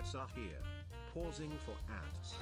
powerups are here. Pausing for ads.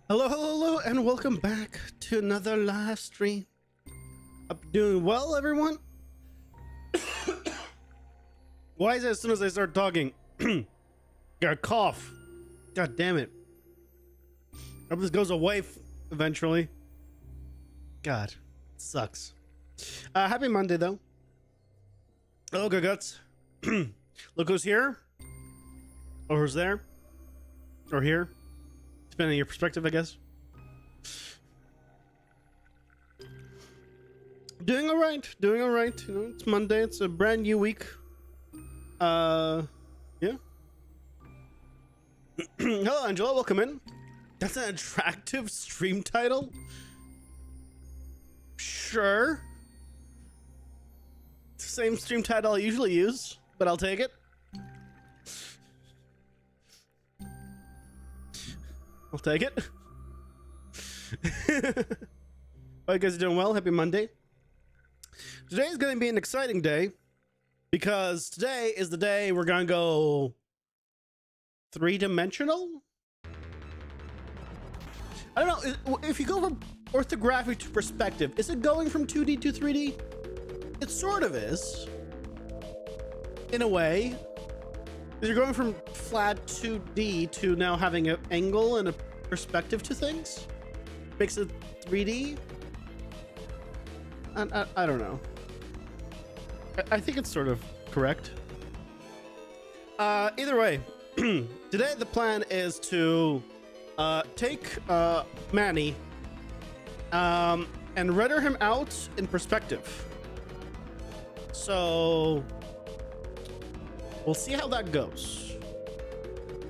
Hello, hello, hello, and welcome back to another live stream. Up doing well, everyone? Why is it as soon as I start talking? Got a cough. God damn it. Hope this goes away eventually. God, it sucks. Happy Monday, though. Hello, good guts. Look who's here. Or who's there. Or here. Depending on your perspective, I guess. Doing all right. Doing all right. You know, it's Monday. It's a brand new week. Yeah. Hello, Angela. Welcome in. That's an attractive stream title. Sure. It's the same stream title I usually use, but I'll take it. I'll take it. Hope you guys are doing well. Happy Monday. Today is going to be an exciting day because today is the day we're going to go three-dimensional. I don't know if you go from orthographic to perspective, is it going from 2D to 3D? It sort of is, in a way. You're going from flat 2D to now having an angle and a perspective to things. Makes it 3D. I don't know. I think it's sort of correct. Either way, today the plan is to take Manny and render him out in perspective. So we'll see how that goes.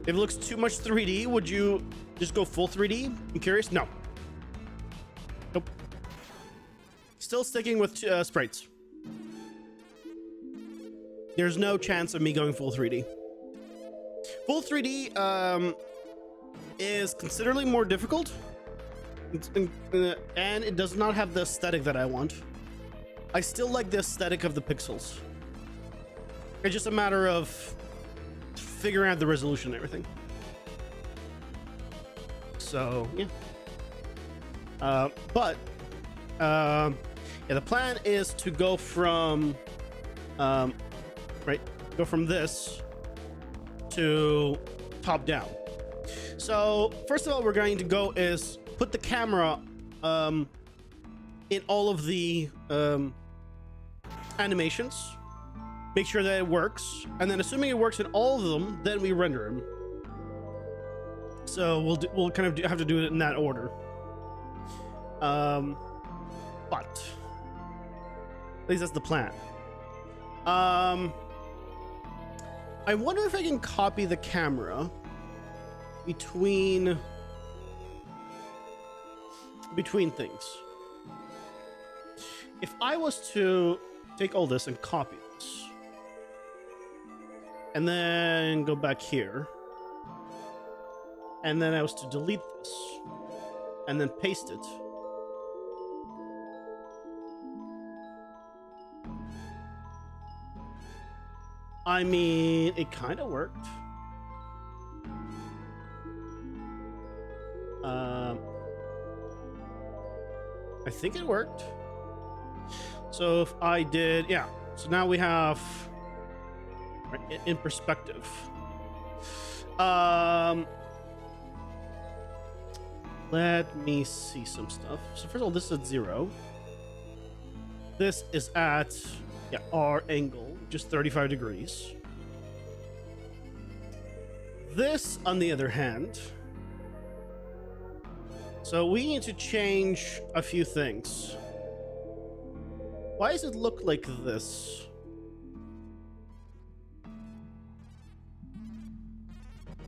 If it looks too much 3D, would you just go full 3D? I'm curious. No. Nope. Still sticking with sprites. There's no chance of me going full 3D. Full 3D is considerably more difficult. And it does not have the aesthetic that I want. I still like the aesthetic of the pixels. It's just a matter of figuring out the resolution and everything. So, yeah. Yeah, the plan is to go from, go from this to top down. So, first of all, we're going to go is put the camera in all of the animations. Make sure that it works, and then assuming it works in all of them, then we render them. So we'll kind of have to do it in that order. But at least that's the plan. I wonder if I can copy the camera between things. If I was to take all this and copy this, and then go back here, and then I was to delete this, and then paste it. I mean, it kind of worked. I think it worked. So if I did, yeah. So now we have in perspective. Let me see some stuff. So first of all, this is at 0. This is at our angle, just 35 degrees. This, on the other hand, so we need to change a few things. Why does it look like this?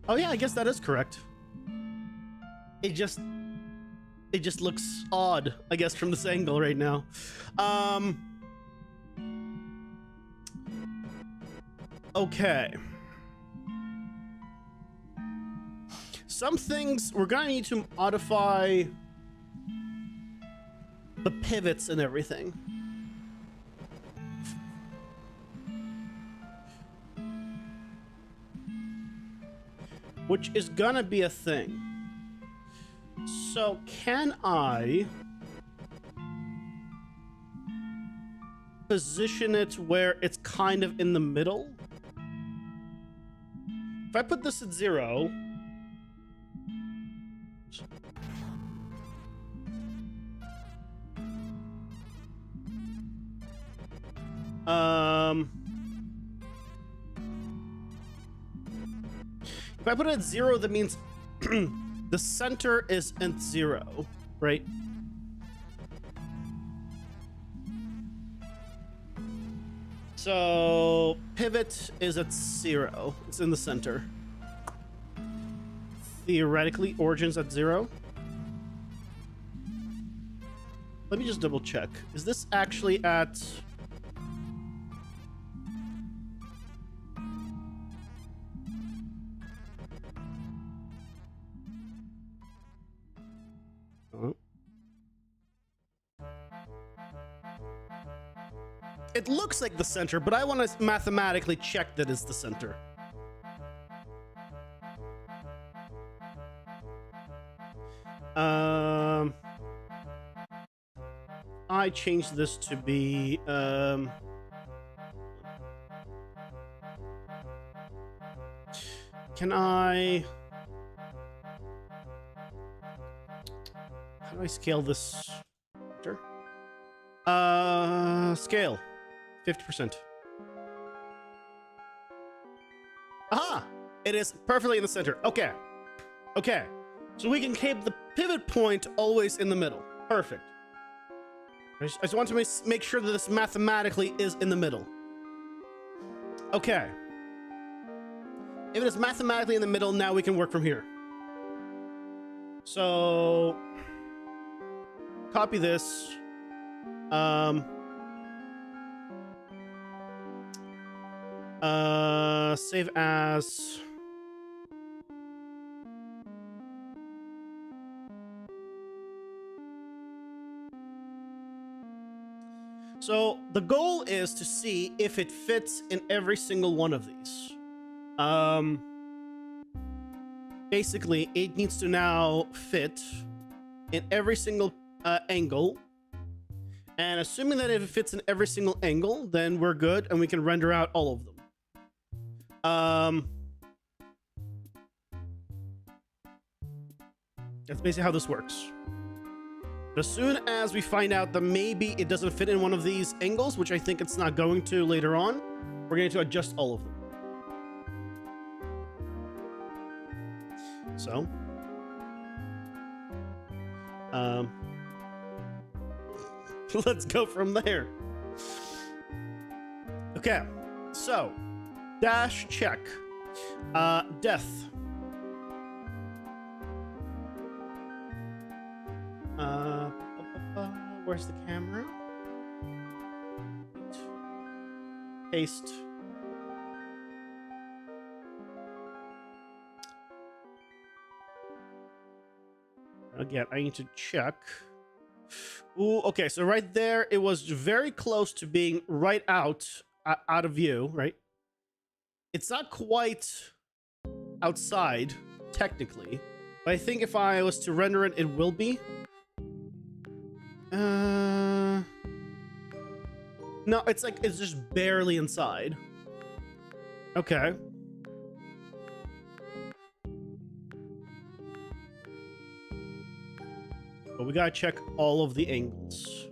Oh yeah, I guess that is correct. It just looks odd, I guess, from this angle right now. Okay. Some things we're gonna need to modify the pivots and everything. Which is gonna be a thing. So can I position it where it's kind of in the middle? If I put this at 0, if I put it at 0, that means the center is at 0, right? So pivot is at 0. It's in the center. Theoretically, origin's at 0. Let me just double check. Is this actually at... It looks like the center, but I want to mathematically check that it's the center. I changed this to be can I... How do I scale this? Scale 50%. Aha! It is perfectly in the center. Okay. Okay. So we can keep the pivot point always in the middle. Perfect. I just want to make sure that this mathematically is in the middle. Okay. If it is mathematically in the middle, now we can work from here. So copy this. Save as. So the goal is to see if it fits in every single one of these. Basically, it needs to now fit in every single angle. And assuming that if it fits in every single angle, then we're good and we can render out all of them. That's basically how this works. But as soon as we find out that maybe it doesn't fit in one of these angles, which I think it's not going to later on, we're going to adjust all of them. So Um, let's go from there. Okay, so dash check. Death. Where's the camera? Paste. Again, I need to check. Ooh, okay, so right there, it was very close to being right out of view, right? It's not quite outside, technically, but I think if I was to render it, it will be. No, it's like, it's just barely inside. Okay. But we gotta check all of the angles.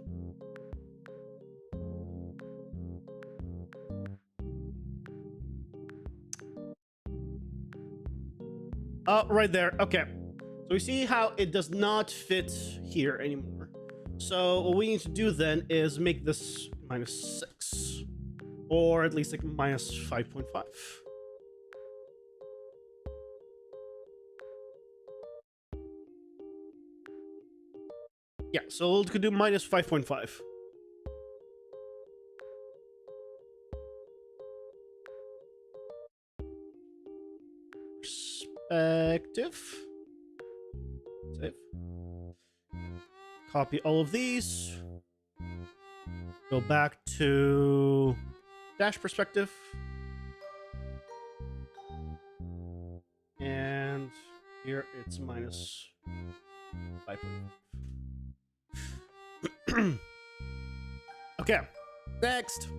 Oh, right there. Okay. So we see how it does not fit here anymore. So what we need to do then is make this -6. Or at least like -5.5. Yeah, so we could do -5.5. Perspective. Save. Copy all of these. Go back to dash perspective. And here it's -5.5. Okay, next.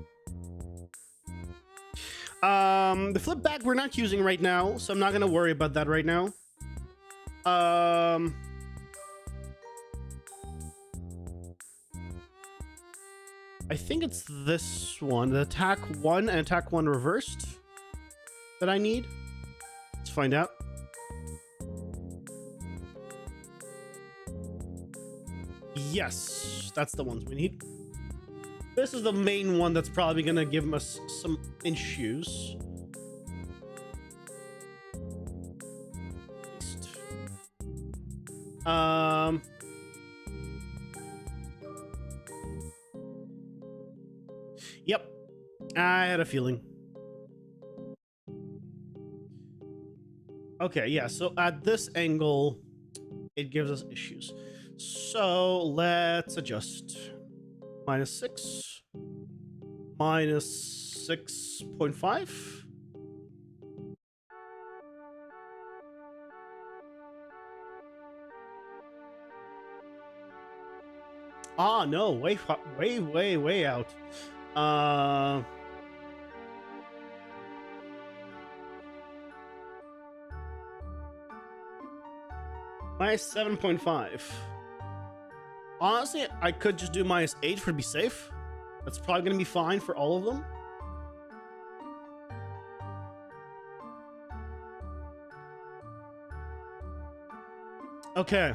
The flip back we're not using right now, so I'm not gonna worry about that right now. I think it's this one, the attack 1 and attack 1 reversed that I need. Let's find out. Yes, that's the ones we need. This is the main one that's probably gonna give us some issues. Yep, I had a feeling. Okay, yeah, so at this angle, it gives us issues. So let's adjust. -6, -6.5. Ah, no, way out. -7.5. Honestly, I could just do -8 for to be safe. That's probably gonna be fine for all of them. Okay.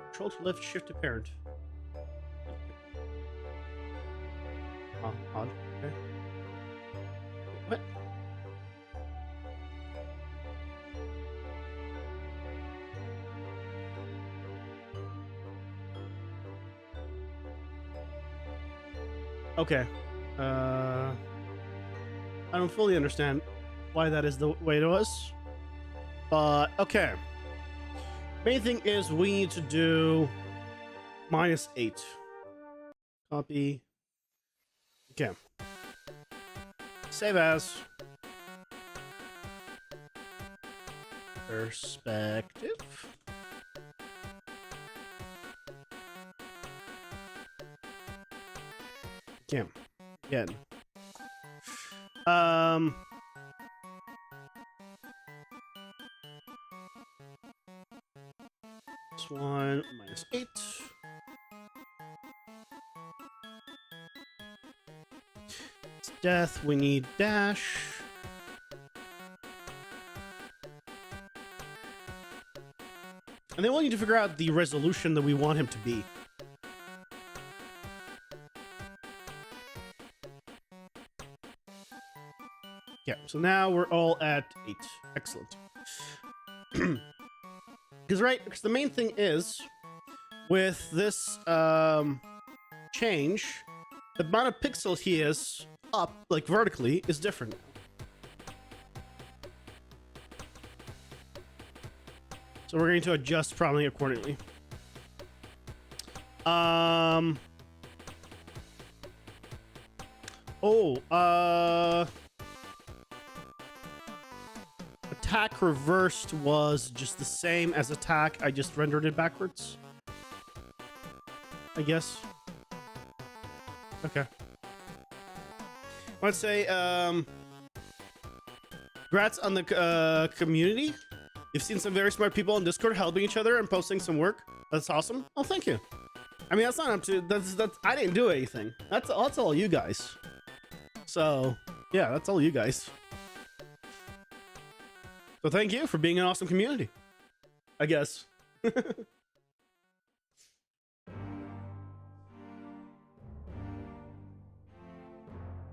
Control to lift, shift to parent. Oh, odd. Okay. What? Okay. I don't fully understand why that is the way it was. But, okay. Main thing is we need to do -8. Copy. Okay. Save as. Perspective. Okay. Again. This one -8. death. We need dash. And then we'll need to figure out the resolution that we want him to be. Yeah, so now we're all at 8. Excellent. Because the main thing is, with this change, the amount of pixels he is up, like vertically, is different. So we're going to adjust probably accordingly. Attack reversed was just the same as attack. I just rendered it backwards, I guess. Okay. Let's say, congrats on the community. You've seen some very smart people on Discord helping each other and posting some work. That's awesome. Oh, thank you. I mean, that's not up to, that's I didn't do anything. That's all you guys. So yeah, that's all you guys. So thank you for being an awesome community, I guess.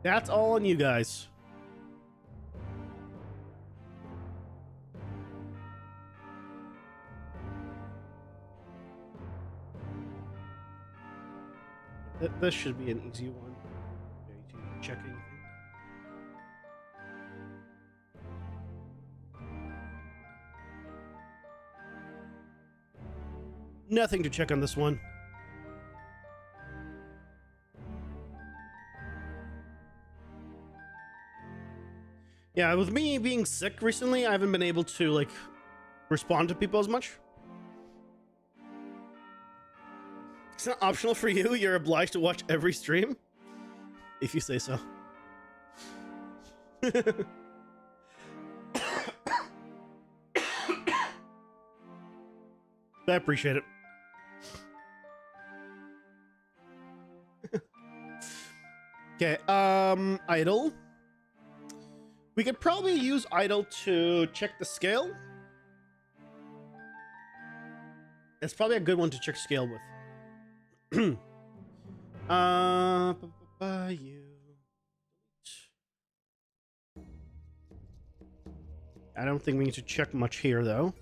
That's all on you guys. This should be an easy one. Check anything. Nothing to check on this one. Yeah, with me being sick recently, I haven't been able to, like, respond to people as much. It's not optional for you. You're obliged to watch every stream. If you say so. I appreciate it. Okay, idle. We could probably use idle to check the scale. It's probably a good one to check scale with. You. I don't think we need to check much here, though.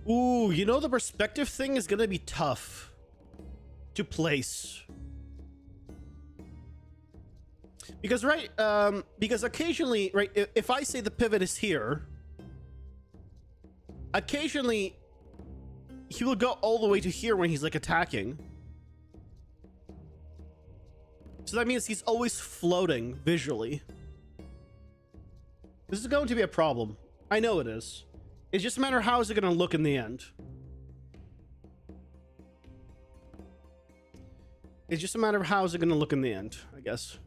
Ooh, you know, the perspective thing is gonna be tough to place. Because, right, because occasionally, right, if I say the pivot is here, occasionally he will go all the way to here when he's, like, attacking. So that means he's always floating visually. This is going to be a problem. I know it is. It's just a matter of how is it going to look in the end. It's just a matter of how is it going to look in the end, I guess.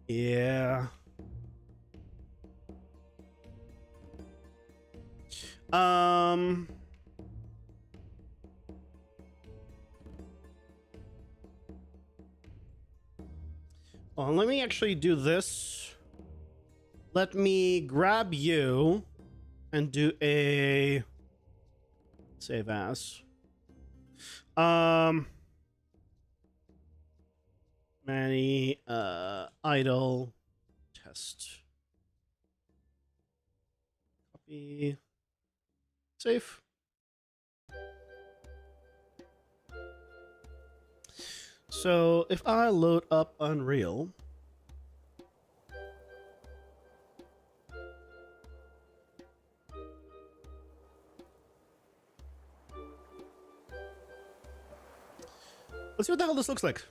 Yeah. Well, let me actually do this. Let me grab you and do a save as. Many idle test. Copy. Save. So if I load up Unreal, let's see what the hell this looks like.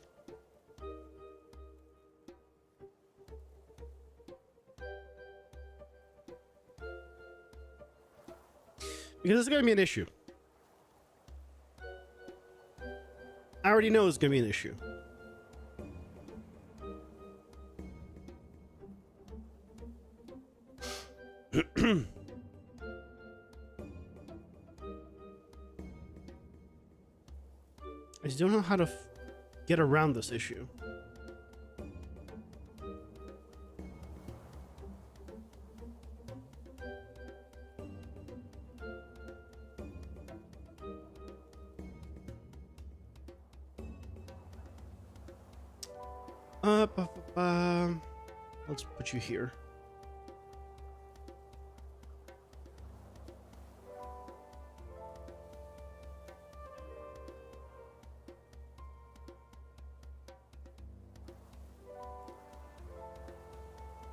Because it's going to be an issue. I already know it's going to be an issue. I just don't know how to get around this issue. Let's put you here.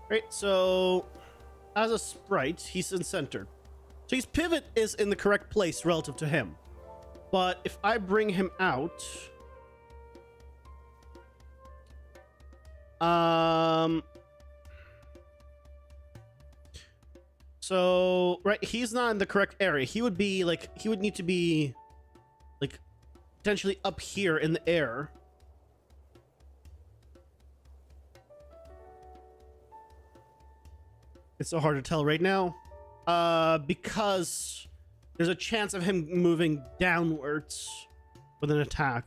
Right, so as a sprite, he's in center. So his pivot is in the correct place relative to him. But if I bring him out, so right, he's not in the correct area. He would be like, he would need to be like potentially up here in the air. It's so hard to tell right now, because there's a chance of him moving downwards with an attack.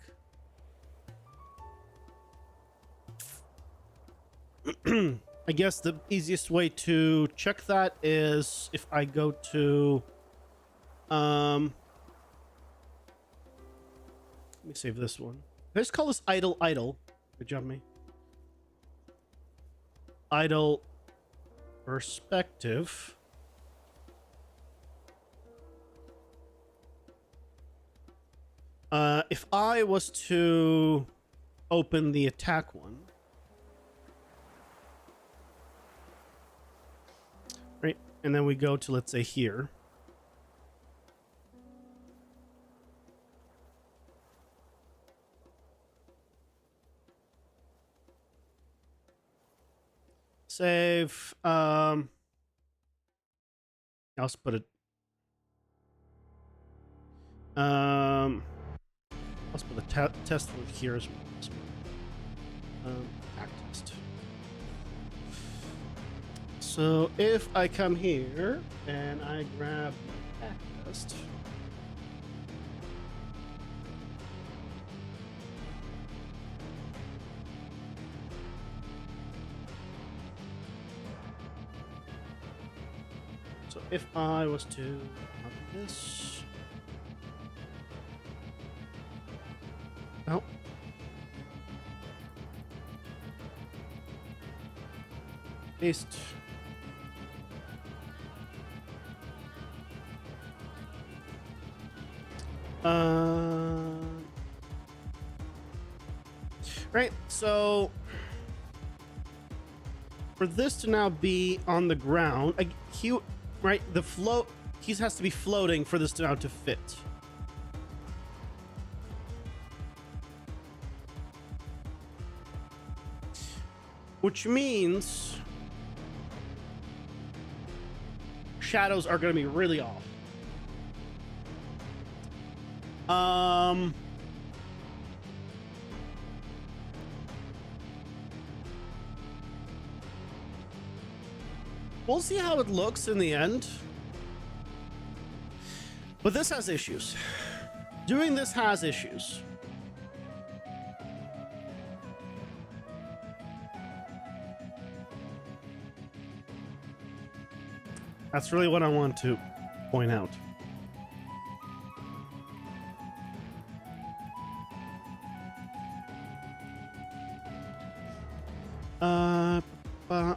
I guess the easiest way to check that is if I go to, let me save this one. Let's call this idle. Good job, me. Idle perspective. If I was to open the attack one, right, and then we go to, let's say, here. Save. I'll just put it. Let's put the test one here as well. Attack test. So if I come here and I grab the attack test. So if I was to copy this. Oh. Paste. Right, so for this to now be on the ground, right, the float, he has to be floating for this to now to fit. Which means shadows are going to be really off. We'll see how it looks in the end. But this has issues. Doing this has issues. That's really what I want to point out.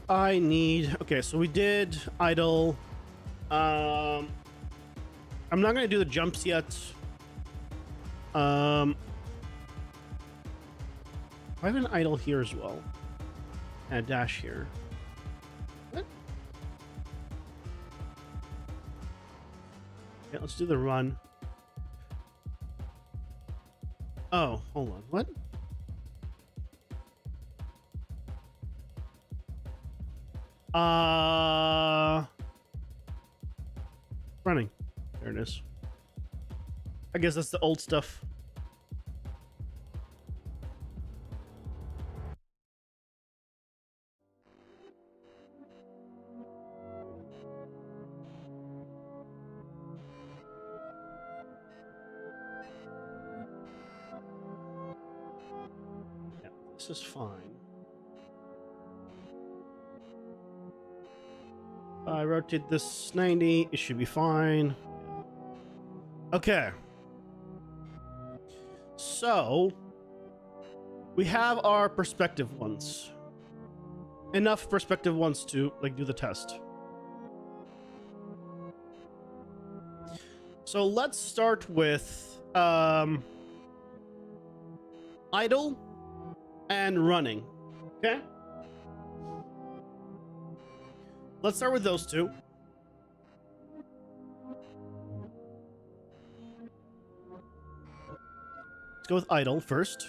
I need... Okay, so we did idle. I'm not going to do the jumps yet. I have an idle here as well. And a dash here. What? Okay, let's do the run. Oh, hold on. What? Running. There it is. I guess that's the old stuff. This is fine. I rotate this 90. It should be fine. Okay. So we have our perspective ones. Enough perspective ones to like do the test. So let's start with idle and running. Okay? Let's start with those two. Let's go with idle first.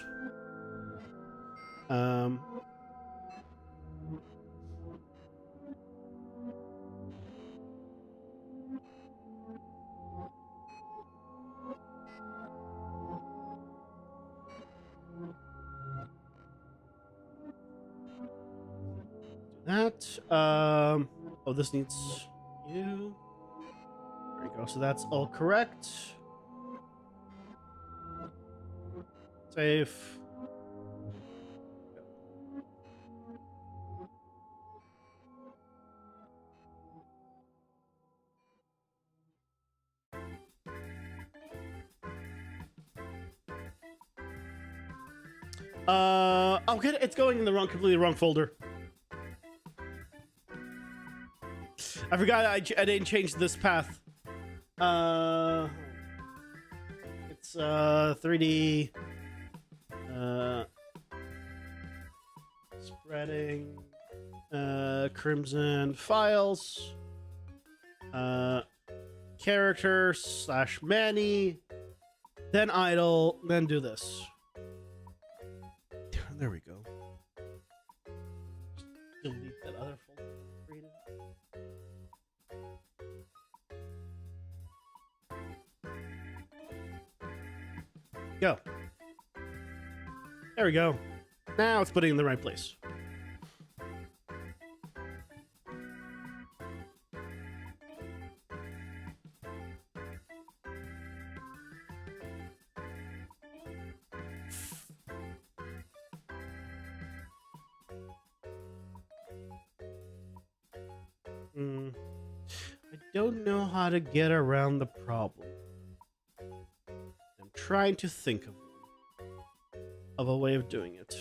That. Oh, this needs you. There we go. So that's all correct. Save. Okay, it's going in the completely wrong folder. I forgot I didn't change this path. It's 3D spreading crimson files character / Manny, then idle, then do this. There we go. Delete that other folder I created. Go. There we go. Now it's putting it in the right place. I don't know how to get around the problem. I'm trying to think of a way of doing it.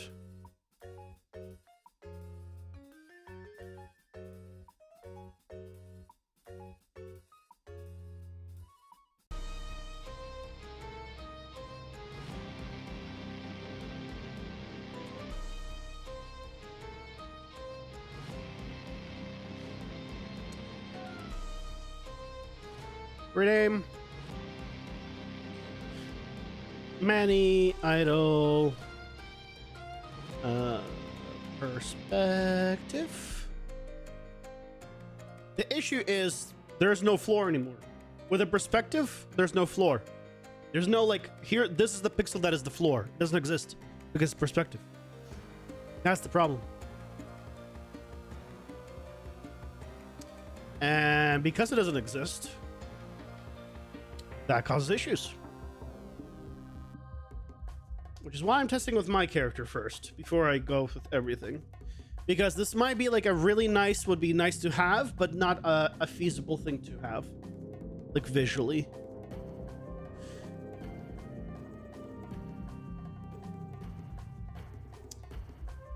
Rename. Manny, idle. Perspective. The issue is there's no floor anymore. With a perspective, there's no floor. There's no like here, this is the pixel that is the floor. It doesn't exist because it's perspective. That's the problem. And because it doesn't exist, that causes issues. Which is why I'm testing with my character first before I go with everything. Because this might be like a really nice, would be nice to have, but not a feasible thing to have. Like visually.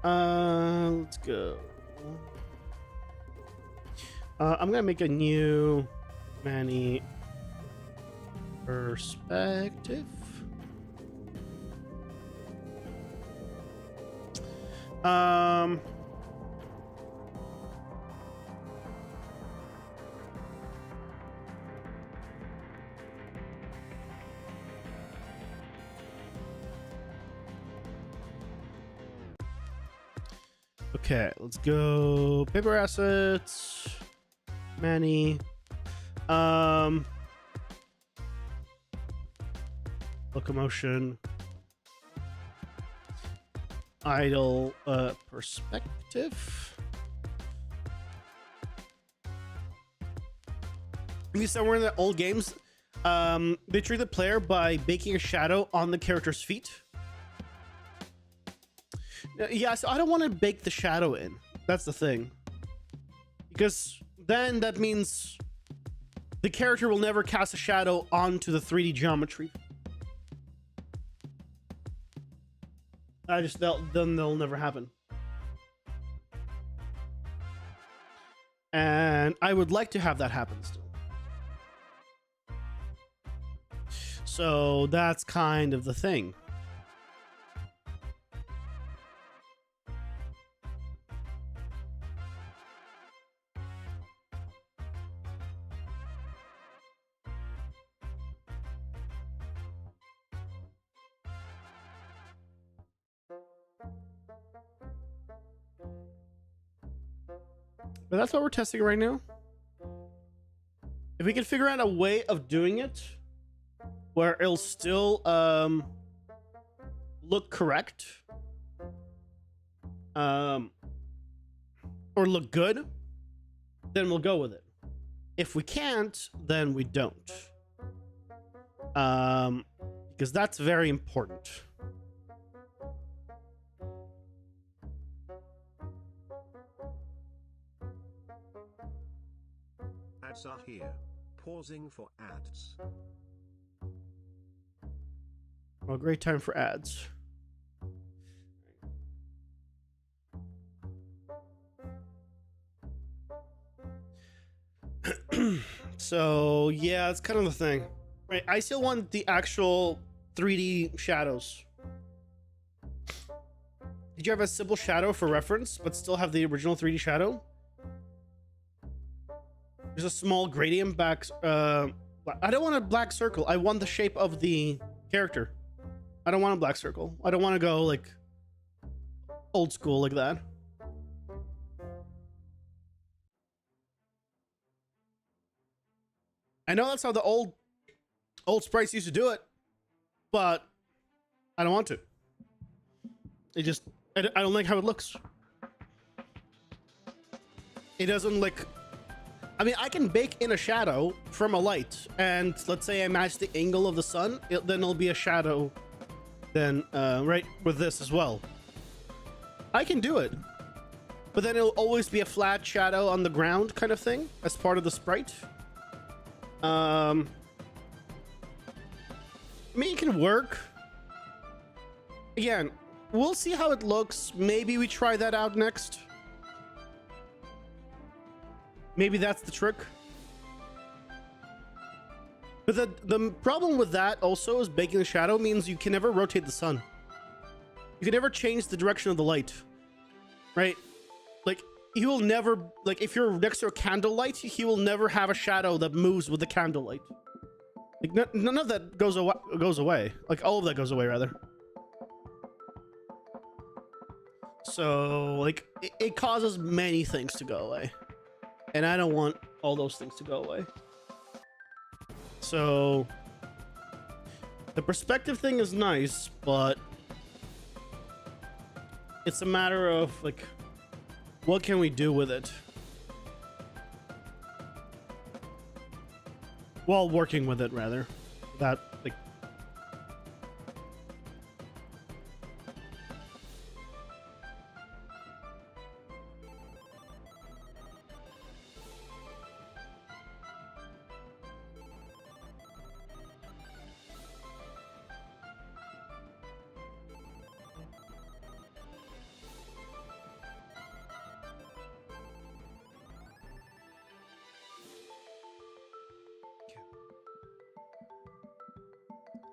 Let's go. I'm gonna make a new Manny perspective. Okay, let's go paper assets, Manny, locomotion, idle, perspective. Maybe somewhere in the old games, they trick the player by baking a shadow on the character's feet. Yeah, so I don't want to bake the shadow in. That's the thing. Because then that means the character will never cast a shadow onto the 3D geometry. Then they'll never happen. And I would like to have that happen still. So that's kind of the thing. But that's what we're testing right now. If we can figure out a way of doing it where it'll still look correct, or look good, then we'll go with it. If we can't, then we don't. Because that's very important. Ads are here. Pausing for ads. Well, great time for ads. So yeah, it's kind of the thing, right? I still want the actual 3D shadows. Did you have a simple shadow for reference, but still have the original 3D shadow? There's a small gradient back. I don't want a black circle. I want the shape of the character. I don't want a black circle. I don't want to go like old school like that. I know that's how the old sprites used to do it, but I don't want to. I don't like how it looks. It doesn't look. I mean, I can bake in a shadow from a light, and let's say I match the angle of the sun, then it'll be a shadow. Then right with this as well. I can do it, but then it'll always be a flat shadow on the ground kind of thing as part of the sprite. I mean, it can work. Again, we'll see how it looks. Maybe we try that out next. Maybe that's the trick. But the problem with that also is baking the shadow means you can never rotate the sun. You can never change the direction of the light. Right? Like, he will never, like, if you're next to a candlelight, he will never have a shadow that moves with the candlelight. Like, none of that goes away. Like, all of that goes away, rather. So, like, it causes many things to go away. And I don't want all those things to go away. So, the perspective thing is nice, but it's a matter of, like, what can we do with it? While working with it, rather. That, like...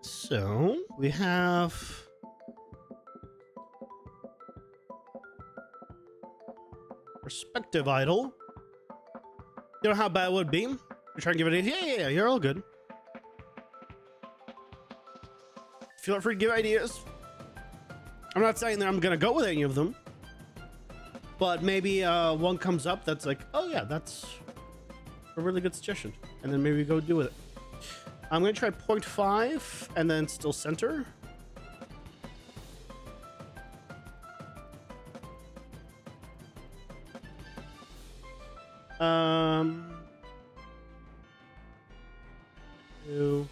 So, we have... Perspective idle. You know how bad it would be? You're trying to give it a... Yeah, you're all good. Feel free to give ideas. I'm not saying that I'm gonna go with any of them. But maybe one comes up that's like, oh yeah, that's a really good suggestion. And then maybe go do with it. I'm going to try 0.5 and then still center. Blue.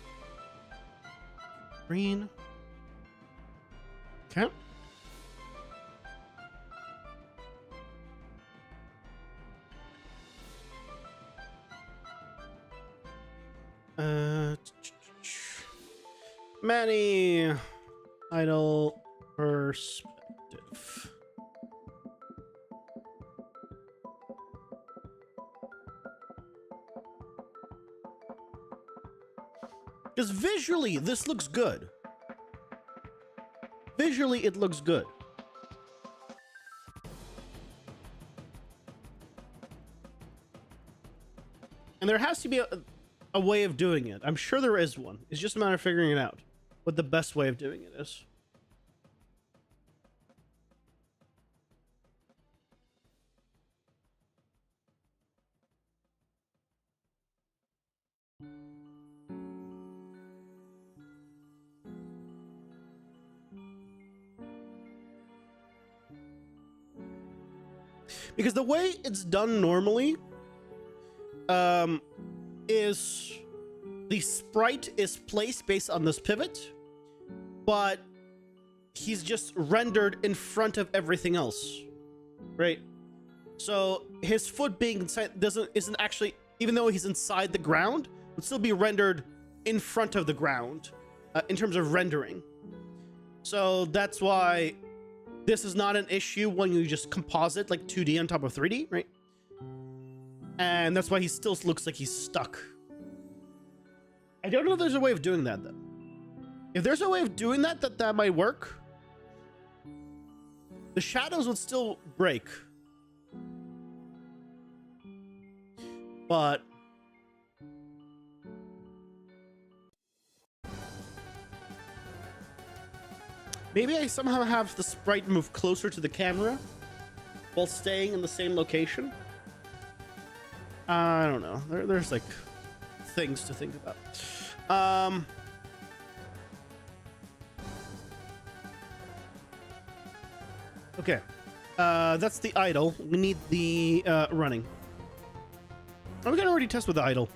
Green. Okay. Many idle perspective. Because visually, this looks good. Visually, it looks good. And there has to be a way of doing it. I'm sure there is one. It's just a matter of figuring it out. What the best way of doing it is. Because the way it's done normally is the sprite is placed based on this pivot, but he's just rendered in front of everything else, right? So his foot being inside isn't actually, even though he's inside the ground, would still be rendered in front of the ground in terms of rendering. So that's why this is not an issue when you just composite like 2D on top of 3D, right? And that's why he still looks like he's stuck. I don't know if there's a way of doing that, though. If there's a way of doing that, that might work. The shadows would still break. But maybe I somehow have the sprite move closer to the camera while staying in the same location. I don't know. There's like things to think about. Okay. That's the idle. We need the running. Oh, we can already test with the idle.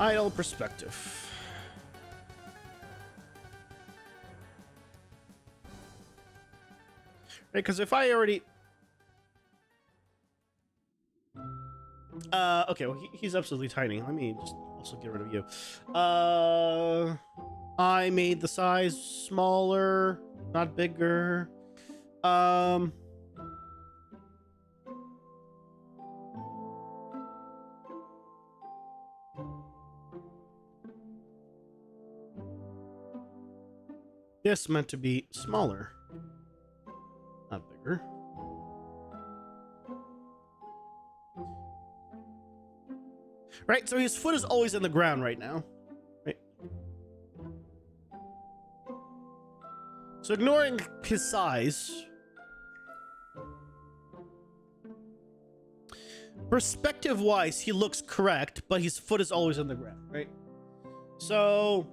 Idle perspective. Right, because if I already... okay, well, he's absolutely tiny. Let me just also get rid of you. I made the size smaller, not bigger. This meant to be smaller, not bigger. Right, so his foot is always in the ground right now. Right. So ignoring his size, perspective-wise, he looks correct, but his foot is always in the ground, right? So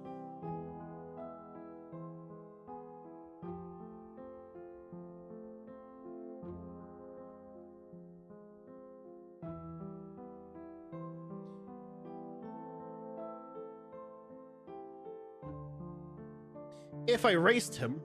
if I raised him,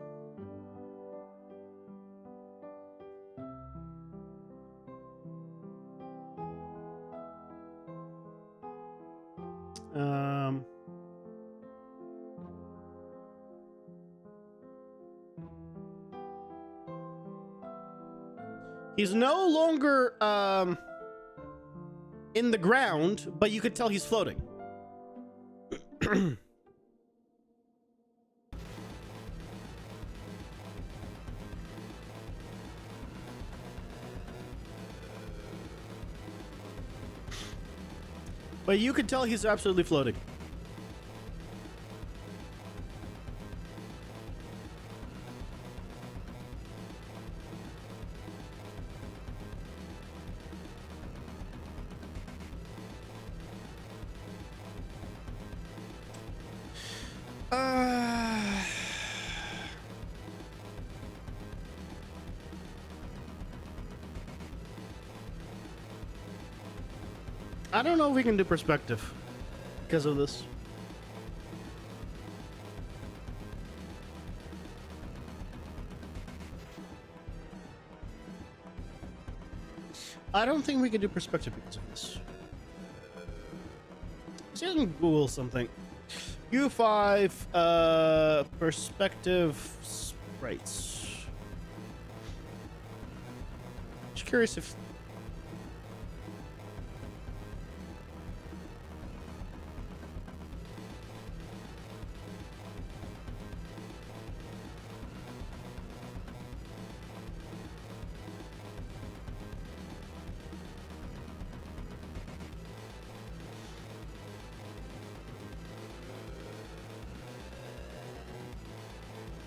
he's no longer in the ground, but you could tell he's floating. But you can tell he's absolutely floating. I don't know if we can do perspective because of this. I don't think we can do perspective because of this. See if I can Google something. U5 perspective sprites. Just curious if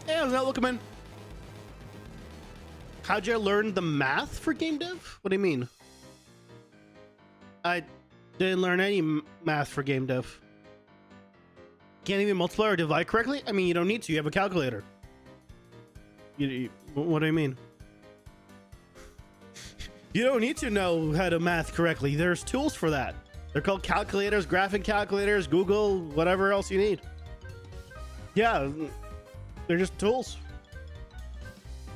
hey, how's that looking, man? How'd you learn the math for game dev? What do you mean? I didn't learn any math for game dev. Can't even multiply or divide correctly? I mean, you don't need to. You have a calculator. What do you mean? You don't need to know how to math correctly. There's tools for that. They're called calculators, graphic calculators, Google, whatever else you need. Yeah, they're just tools.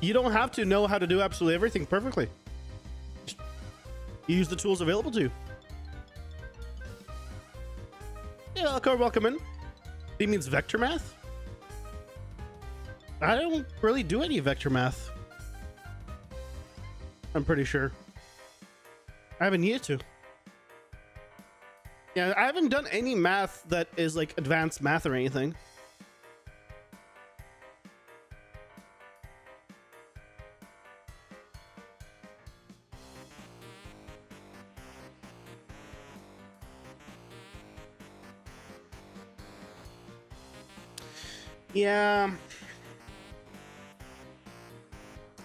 You don't have to know how to do absolutely everything perfectly. Just use the tools available to you. Yeah, welcome in. He means vector math? I don't really do any vector math. I'm pretty sure. I haven't needed to. Yeah, I haven't done any math that is like advanced math or anything. Yeah.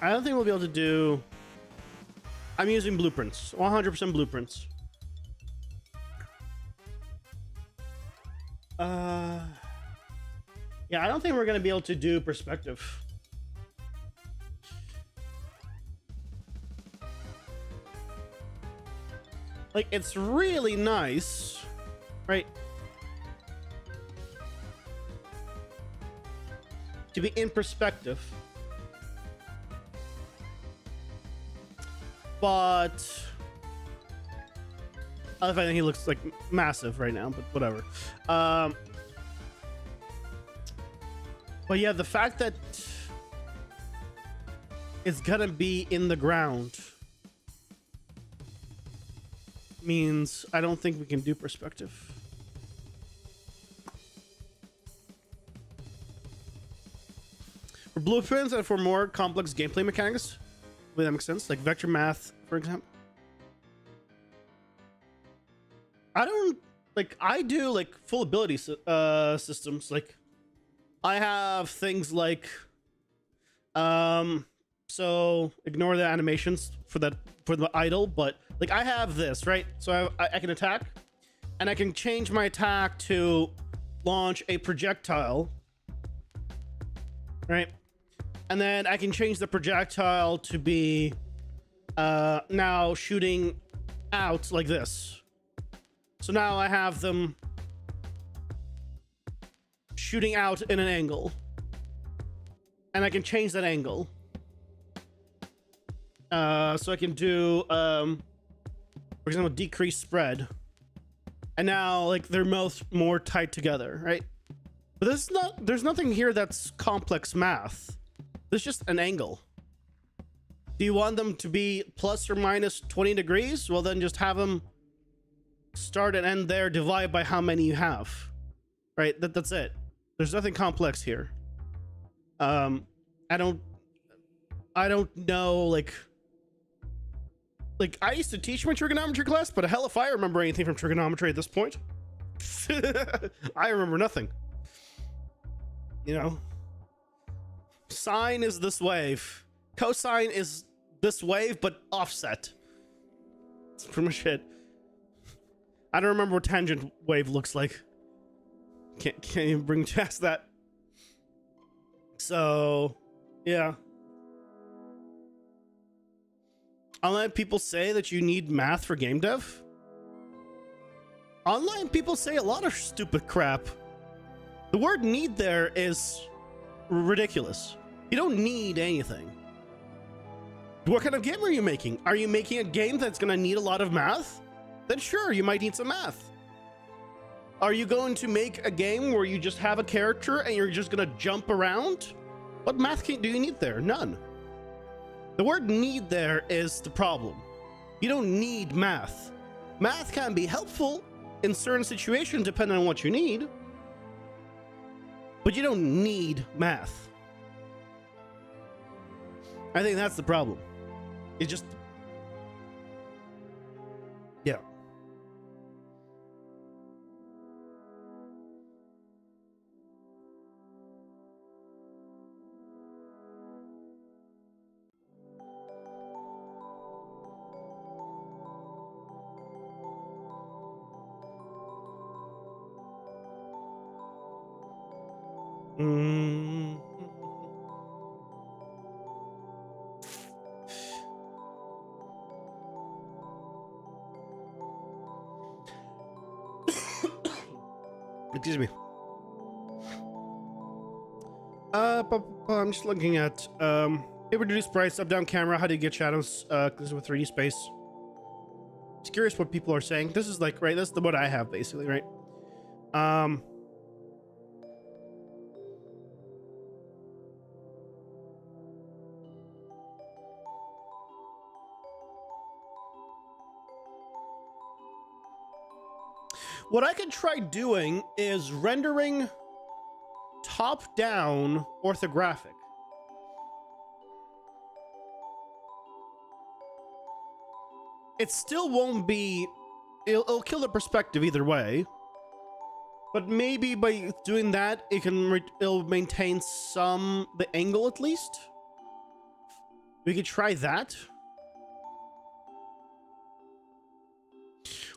I don't think we'll be able to do... I'm using blueprints. 100% blueprints. Yeah, I don't think we're going to be able to do perspective. Like, it's really nice, right? To be in perspective. But I think he looks like massive right now, but whatever. But yeah, the fact that it's gonna be in the ground means I don't think we can do perspective. For blueprints and for more complex gameplay mechanics, would that make sense? Like vector math, for example. I don't like. I do like full ability systems. Like I have things like, so ignore the animations for that for the idle. But like I have this right, so I can attack, and I can change my attack to launch a projectile, right? And then I can change the projectile to be now shooting out like this. So now I have them shooting out in an angle. And I can change that angle. So I can do, for example, decrease spread. And now like they're more tight together, right? But there's nothing here that's complex math. There's just an angle. Do you want them to be plus or minus 20 degrees? Well, then just have them start and end there, divide by how many you have. Right? That's it. There's nothing complex here. I don't know, like I used to teach my trigonometry class, but hell if I remember anything from trigonometry at this point. I remember nothing. You know? Sine is this wave. Cosine is this wave, but offset. That's pretty much it. I don't remember what tangent wave looks like. Can't even bring past that. So, yeah. Online people say that you need math for game dev. Online people say a lot of stupid crap. The word need there is ridiculous. You don't need anything. What kind of game are you making? Are you making a game that's going to need a lot of math? Then sure, you might need some math. Are you going to make a game where you just have a character and you're just going to jump around? What math do you need there? None. The word need there is the problem. You don't need math. Math can be helpful in certain situations depending on what you need, but you don't need math. I think that's the problem. It just... yeah. Excuse me. I'm just looking at reduce price, up down camera. How do you get shadows? This is with 3D space. Just curious what people are saying. This is like right. That's what I have basically, right? What I could try doing is rendering top-down orthographic. It still won't be... It'll kill the perspective either way. But maybe by doing that, it'll maintain the angle at least. We could try that.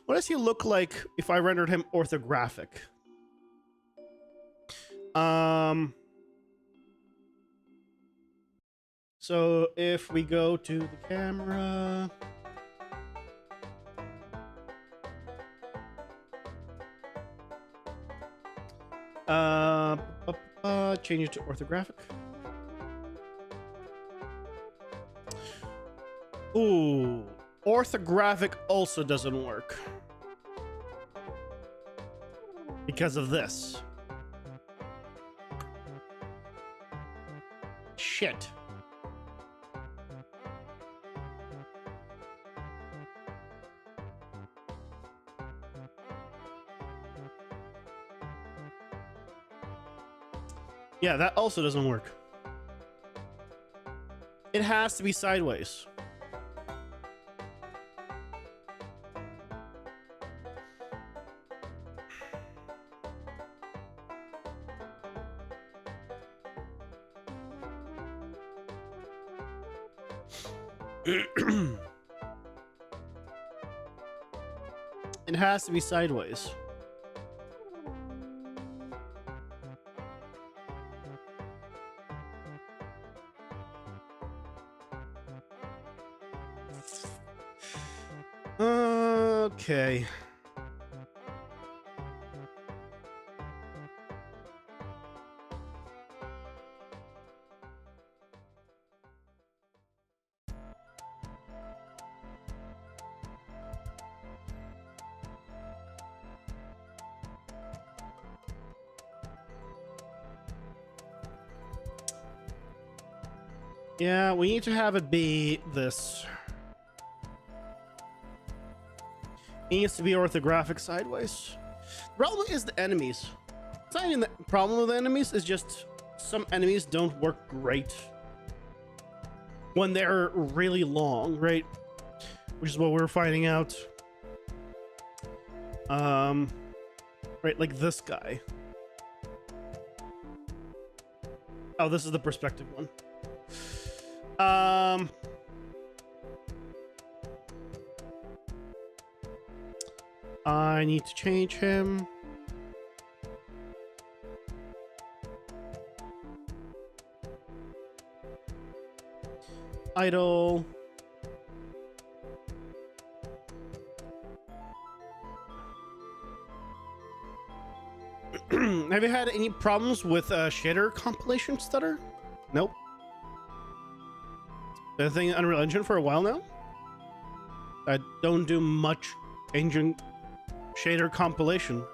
What does he look like if I rendered him orthographic? So if we go to the camera, change it to orthographic. Ooh, orthographic also doesn't work because of this. Shit. Yeah, that also doesn't work. It has to be sideways. It has to be sideways. Okay. Yeah, we need to have it be this. It needs to be orthographic sideways. The problem is the enemies. It's not even the problem with the enemies, it's just some enemies don't work great when they're really long, right? Which is what we're finding out. Right, like this guy. Oh, this is the perspective one. I need to change him. Idle. Have you had any problems with shader compilation stutter? Nope. Been a thing in Unreal Engine for a while now. I don't do much engine shader compilations.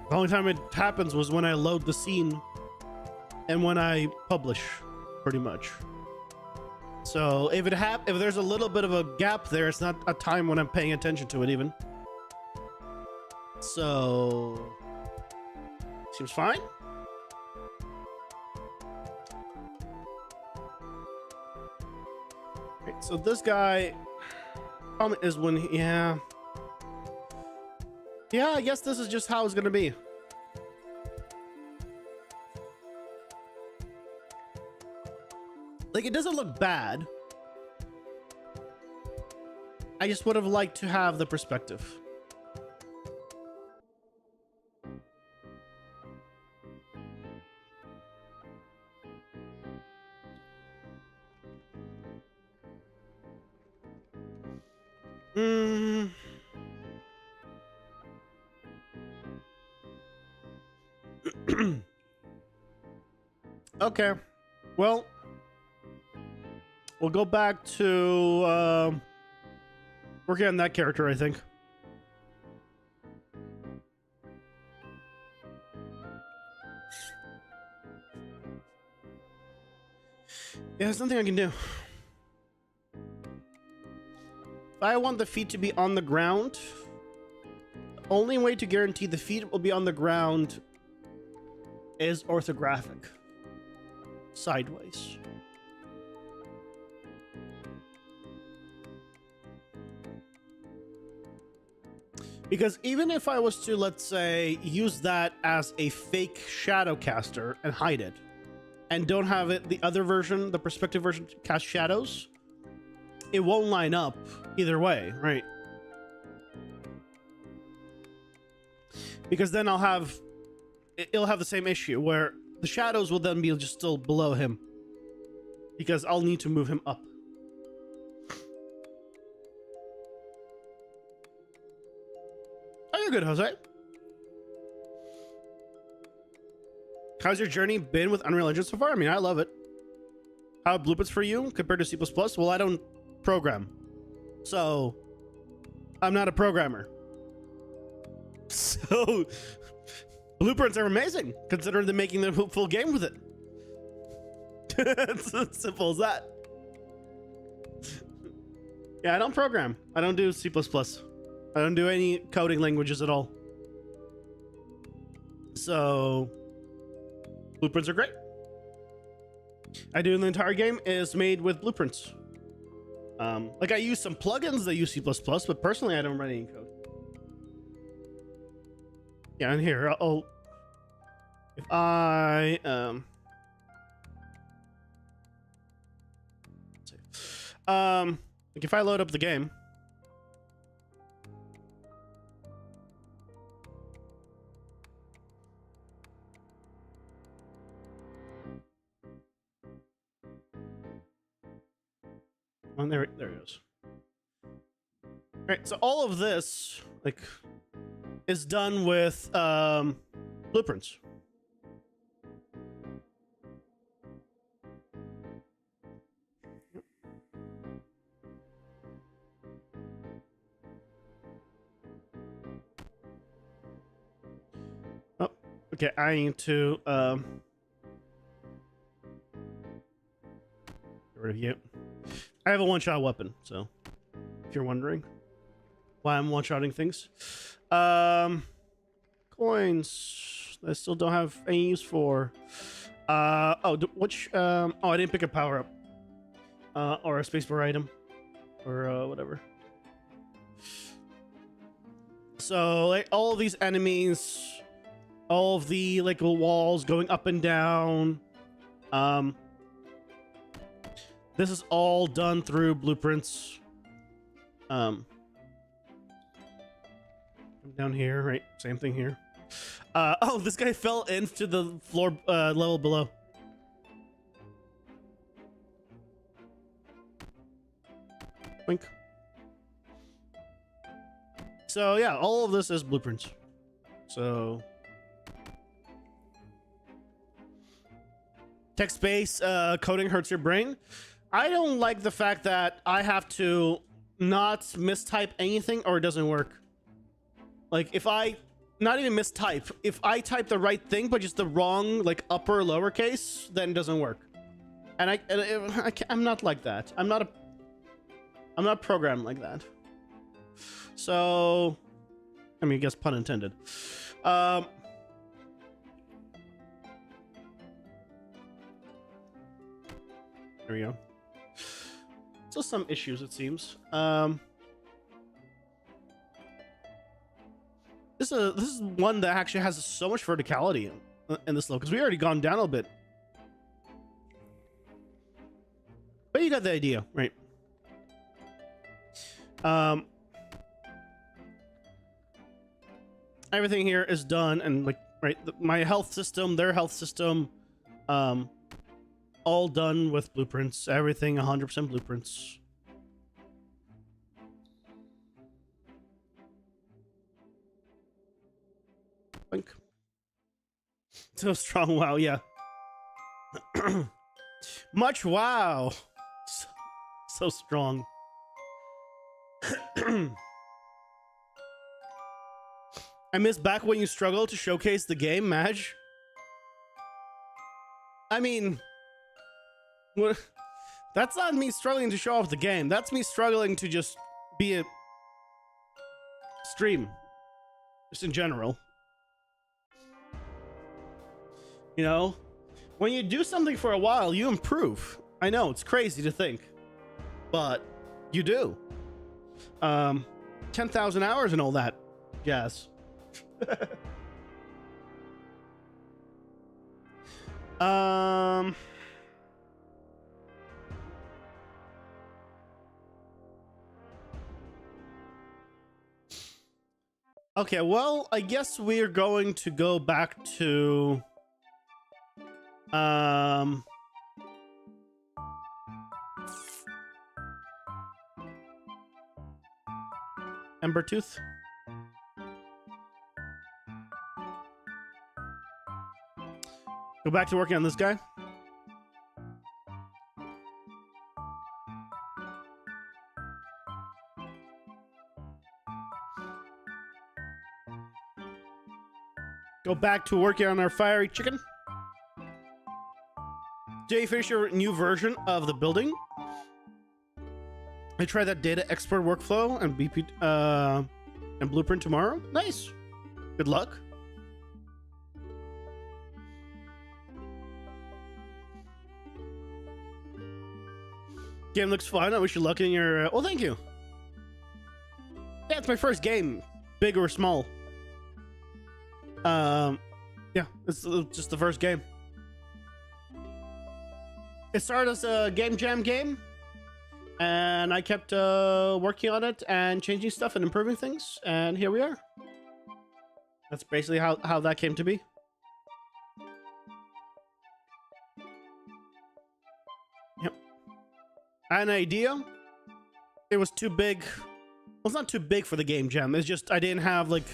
The only time it happens was when I load the scene and when I publish, pretty much. So if there's a little bit of a gap there, it's not a time when I'm paying attention to it even. So seems fine. Right, so this guy is when yeah, I guess this is just how it's gonna be. Like, it doesn't look bad. I just would have liked to have the perspective. Okay, well, we'll go back to working on that character, I think. Yeah, there's nothing I can do. If I want the feet to be on the ground, the only way to guarantee the feet will be on the ground is orthographic. Sideways. Because even if I was to, let's say, use that as a fake shadow caster and hide it, and don't have it, the other version, the perspective version, cast shadows, it won't line up either way, right? Because then it'll have the same issue where the shadows will then be just still below him, because I'll need to move him up. Oh, you're good, Jose. How's your journey been with Unreal Engine so far? I mean, I love it. How are blueprints for you compared to C++? Well, I don't program, so I'm not a programmer. So blueprints are amazing, considering they're making the full game with it. It's as simple as that. Yeah, I don't program. I don't do C++. I don't do any coding languages at all. So blueprints are great. I do the entire game is made with blueprints. Like, I use some plugins that use C++, but personally I don't write any code. Yeah, and here I'll if I like if I load up the game, oh, there it goes. All right, so all of this like is done with blueprints. Oh, okay. I need to get rid of you. I have a one-shot weapon, so if you're wondering why I'm one-shotting things. Coins I still don't have any use for. Which oh, I didn't pick a power up or a spacebar item or whatever. So like all of these enemies, all of the like walls going up and down, this is all done through blueprints. Down here, right? Same thing here. Oh, this guy fell into the floor level below. Wink. So yeah, all of this is blueprints. So Text-based coding hurts your brain. I don't like the fact that I have to not mistype anything or it doesn't work. Like if I not even mistype, if I type the right thing but just the wrong like upper lowercase, then it doesn't work. And I'm not like that. I'm not programmed like that. So I mean, I guess pun intended. There we go. So some issues, it seems. This is one that actually has so much verticality in this level, because we already gone down a bit. But you got the idea, right? Everything here is done, and like, right, my health system, their health system, all done with blueprints. Everything 100% blueprints. Blink. So strong. Wow. Yeah. Much wow. So strong. I miss back when you struggled to showcase the game, Madge. I mean, what? That's not me struggling to show off the game. That's me struggling to just be a stream, just in general. You know, when you do something for a while, you improve. I know it's crazy to think, but you do. 10,000 hours and all that jazz. Okay, well, I guess we're going to go back to Embertooth. Go back to working on this guy. Go back to working on our fiery chicken. Did you finish your new version of the building? I tried that data export workflow and BP and blueprint tomorrow. Nice. Good luck. Game looks fun. I wish you luck in your. Well, thank you. Yeah, it's my first game, big or small. Yeah, it's just the first game. It started as a game jam game, and I kept working on it and changing stuff and improving things, and here we are. That's basically how that came to be. Yep. I had an idea. It was too big. Well, it's not too big for the game jam. It's just I didn't have like.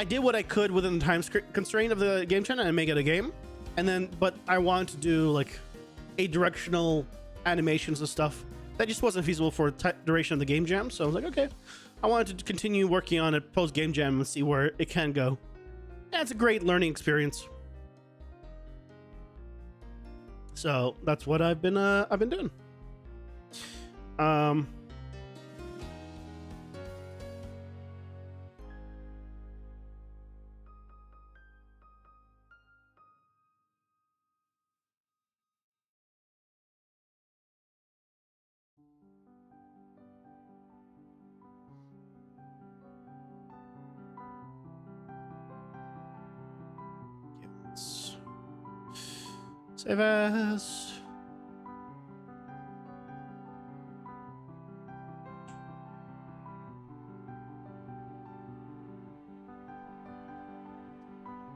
I did what I could within the time constraint of the game jam and make it a game, and then but I wanted to do like a directional animations and stuff that just wasn't feasible for the duration of the game jam. So I was like, okay, I wanted to continue working on it post game jam and see where it can go. Yeah, it's a great learning experience. So that's what I've been doing. Save as.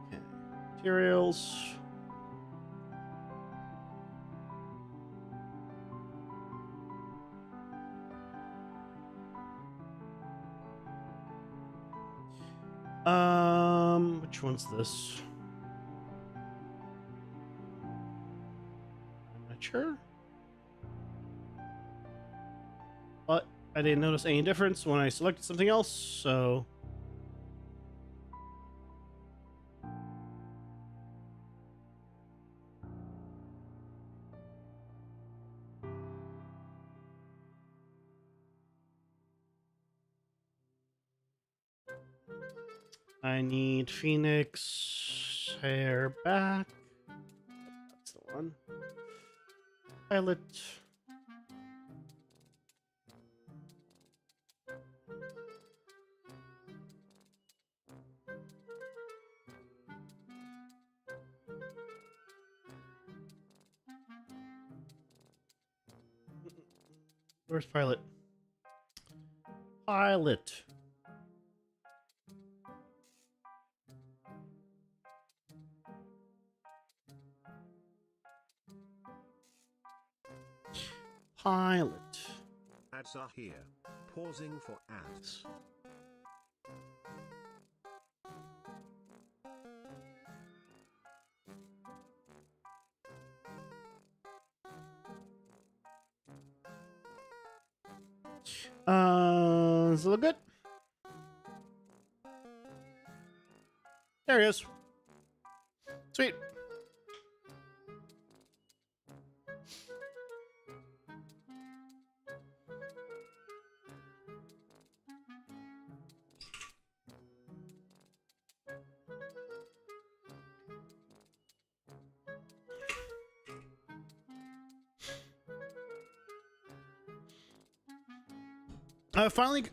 Okay. Materials. Which one's this? picture. But I didn't notice any difference when I selected something else, so... I need Phoenix hair back. That's the one. Pilot. Where's Pilot? Pilot. Pilot. Ads are here. Pausing for ads. Does it look good? There he is. Sweet.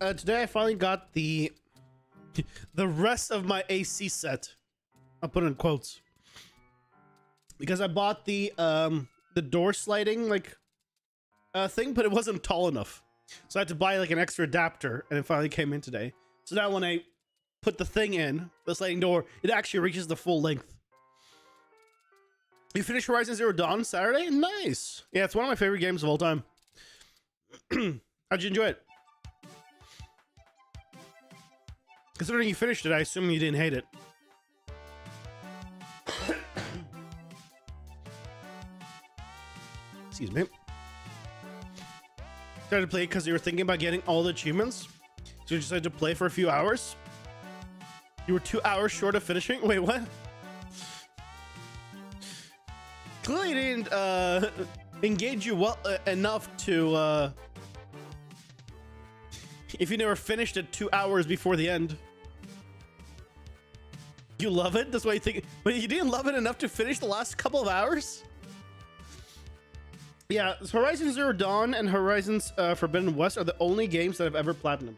Today I finally got the rest of my AC set. I'll put it in quotes because I bought the door sliding thing, but it wasn't tall enough, so I had to buy like an extra adapter, and it finally came in today. So now when I put the thing in the sliding door, it actually reaches the full length. You finished Horizon Zero Dawn Saturday? Nice. Yeah, it's one of my favorite games of all time. How'd you enjoy it? Considering you finished it, I assume you didn't hate it. Excuse me. Started to play because you were thinking about getting all the achievements, so you decided to play for a few hours. You were 2 hours short of finishing. Wait, what? Clearly didn't engage you well enough to if you never finished it 2 hours before the end. You love it? That's why you think, but you didn't love it enough to finish the last couple of hours? Yeah, Horizon Zero Dawn and Horizons Forbidden West are the only games that I've ever platinumed.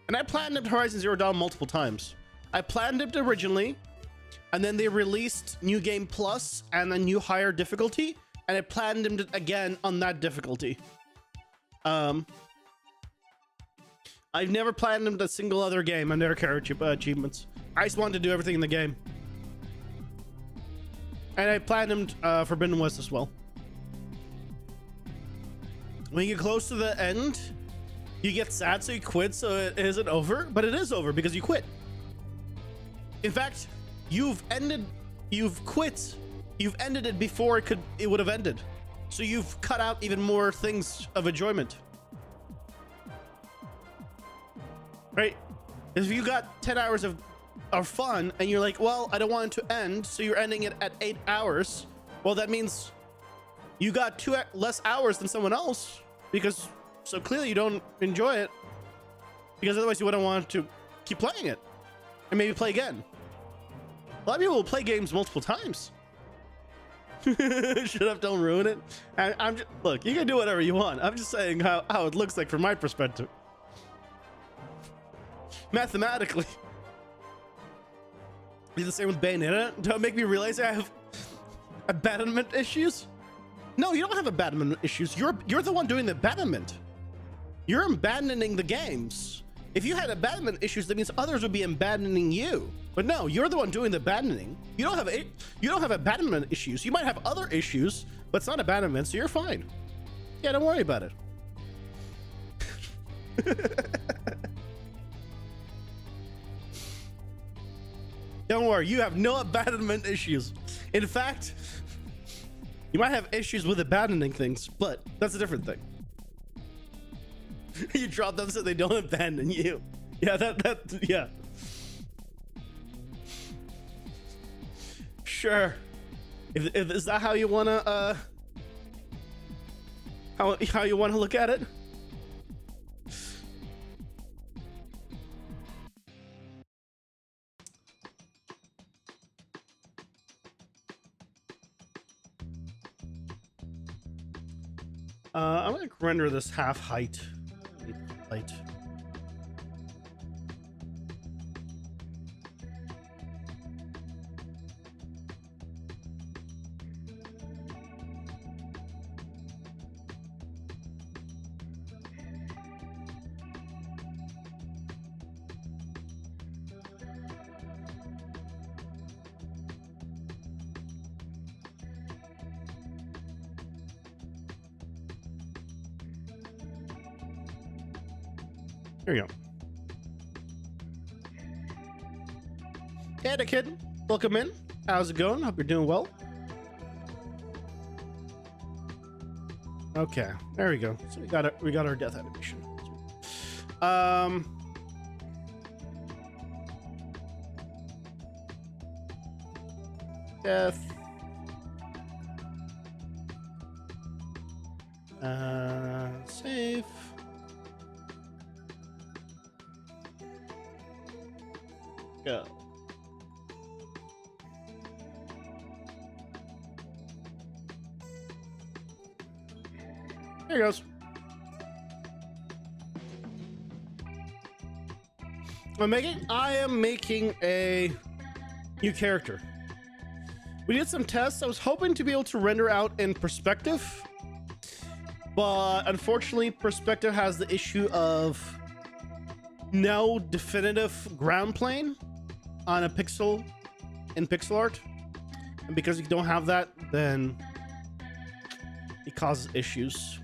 And I platinumed Horizon Zero Dawn multiple times. I platinumed originally, and then they released New Game Plus and a new higher difficulty, and I platinumed it again on that difficulty. I've never platinumed a single other game. I never cared achievements. I just wanted to do everything in the game. And I platinumed Forbidden West as well. When you get close to the end, you get sad, so you quit, so it isn't over, but it is over because you quit. In fact, you've ended it before it would have ended. So you've cut out even more things of enjoyment. Right? If you got 10 hours of fun and you're like, well, I don't want it to end, so you're ending it at 8 hours, well, that means you got 2 less hours than someone else, because so clearly you don't enjoy it, because otherwise you wouldn't want to keep playing it and maybe play again. A lot of people will play games multiple times. Shut up, don't ruin it. I'm just, look, you can do whatever you want. I'm just saying how it looks like from my perspective. Mathematically. Is the same with Bayonetta? Don't make me realize I have abandonment issues. No, you don't have abandonment issues. You're the one doing the abandonment. You're abandoning the games. If you had abandonment issues, that means others would be abandoning you. But no, you're the one doing the abandoning. You don't have abandonment issues. You might have other issues, but it's not abandonment, so you're fine. Yeah, don't worry about it. Don't worry, you have no abandonment issues. In fact, You might have issues with abandoning things, but that's a different thing. You drop them so they don't abandon you. Yeah, yeah. Sure. If is that how you wanna how you wanna look at it? I'm gonna render this half height. Height. There you go. Hey, the kid. Welcome in. How's it going? Hope you're doing well. Okay, there we go. So we got our death animation. Death. Save. Go. There it goes. I am making a new character. We did some tests. I was hoping to be able to render out in perspective, but unfortunately perspective has the issue of no definitive ground plane on a pixel in pixel art, and because you don't have that, then it causes issues.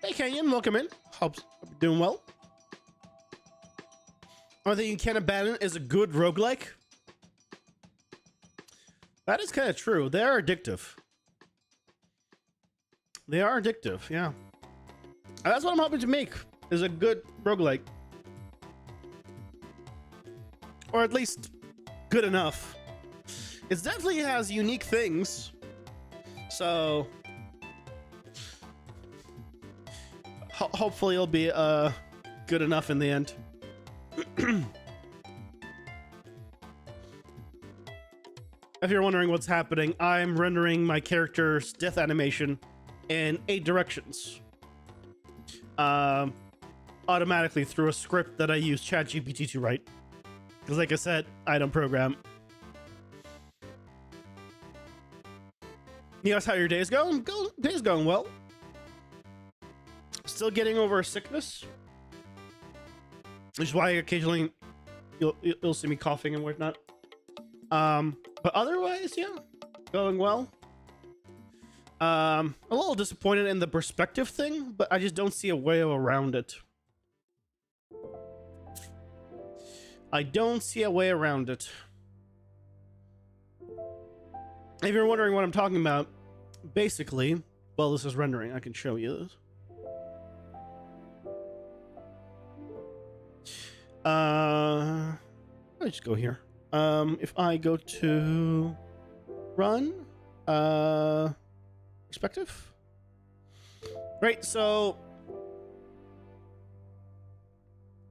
Hey Kenyon, welcome in. Hope you're doing well. One thing you can't abandon is a good roguelike. That is kind of true. They are addictive. They are addictive, yeah. And that's what I'm hoping to make, is a good roguelike. Or at least good enough. It definitely has unique things. So hopefully it'll be good enough in the end. If you're wondering what's happening, I'm rendering my character's death animation in 8 directions. Automatically through a script that I use ChatGPT to write. Because like I said, I don't program. You guys, how your day's going? Day's going well. Still getting over a sickness. Which is why occasionally you'll see me coughing and whatnot. But otherwise, yeah, going well. A little disappointed in the perspective thing, but I just don't see a way around it. I don't see a way around it. If you're wondering what I'm talking about, basically, well, this is rendering. I can show you this. Let's just go here. If I go to run, perspective, right? So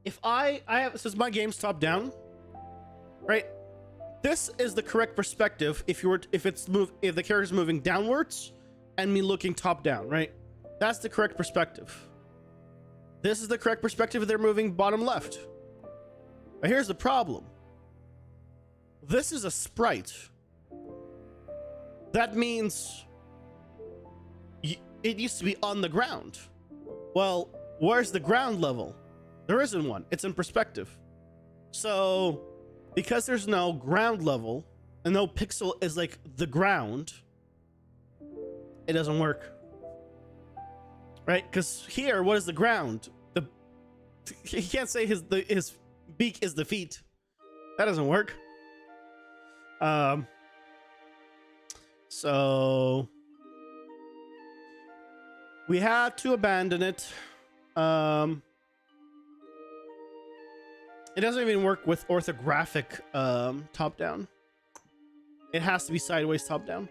if I have, since my game's top down, right? This is the correct perspective if the character's moving downwards and me looking top down, right? That's the correct perspective. This is the correct perspective if they're moving bottom left. But here's the problem. This is a sprite. That means it used to be on the ground. Well, where's the ground level? There isn't one. It's in perspective. So, because there's no ground level and no pixel is like the ground, it doesn't work. Right? Because here, what is the ground? He can't say his beak is the feet. That doesn't work. So we had to abandon it. It doesn't even work with orthographic top down. It has to be sideways top down.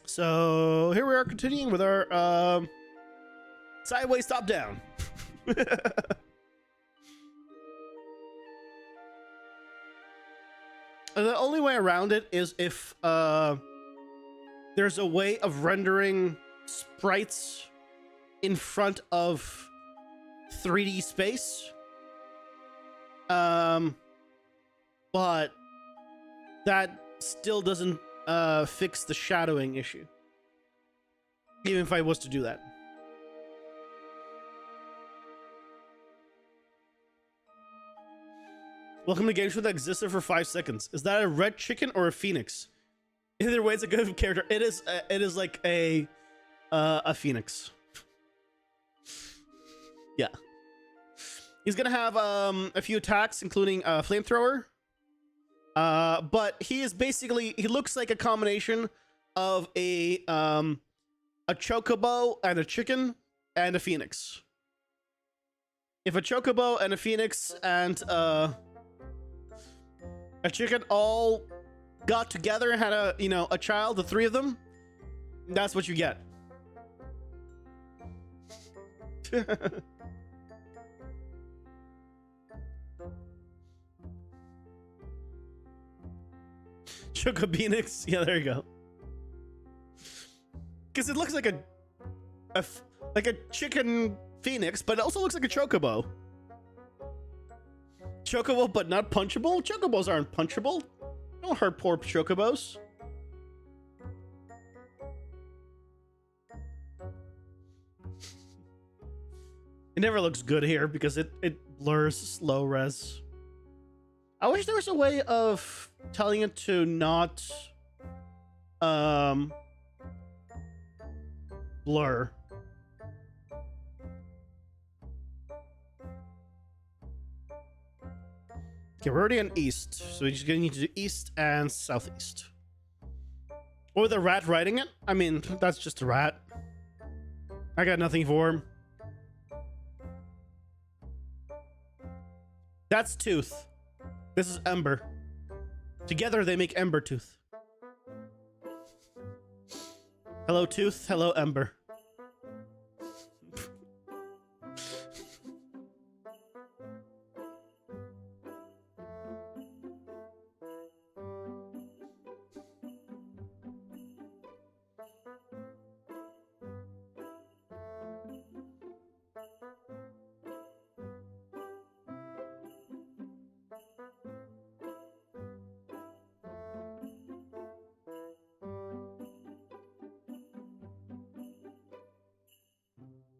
So here we are continuing with our sideways top down. The only way around it is if there's a way of rendering sprites in front of 3D space. But that still doesn't fix the shadowing issue. Even if I was to do that. Welcome to games that existed for 5 seconds. Is that a red chicken or a phoenix? Either way, it's a good character. It is like a phoenix. Yeah. He's gonna have a few attacks, including a flamethrower. But he is basically, he looks like a combination of a chocobo and a chicken and a phoenix. If a chocobo and a phoenix and a chicken all got together and had a child, the three of them, that's what you get. Chocobenix, yeah, there you go. Because it looks like a chicken phoenix, but it also looks like a chocobo. Chocobo, but not punchable. Chocobos aren't punchable. Don't hurt poor chocobos. It never looks good here because it blurs slow res. I wish there was a way of telling it to not blur. Okay, we're already on east, so we're just gonna need to do east and southeast. Or with a rat riding it? I mean, that's just a rat. I got nothing for him. That's Tooth. This is Ember. Together they make Ember Tooth. Hello Tooth, hello Ember.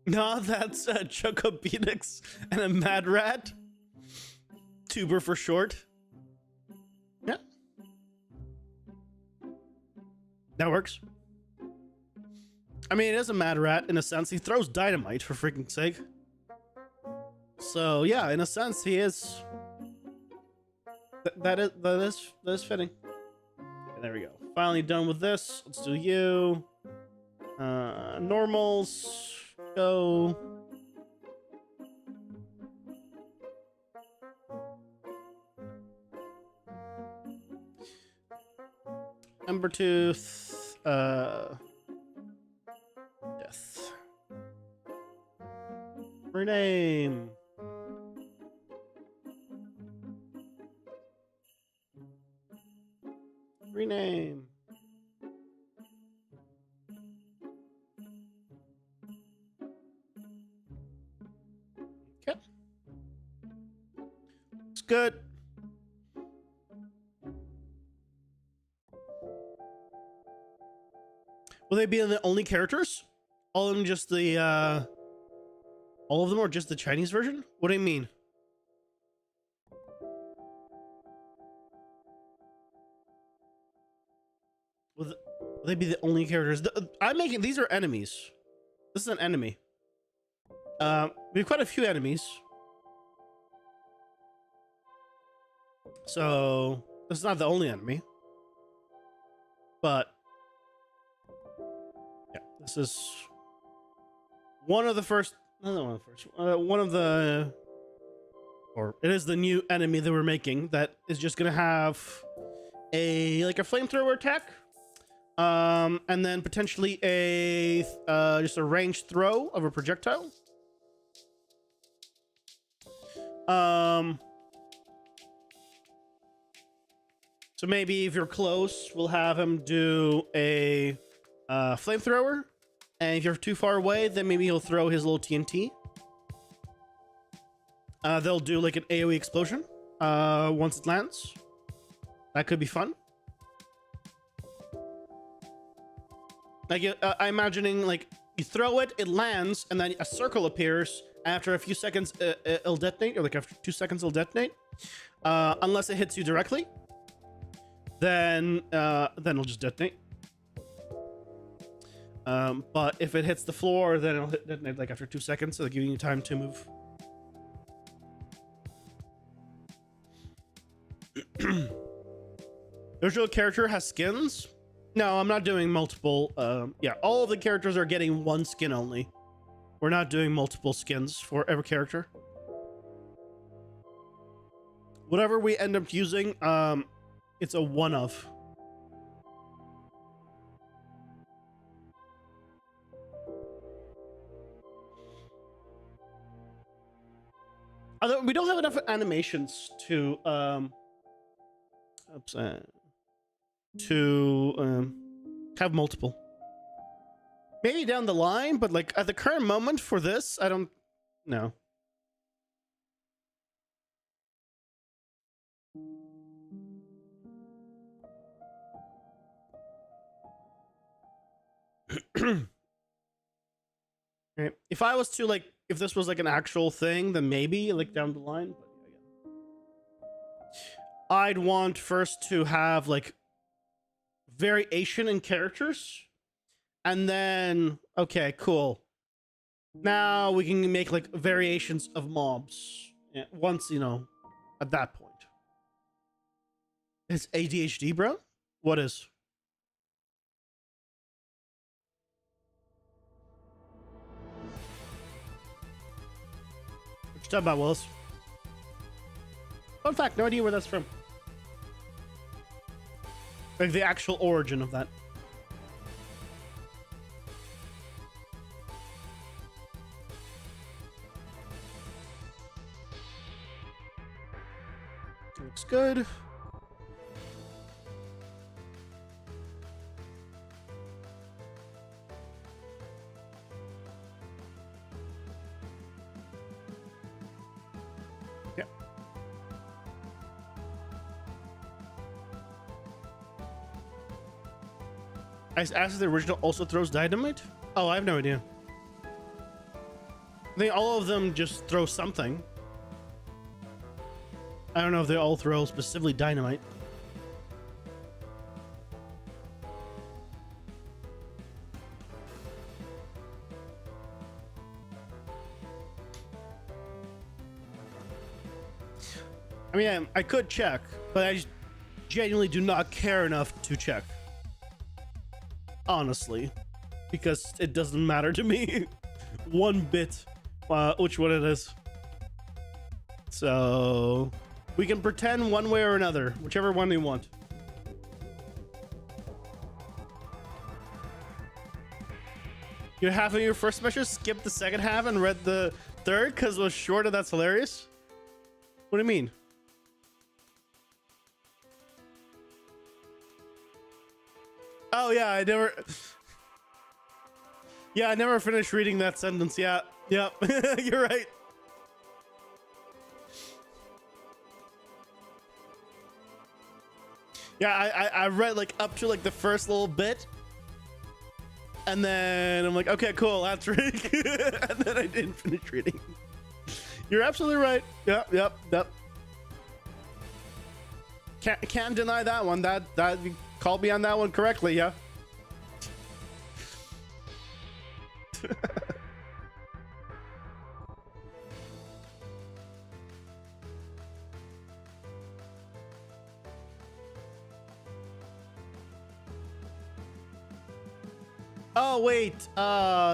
No, that's a Chocobenix and a Mad Rat. Tuber for short. Yeah. That works. I mean, it is a Mad Rat in a sense. He throws dynamite, for freaking sake. So, yeah, in a sense, he is... That is fitting. Okay, there we go. Finally done with this. Let's do you. Normals. Go. Embertooth. Death. Rename. Rename. Okay. It's good. Will they be the only characters? All of them just the all of them or just the Chinese version? What do you mean? Will they be the only characters? I'm making these are enemies. This is an enemy. We have quite a few enemies. So this is not the only enemy. But yeah, this is one of the first. Another one of the first. One of the, or it is the new enemy that we're making that is just gonna have a flamethrower attack, and then potentially a just a ranged throw of a projectile. So maybe if you're close, we'll have him do a flamethrower, and if you're too far away, then maybe he'll throw his little TNT. They'll do like an AoE explosion once it lands. That could be fun. Like I'm imagining like you throw it, it lands, and then a circle appears. After a few seconds, it'll detonate, or like after 2 seconds, it'll detonate. Unless it hits you directly, then it'll just detonate. But if it hits the floor, then it'll detonate like after 2 seconds, so giving you time to move. The original character has skins. No, I'm not doing multiple. Yeah, all of the characters are getting one skin only. We're not doing multiple skins for every character. Whatever we end up using, it's a one-of. Although we don't have enough animations to have multiple. Maybe down the line, but like at the current moment for this, I don't know. Right. If I was to like, if this was like an actual thing, then maybe like down the line. But yeah. I'd want first to have like variation in characters. And then, okay, cool. Now we can make like variations of mobs. Yeah, once, you know, at that point. It's ADHD, bro? What is? What you talking about, Willis? Fun fact, no idea where that's from. Like the actual origin of that. Looks good. Yeah. I asked if the original also throws dynamite? Oh, I have no idea. I think all of them just throw something. I don't know if they all throw specifically dynamite. I mean, I could check, but I just genuinely do not care enough to check. Honestly. Because it doesn't matter to me one bit which one it is. So we can pretend one way or another, whichever one we want. You half of your first measure, skip the second half and read the third because it was short and that's hilarious? What do you mean? Oh yeah, I never finished reading that sentence. Yeah, yep, you're right. Yeah, I read like up to like the first little bit, and then I'm like, okay, cool, that's Rick, and then I didn't finish reading. You're absolutely right. Yep. Can't deny that one. That you called me on that one correctly. Yeah. Oh wait,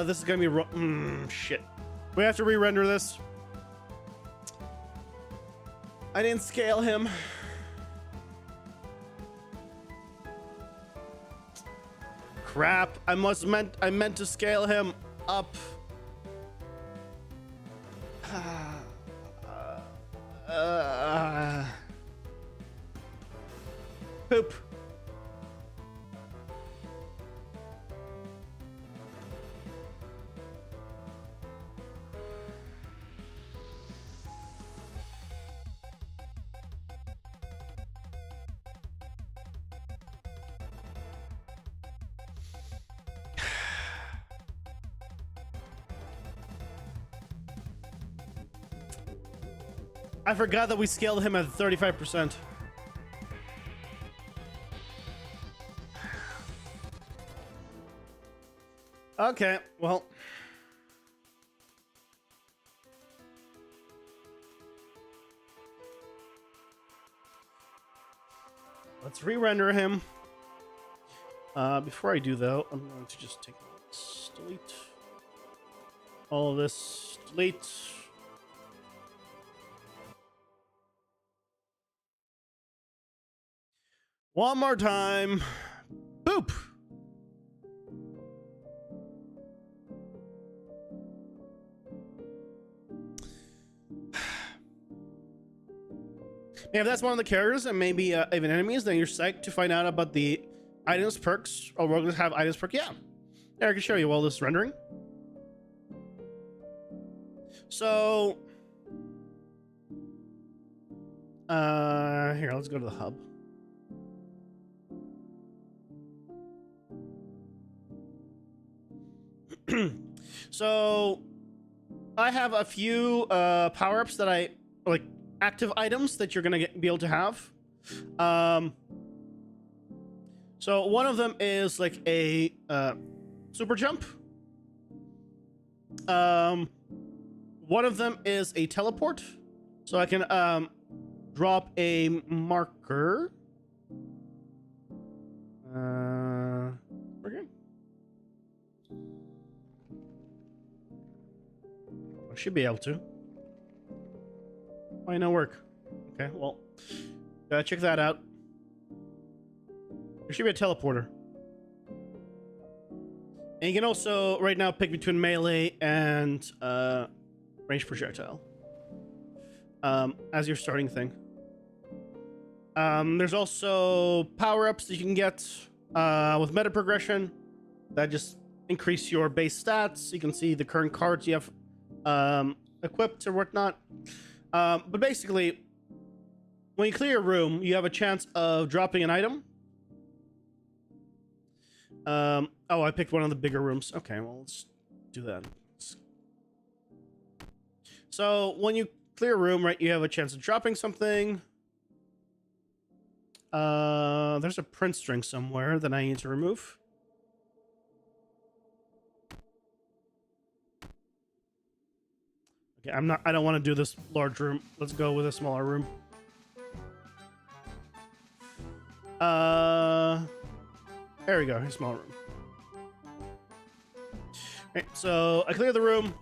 this is gonna be shit. We have to re-render this. I didn't scale him. Crap! I meant to scale him up. Poop. I forgot that we scaled him at 35%. Okay, well. Let's re-render him. Before I do though, I'm going to just take this, delete all of this, delete. One more time. Boop. If that's one of the characters and maybe even enemies, then you're psyched to find out about the items perks. Oh, we're going to have items perk. Yeah. There, I can show you all this rendering. So, here, let's go to the hub. So, I have a few power-ups that I like. Active items that you're gonna be able to have. So one of them is like a super jump. One of them is a teleport, so I can drop a marker. Okay. I should be able to. Why not work? Okay, well, check that out. There should be a teleporter. And you can also, right now, pick between melee and range projectile as your starting thing. There's also power-ups that you can get with meta progression that just increase your base stats. You can see the current cards you have equipped or whatnot. But basically, when you clear a room, you have a chance of dropping an item. Oh, I picked one of the bigger rooms. Okay, well, let's do that. So, when you clear a room, right, you have a chance of dropping something. There's a print string somewhere that I need to remove. Okay, I don't want to do this large room. Let's go with a smaller room. There we go, a small room. Okay, so I clear the room.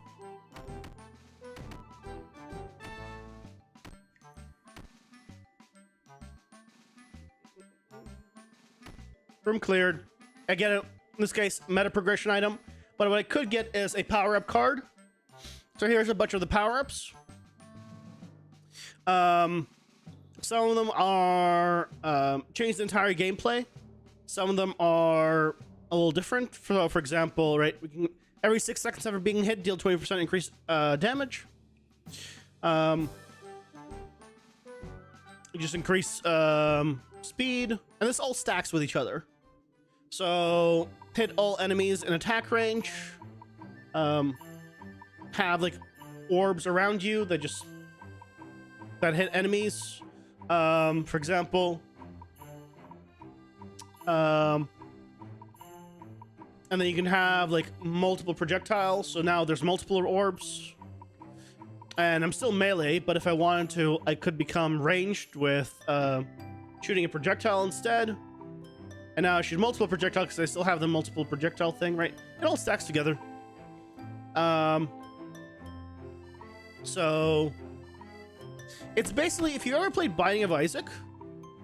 Room cleared. I get it, in this case, meta progression item. But what I could get is a power-up card. So here's a bunch of the power-ups. Some of them are change the entire gameplay. Some of them are a little different. For example, right, we can every 6 seconds after being hit, deal 20% increased damage. You just increase speed, and this all stacks with each other. So hit all enemies in attack range. Have like orbs around you that hit enemies. For example, And then you can have like multiple projectiles. So now there's multiple orbs. And I'm still melee, but if I wanted to, I could become ranged with shooting a projectile instead. And now I shoot multiple projectiles because I still have the multiple projectile thing, right? It all stacks together. So it's basically, if you ever played Binding of Isaac,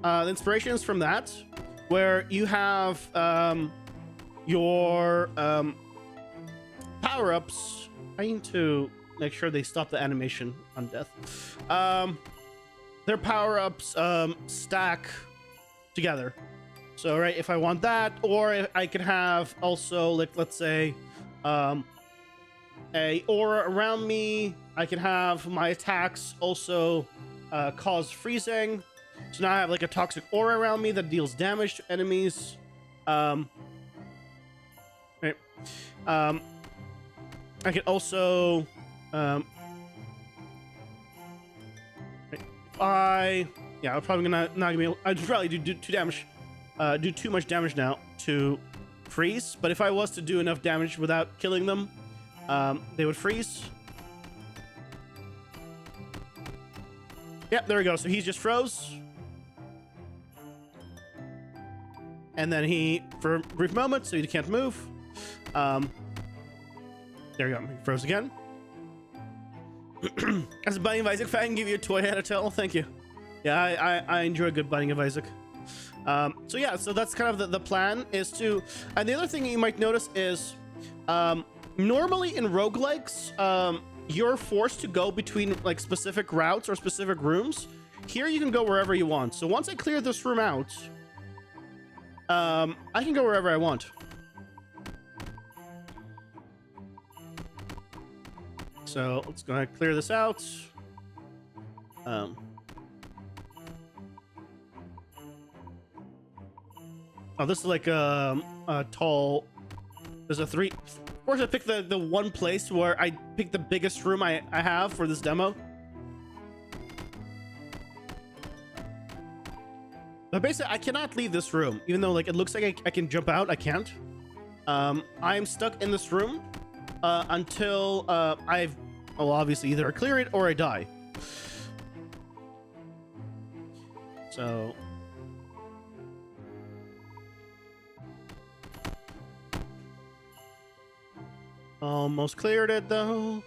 the inspiration is from that, where you have your power-ups. I need to make sure they stop the animation on death. Their power-ups stack together. So, right, if I want that, or I could have also, like, let's say, a aura around me. I can have my attacks also cause freezing. So now I have like a toxic aura around me that deals damage to enemies. Right. I can also I'm probably not gonna be able, I'd probably do too much damage now to freeze, but if I was to do enough damage without killing them, they would freeze. Yep, there we go. So he's just froze. And then he, for a brief moment, so he can't move. There we go. He froze again. As a Binding of Isaac fan, give you a toy head to tell. Thank you. Yeah, I enjoy a good Binding of Isaac. So yeah, so that's kind of the plan is to, and the other thing you might notice is, normally in roguelikes, you're forced to go between like specific routes or specific rooms. Here you can go wherever you want. So once I clear this room out, I can go wherever I want. So let's go ahead and clear this out. Oh, this is like a tall. There's a three. Of course, I picked the one place where I picked the biggest room I have for this demo. But basically, I cannot leave this room, even though like it looks like I can jump out. I can't. I'm stuck in this room until well, obviously either I clear it or I die. So. Almost cleared it though.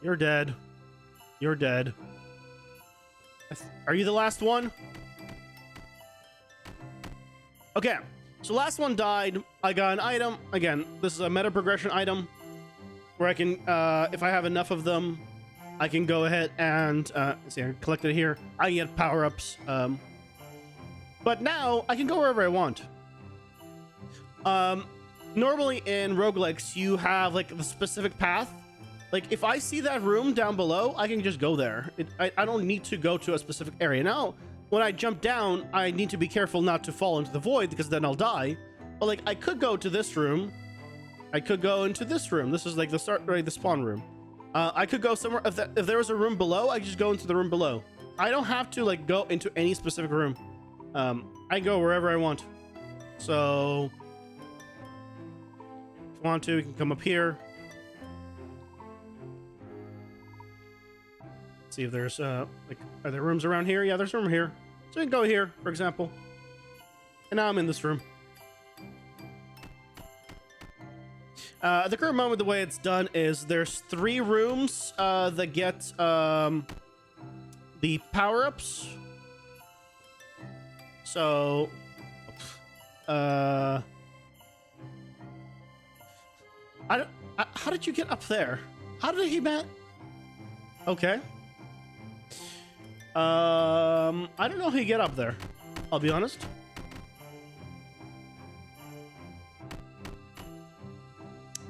You're dead. You're dead. Are you the last one? Okay, so last one died. I got an item. Again, this is a meta progression item where I can, if I have enough of them, I can go ahead and see, I collect it here. I can get power-ups. But now I can go wherever I want. Normally in roguelikes, you have like the specific path. Like if I see that room down below, I can just go there. I don't need to go to a specific area. Now, when I jump down, I need to be careful not to fall into the void because then I'll die. But like I could go to this room. I could go into this room. This is like the start, right? The spawn room. I could go somewhere. If there was a room below, I could just go into the room below. I don't have to like go into any specific room. I can go wherever I want. So if you want to, we can come up here. See if there's like, are there rooms around here? Yeah, there's a room here. So we can go here, for example. And now I'm in this room. At the current moment, the way it's done is there's 3 rooms that get the power-ups. So, how did you get up there? How did he man? Okay. I don't know how you get up there. I'll be honest.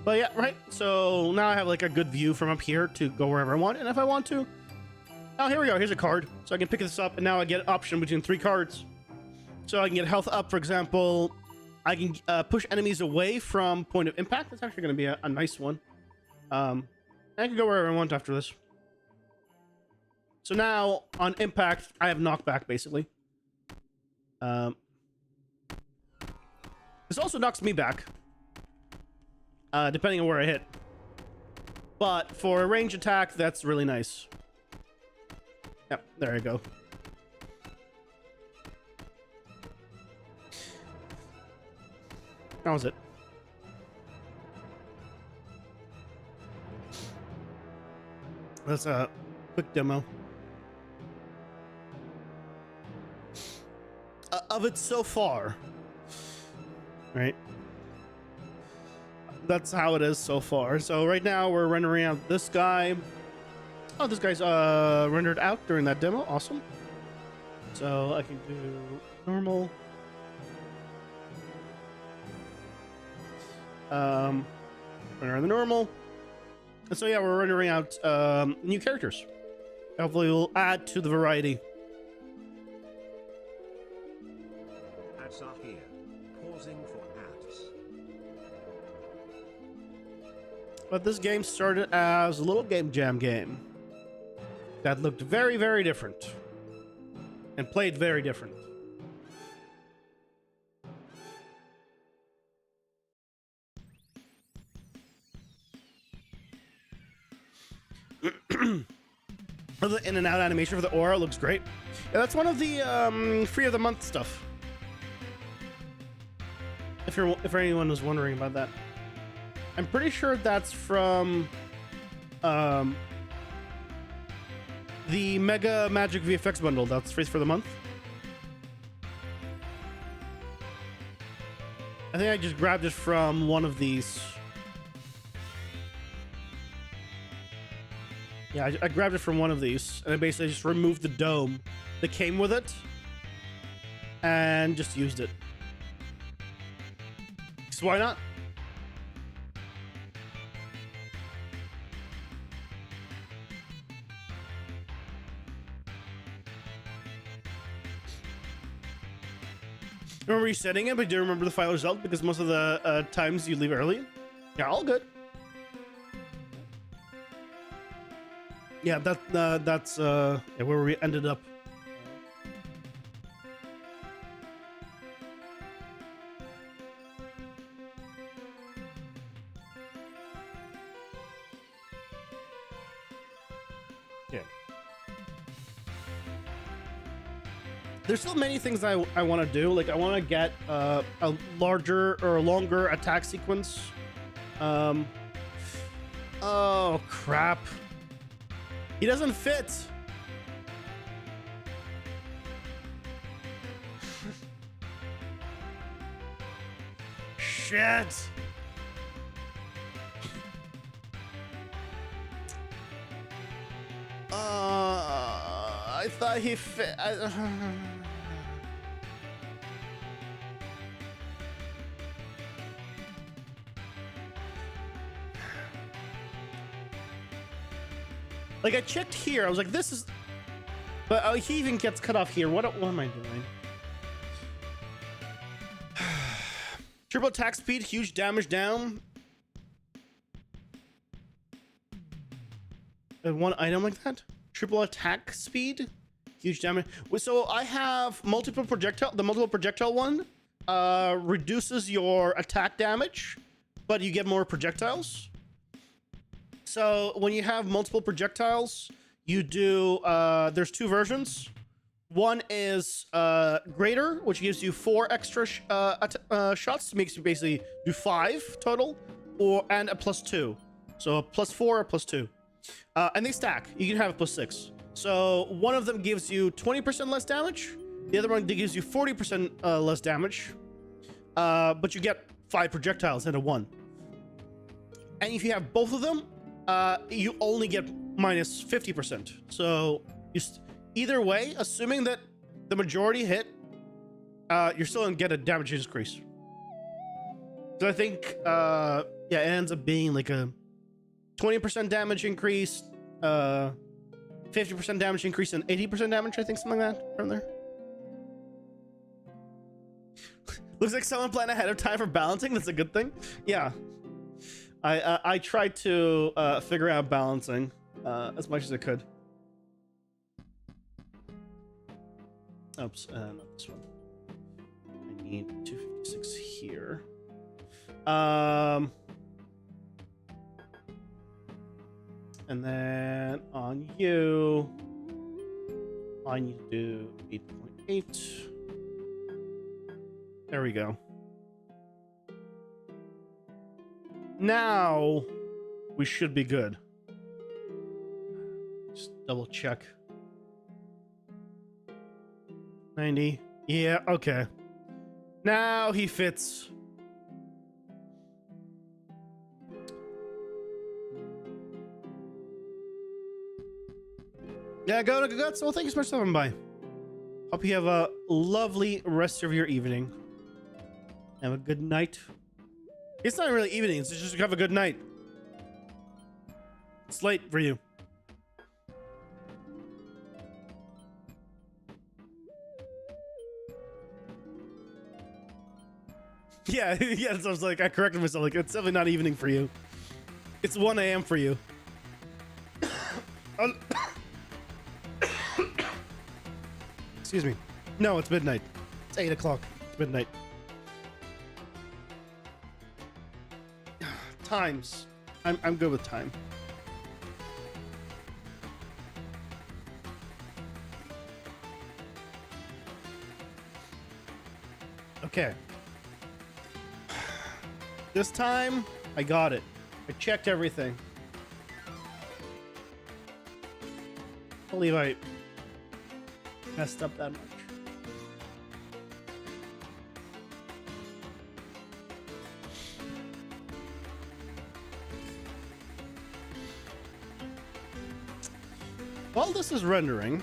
But yeah, right. So now I have like a good view from up here to go wherever I want. And if I want to, oh, here we go. Here's a card. So I can pick this up and now I get an option between 3 cards. So I can get health up, for example. I can push enemies away from point of impact. That's actually going to be a nice one. I can go wherever I want after this. So now on impact, I have knockback basically. This also knocks me back, depending on where I hit. But for a range attack, that's really nice. Yep, there I go. That was it. That's a quick demo of it so far. Right? That's how it is so far. So right now we're rendering out this guy. Oh, this guy's rendered out during that demo. Awesome. So I can do normal. Render the normal. And so yeah, we're rendering out new characters. Hopefully we'll add to the variety. Ads are here. Pausing for ads. But this game started as a little game jam game that looked very, very different and played very different. The in and out animation for the aura looks great. Yeah, that's one of the free of the month stuff. If anyone was wondering about that, I'm pretty sure that's from the Mega Magic VFX bundle. That's free for the month. I think I just grabbed it from one of these. Yeah, I grabbed it from one of these, and I basically just removed the dome that came with it and just used it. So why not? Remember resetting it, but do you remember the final result? Because most of the times you leave early. Yeah, all good. Yeah, that's yeah, where we ended up. Yeah. There's still many things I want to do. Like I want to get a larger or longer attack sequence. Oh crap. He doesn't fit. Shit. I thought he fit. Like I checked here, I was like, this is, but he even gets cut off here. What am I doing? Triple attack speed, huge damage down. And one item like that. Triple attack speed, huge damage. So I have multiple projectile. The multiple projectile one reduces your attack damage, but you get more projectiles. So when you have multiple projectiles, you do, there's two versions. One is greater, which gives you 4 extra shots, makes you basically do 5 total, and a +2. So a +4 or +2. And they stack. You can have a +6. So one of them gives you 20% less damage. The other one gives you 40% less damage. But you get 5 projectiles instead of 1. And if you have both of them, you only get minus 50%. So either way, assuming that the majority hit, you're still gonna get a damage increase. So I think, yeah, it ends up being like a 20% damage increase, 50% damage increase, and 80% damage. I think something like that from there. Looks like someone planned ahead of time for balancing. That's a good thing. Yeah. I tried to figure out balancing as much as I could. Oops, not this one. I need 256 here. And then on you, I need to do 8.8. There we go. Now we should be good. Just double check. 90. Yeah, okay. Now he fits. Yeah, go. Well, thank you so much for stopping by. Hope you have a lovely rest of your evening. Have a good night. It's not really evening, it's just have a good night. It's late for you. Yeah, yeah, so I was like, I corrected myself, like, it's definitely not evening for you. It's 1 a.m. for you. Excuse me. No, it's midnight. It's 8 o'clock. It's midnight. Times. I'm good with time. Okay. This time, I got it. I checked everything. I believe I messed up that much. While this is rendering,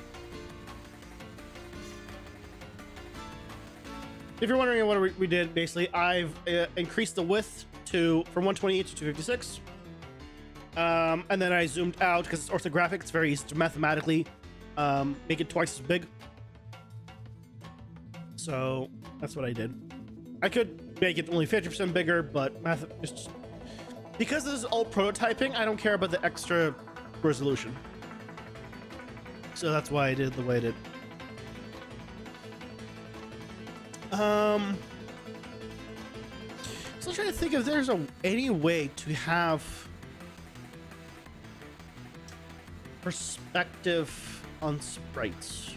if you're wondering what we did, basically, I've increased the width from 128 to 256. And then I zoomed out because it's orthographic. It's very easy to mathematically make it twice as big. So that's what I did. I could make it only 50% bigger, but just because this is all prototyping, I don't care about the extra resolution. So that's why I did the way I did. So I'm trying to think if there's any way to have perspective on sprites.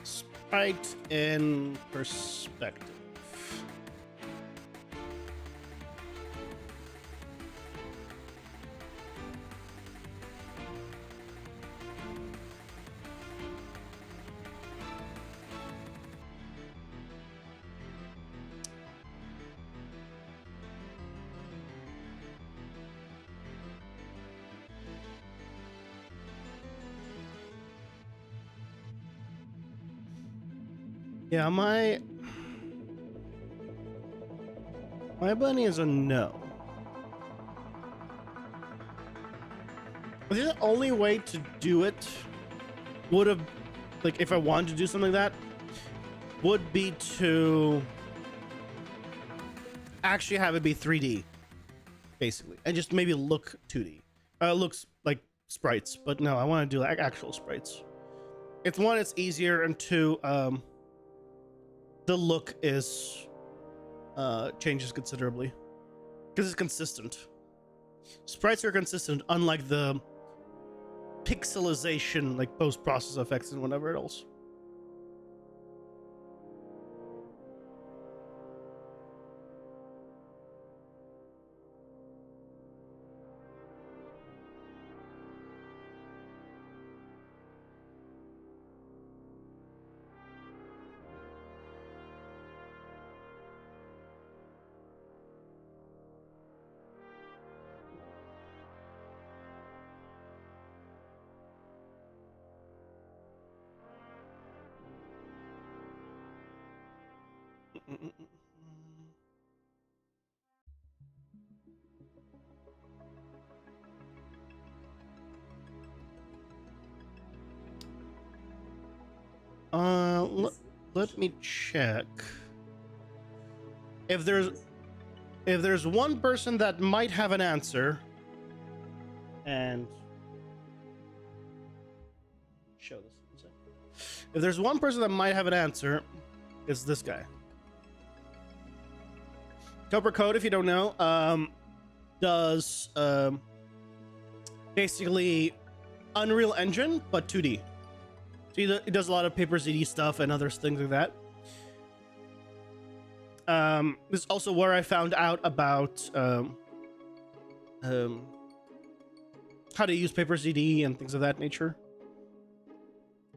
Sprite in perspective. Yeah, my bunny is a no. I think the only way to do it would have, like, if I wanted to do something like that, would be to actually have it be 3D, basically, and just maybe look 2D. Looks like sprites, but no, I want to do like actual sprites. It's one, it's easier, and two, the look is changes considerably because it's consistent. Sprites are consistent, unlike the pixelization, like post-process effects and whatever else. Let me check. If there's one person that might have an answer, and show this. If there's one person that might have an answer, it's this guy. Copper Code, if you don't know, does basically Unreal Engine but 2D. So he does a lot of Paper CD stuff and other things like that. This is also where I found out about how to use Paper CD and things of that nature.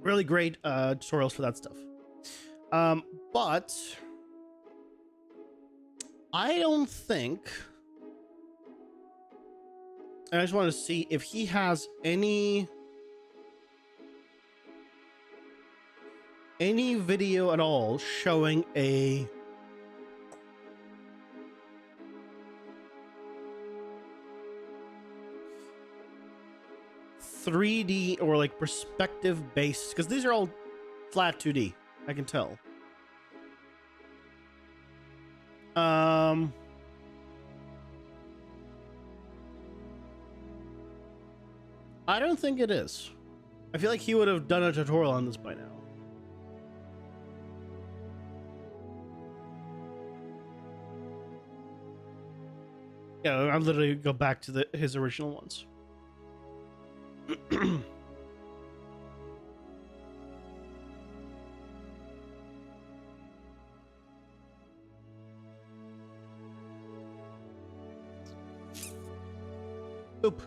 Really great tutorials for that stuff. But I don't think... I just want to see if he has any video at all showing a .3D or like perspective based, because these are all flat 2D, I can tell. I don't think it is. I feel like he would have done a tutorial on this by now. Yeah, I'll literally go back to his original ones. Oop.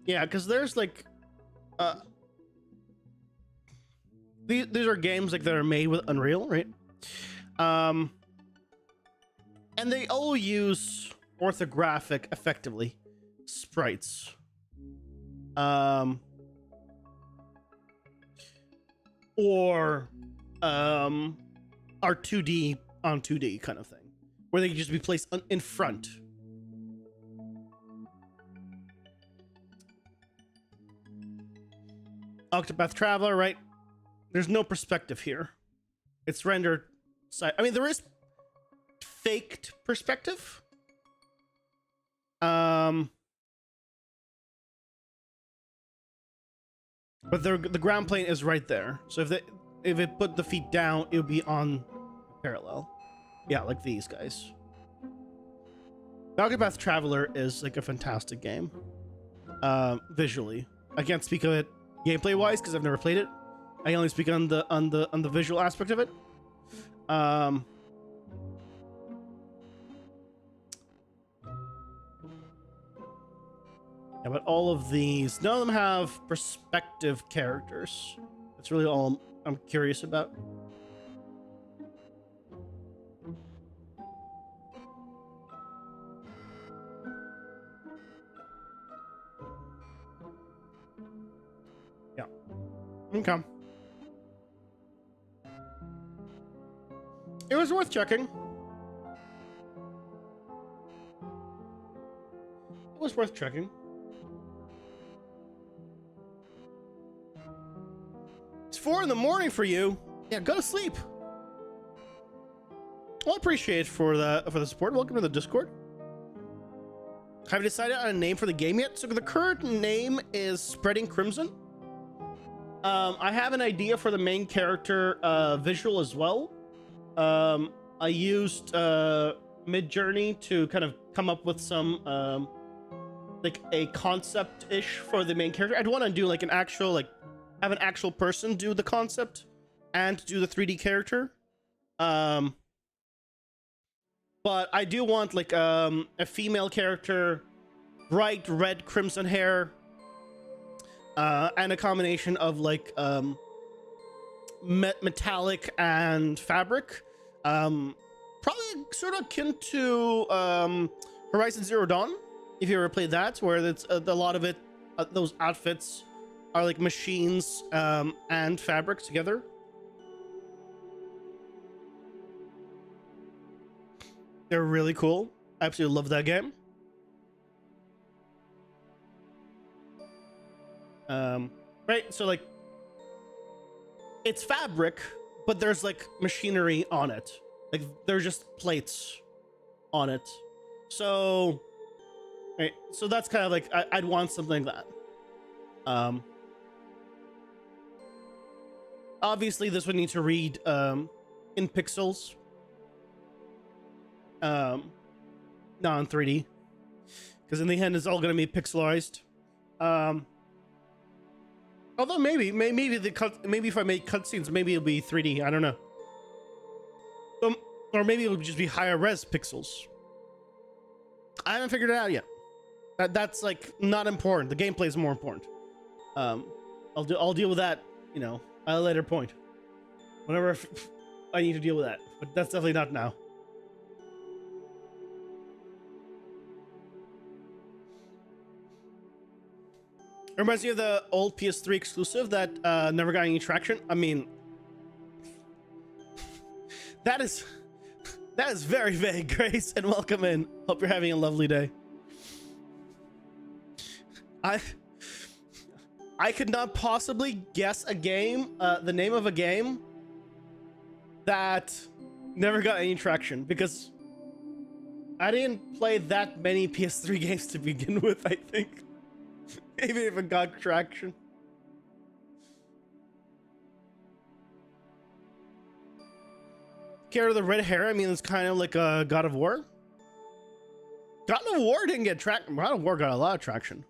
Yeah, because there's like these are games like that are made with Unreal, right? And they all use orthographic effectively sprites. Or are 2D on 2D kind of thing, where they can just be placed in front. Octopath Traveler, right? There's no perspective here. It's rendered side. I mean, there is faked perspective. But the ground plane is right there. So if it put the feet down, it would be on parallel. Yeah, like these guys. Octopath Traveler is like a fantastic game. Visually, I can't speak of it gameplay wise because I've never played it. I only speak on the visual aspect of it. Yeah, but all of these, none of them have perspective characters. That's really all I'm curious about. Yeah. Okay. It was worth checking. It was worth checking. It's 4 in the morning for you. Yeah, go to sleep. Well, I appreciate it for the support. Welcome to the Discord. Have you decided on a name for the game yet? So the current name is Spreading Crimson. I have an idea for the main character visual as well. I used Midjourney to kind of come up with some like a concept-ish for the main character. I'd want to do like an actual, like, have an actual person do the concept and do the 3D character. But I do want like a female character, bright red crimson hair, and a combination of like metallic and fabric. Probably sort of akin to Horizon Zero Dawn, if you ever played that, where it's a lot of it, those outfits are like machines and fabric together. They're really cool. I absolutely love that game. Right, so like it's fabric, but there's like machinery on it. Like they're just plates on it. So, right, so that's kind of like I'd want something like that. Obviously, this would need to read in pixels. Not in 3D, because in the end, it's all going to be pixelized. Although maybe if I make cutscenes, maybe it'll be 3D. I don't know. Or maybe it'll just be higher res pixels. I haven't figured it out yet. That's like not important. The gameplay is more important. I'll deal with that, you know, at a later point. Whenever I need to deal with that, but that's definitely not now. It reminds me of the old PS3 exclusive that never got any traction. I mean, that is very vague, Grace, and welcome in. Hope you're having a lovely day. I could not possibly guess a game, the name of a game that never got any traction, because I didn't play that many PS3 games to begin with, I think. Even if it got traction. Care of the red hair, I mean, it's kind of like a God of War. God of War didn't get traction. God of War got a lot of traction.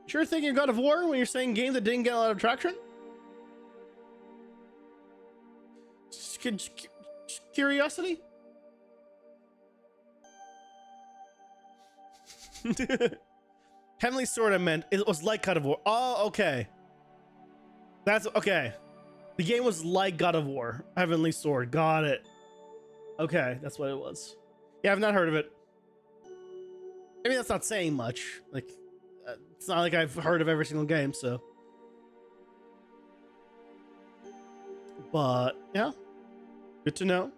Sure thinking God of War when you're saying game that didn't get a lot of traction? Curiosity? Heavenly Sword, I meant it was like God of War. Oh, okay. That's okay. The game was like God of War. Heavenly Sword. Got it. Okay, that's what it was. Yeah, I've not heard of it. I mean, that's not saying much. Like, it's not like I've heard of every single game, so. But, yeah. Good to know.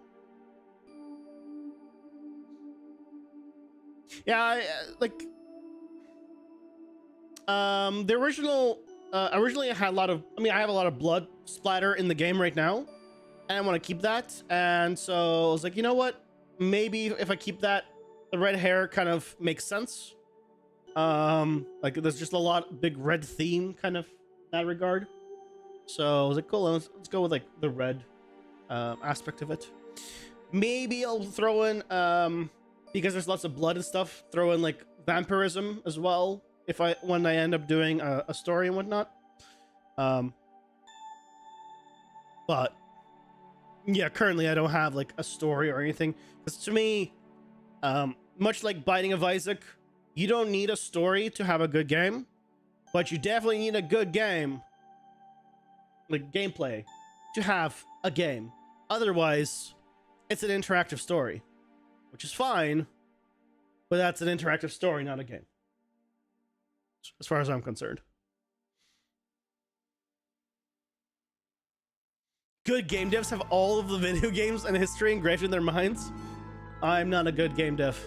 Yeah, the original, originally I had a lot of, I have a lot of blood splatter in the game right now, and I want to keep that, and so I was like, you know what, maybe if I keep that, the red hair kind of makes sense. Like there's just a lot big red theme kind of in that regard, so I was like, cool, let's go with like the red aspect of it. Maybe I'll throw in because there's lots of blood and stuff, throw in like vampirism as well when I end up doing a story and whatnot. But yeah, currently I don't have like a story or anything, because to me, much like Binding of Isaac, you don't need a story to have a good game, but you definitely need a good game, like gameplay, to have a game. Otherwise, it's an interactive story, which is fine, but that's an interactive story, not a game, as far as I'm concerned. Good game devs have all of the video games and history engraved in their minds. I'm not a good game dev.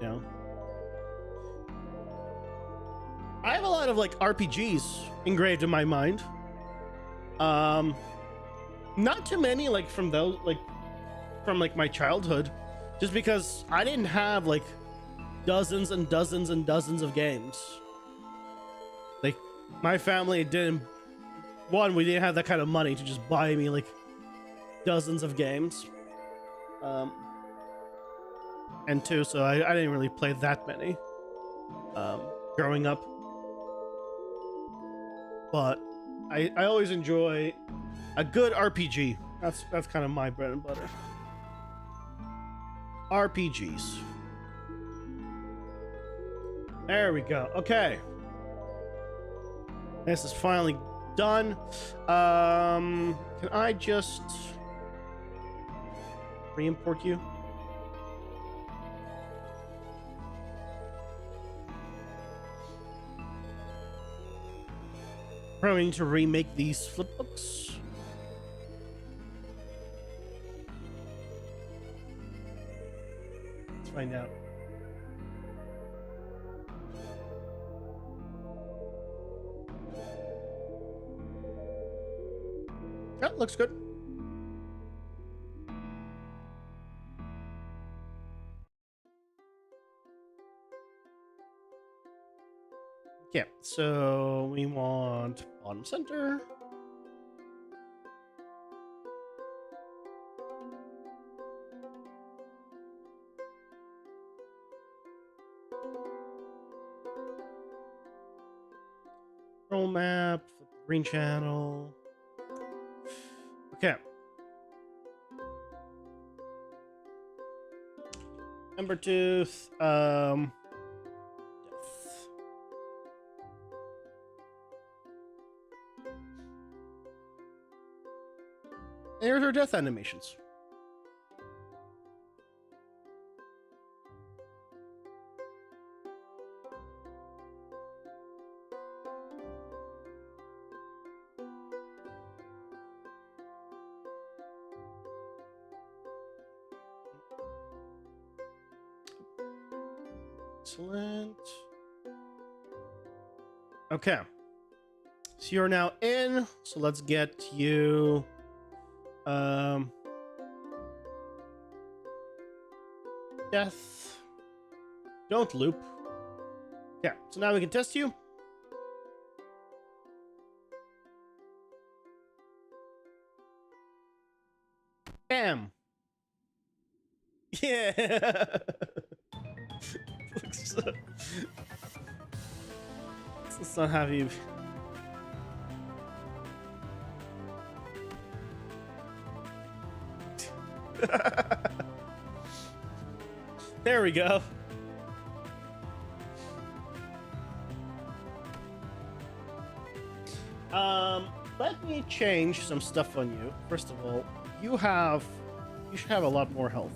You know, I have a lot of like RPGs engraved in my mind. Not too many like from those, like from like my childhood, just because I didn't have like dozens and dozens and dozens of games. Like my family didn't, we didn't have that kind of money to just buy me like dozens of games. And two, so I didn't really play that many growing up. But I always enjoy a good RPG. That's kind of my bread and butter. RPGs. There we go. Okay. This is finally done. Can I just re-import you. Probably need to remake these flipbooks. Let's find out. That looks good. Yeah, so we want bottom center. Roll map, green channel. Okay. Number tooth. Death. There's our death animations. Excellent. Okay. So you're now in. So let's get you. Death. Don't loop. Yeah. So now we can test you. Bam. Yeah. Let's not have you. There we go. Let me change some stuff on you. First of all, you should have a lot more health.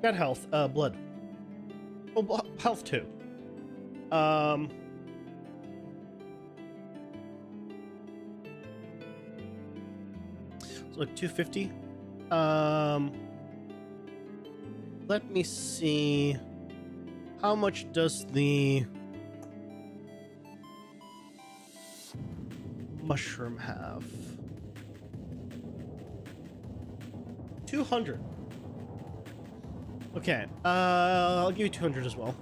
Got health, blood. Oh, health too. So like 250. Let me see. How much does the mushroom have? 200. Okay, I'll give you 200 as well.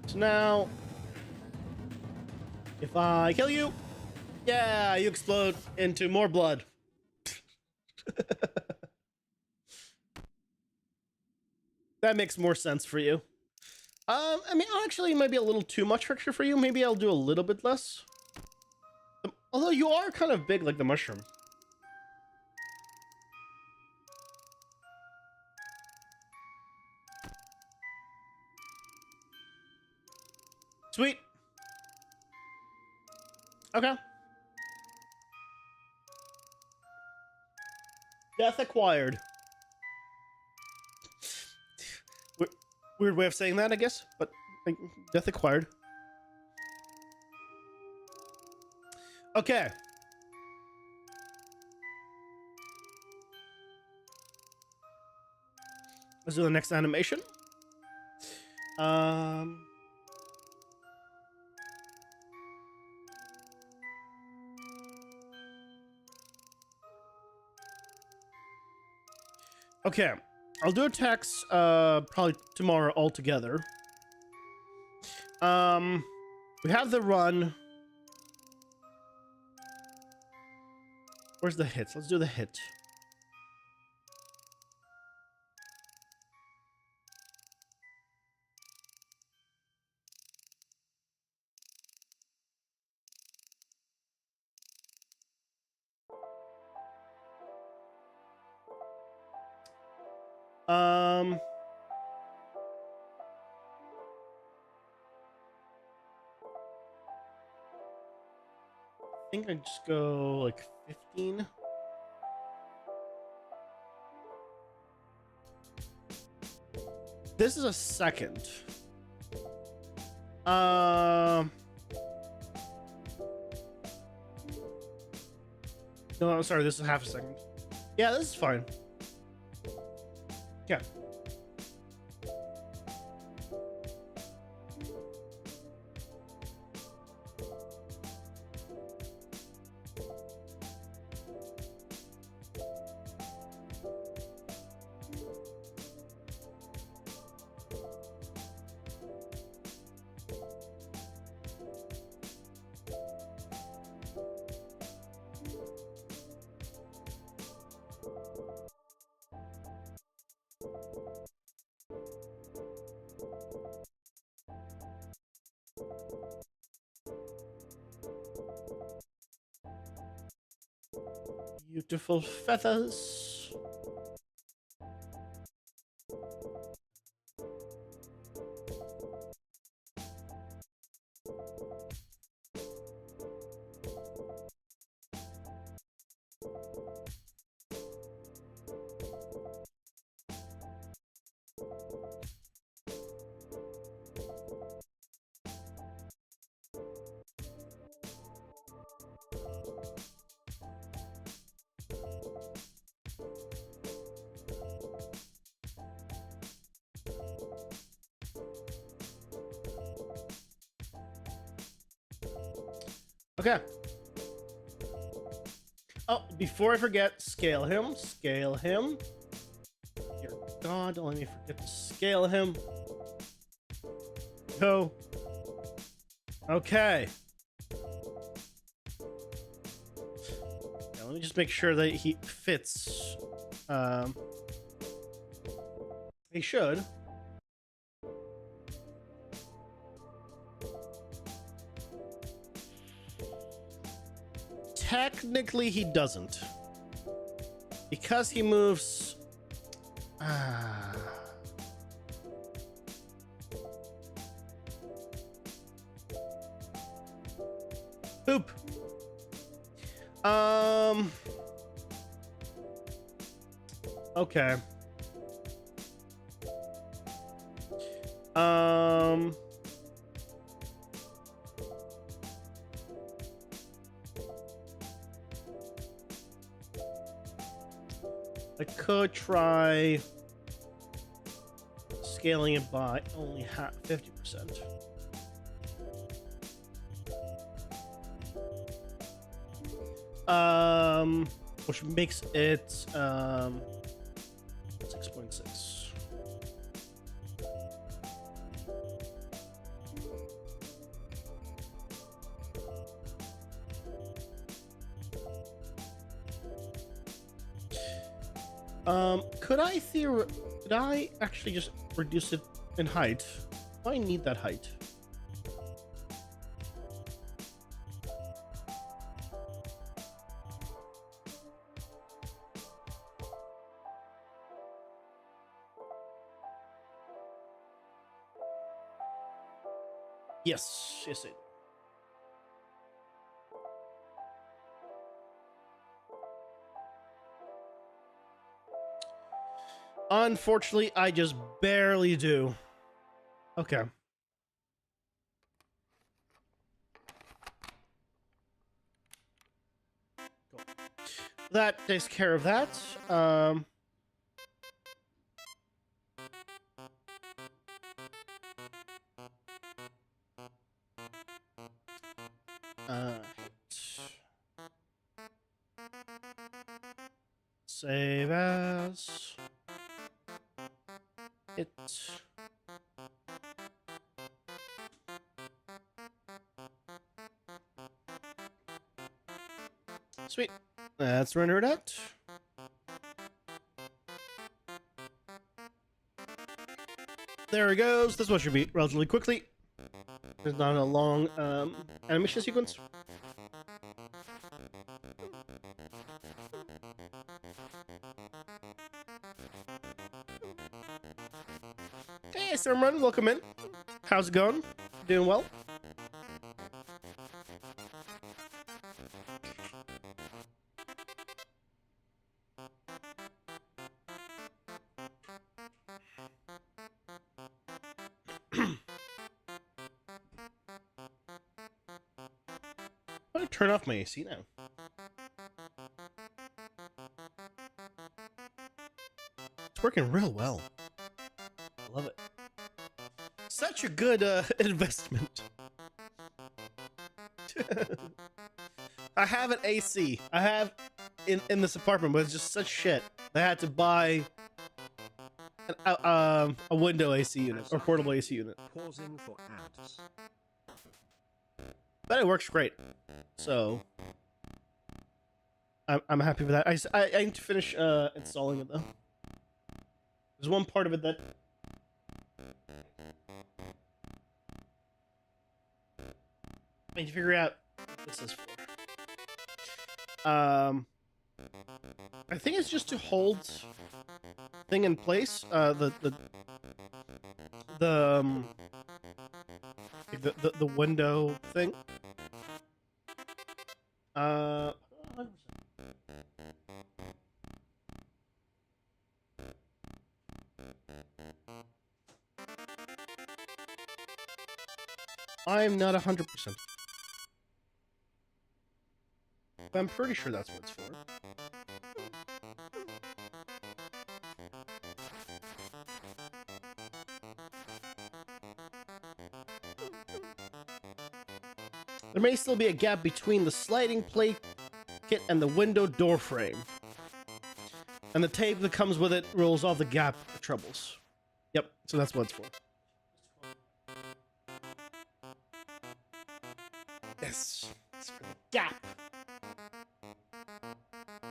So now, if I kill you, yeah, you explode into more blood. That makes more sense for you. I mean, actually, it might be a little too much friction for you. Maybe I'll do a little bit less. Although you are kind of big like the mushroom. Sweet. Okay. Death acquired. Weird way of saying that, I guess, but like, death acquired. Okay. Let's do the next animation. Okay. I'll do attacks probably tomorrow altogether. We have the run. Where's the hits? Let's do the hit. think I just go like 15. This is a second. No, sorry, this is half a second. Yeah, this is fine. Yeah. Beautiful feathers. Okay. Oh, before I forget, scale him. Scale him. Dear God, don't let me forget to scale him. Go. Okay. Now, let me just make sure that he fits. He should. Technically, he doesn't. Because he moves... Poop. Okay. I could try scaling it by only 50%. Which makes it 6.6. Could I actually just reduce it in height? Do I need that height? Yes, yes it. Unfortunately, I just barely do. Okay. Cool. That takes care of that. Save as it. Sweet. Let's render it out. There it goes. This one should be relatively quickly. There's not a long animation sequence. Hey, Simran, welcome in. How's it going? Doing well? I'm gonna turn off my AC now. It's working real well. I love it. Such a good investment. I have an AC. I have in this apartment, but it's just such shit. I had to buy a window AC unit or portable AC unit. Pausing for ads. But it works great. So I'm happy with that. I need to finish installing it though. There's one part of it that I need to figure out what this is for. I think it's just to hold thing in place. The window thing. I'm not 100%. But I'm pretty sure that's what it's for. There may still be a gap between the sliding plate kit and the window door frame. And the tape that comes with it rolls off the gap troubles. Yep, so that's what it's for. Yes, it's for the gap.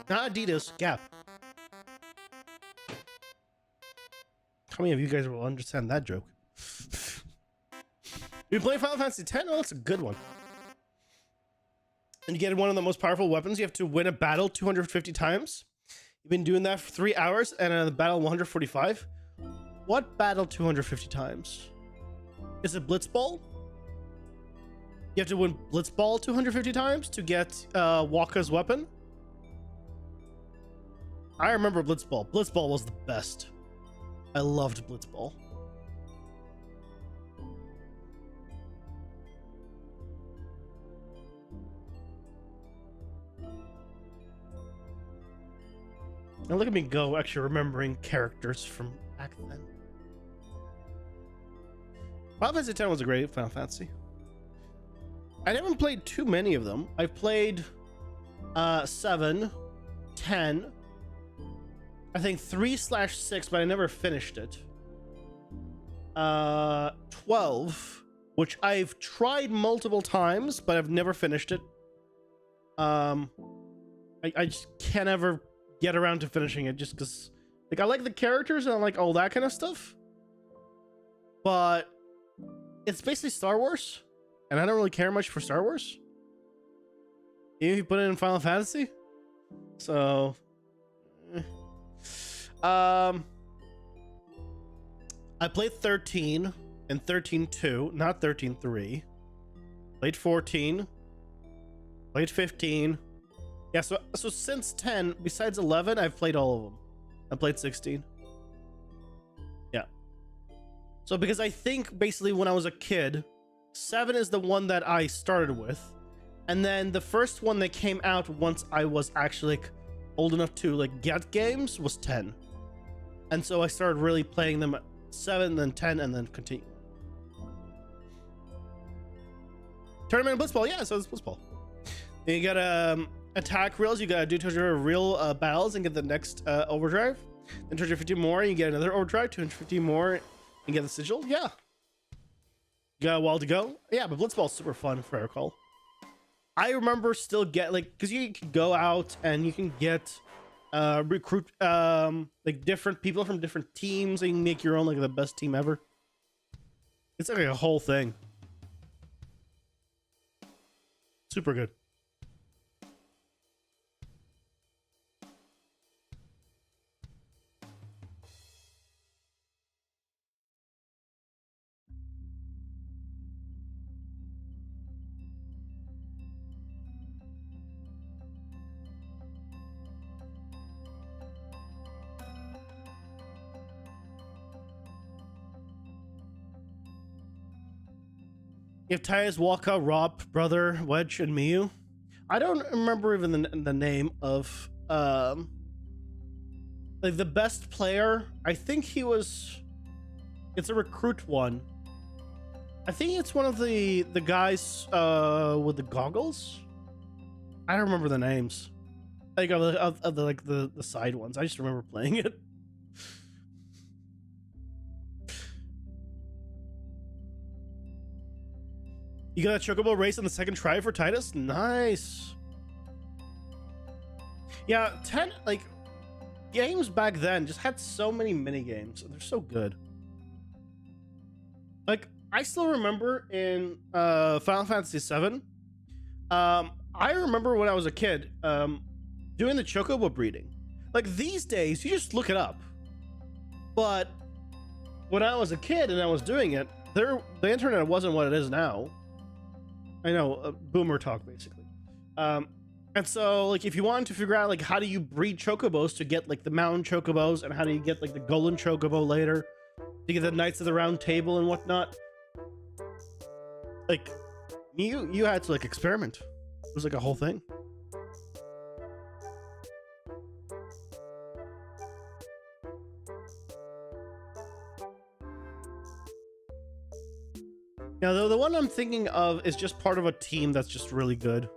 Not Adidas, Gap. How many of you guys will understand that joke? You play Final Fantasy X? Oh, that's a good one. And you get one of the most powerful weapons. You have to win a battle 250 times. You've been doing that for 3 hours, and the battle 145. What battle 250 times? Is it Blitzball? You have to win Blitzball 250 times to get Waka's weapon? I remember Blitzball. Blitzball was the best. I loved Blitzball. Now look at me go, actually remembering characters from back then. Final Fantasy X was a great Final Fantasy. I haven't played too many of them. I've played 7, 10, I think 3/6, but I never finished it. 12, which I've tried multiple times, but I've never finished it. I just can't ever get around to finishing it just because, like, I like the characters and I like all that kind of stuff, but it's basically Star Wars, and I don't really care much for Star Wars. Even if you put it in Final Fantasy, so. I played 13 and 13.2, not 13.3. Played 14. Played 15. Yeah, so since 10, besides 11, I've played all of them. I played 16. Yeah. So because I think basically when I was a kid, 7 is the one that I started with. And then the first one that came out once I was actually like old enough to like get games was 10. And so I started really playing them at 7, then 10, and then continue. Tournament of Blitzball, yeah, so it's Blitzball. Then you gotta attack reels, you gotta do 200 real battles and get the next overdrive. Then 250 more, and you get another overdrive, 250 more, and get the sigil. Yeah. You got a while to go. Yeah, but Blitzball's super fun, if I recall. I remember still get, like, because you can go out and you can get recruit like different people from different teams, and you can make your own, like, the best team ever. It's like a whole thing. Super good. You have Tyus, Waka, Rob, Brother, Wedge, and Miyu. I don't remember even the name of like the best player. I think he was. It's a recruit one. I think it's one of the guys with the goggles. I don't remember the names. Like of the like the side ones. I just remember playing it. You got a chocobo race on the second try for Titus? Nice. Yeah, 10 like games back then just had so many mini games. They're so good. Like I still remember in Final Fantasy VII. I remember when I was a kid doing the chocobo breeding. Like these days, you just look it up. But when I was a kid and I was doing it, the internet wasn't what it is now. I know, boomer talk basically. And so like if you wanted to figure out like how do you breed chocobos to get like the mountain chocobos, and how do you get like the golden chocobo later to get the Knights of the Round Table and whatnot, like you had to like experiment. It was like a whole thing. Now, the one I'm thinking of is just part of a team that's just really good.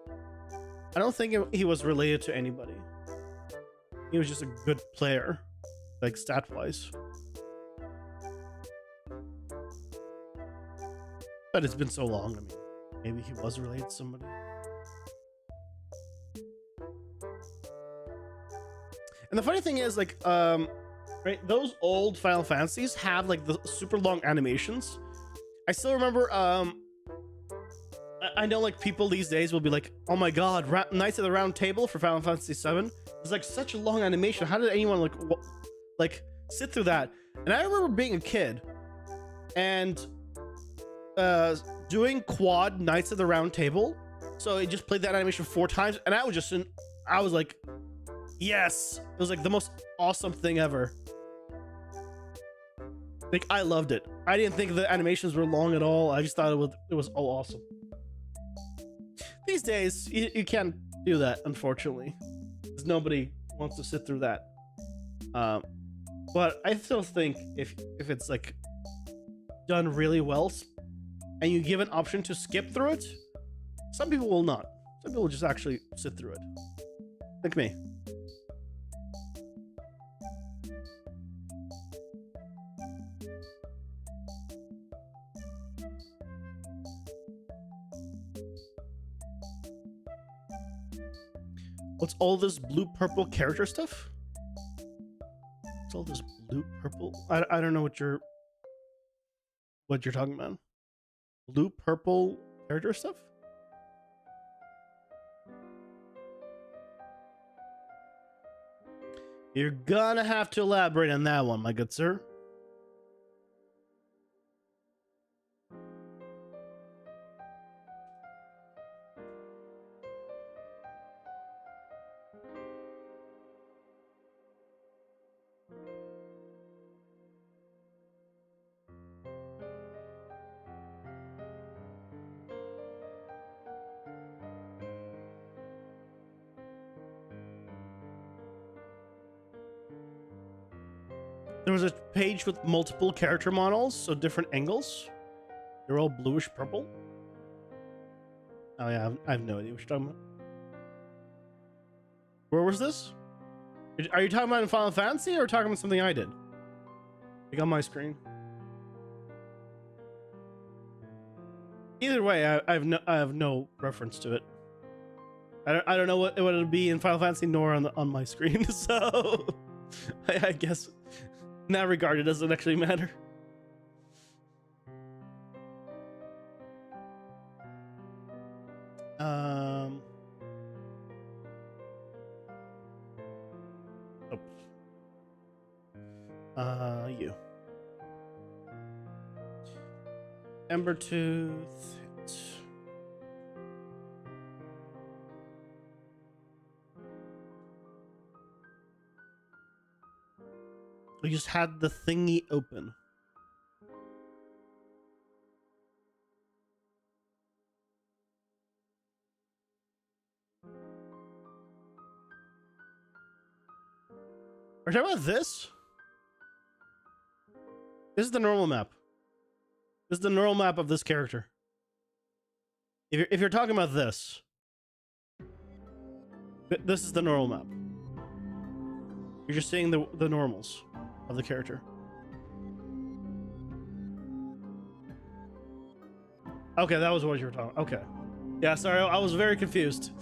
I don't think he was related to anybody. He was just a good player, like stat-wise. But it's been so long, I mean, maybe he was related to somebody. And the funny thing is, like, right, those old Final Fantasies have like the super long animations. I still remember, I know like people these days will be like, oh my god, Knights of the Round Table for Final Fantasy VII. It's like such a long animation. How did anyone like sit through that? And I remember being a kid and doing quad Knights of the Round Table. So it just played that animation 4 times, and I was like, yes, it was like the most awesome thing ever. Like I loved it. I didn't think the animations were long at all. I just thought it was all awesome. These days, you can't do that, unfortunately, because nobody wants to sit through that. But I still think if it's like done really well, and you give an option to skip through it, some people will not. Some people will just actually sit through it. Like me. What's all this blue-purple character stuff? What's all this blue-purple? I don't know what you're talking about. Blue-purple character stuff? You're gonna have to elaborate on that one, my good sir. There was a page with multiple character models, so different angles. They're all bluish purple. Oh yeah, I have no idea what you're talking about. Where was this? Are you talking about in Final Fantasy or talking about something I did? Like on my screen. Either way, I have no reference to it. I don't know what it would be in Final Fantasy nor on my screen, so I guess in that regard it doesn't actually matter. You. Embertooth. We just had the thingy open. Are you talking about this? This is the normal map. This is the normal map of this character. If you're talking about this, this is the normal map. You're just seeing the normals of the character. Okay, that was what you were talking about. Okay. Yeah, sorry, I was very confused.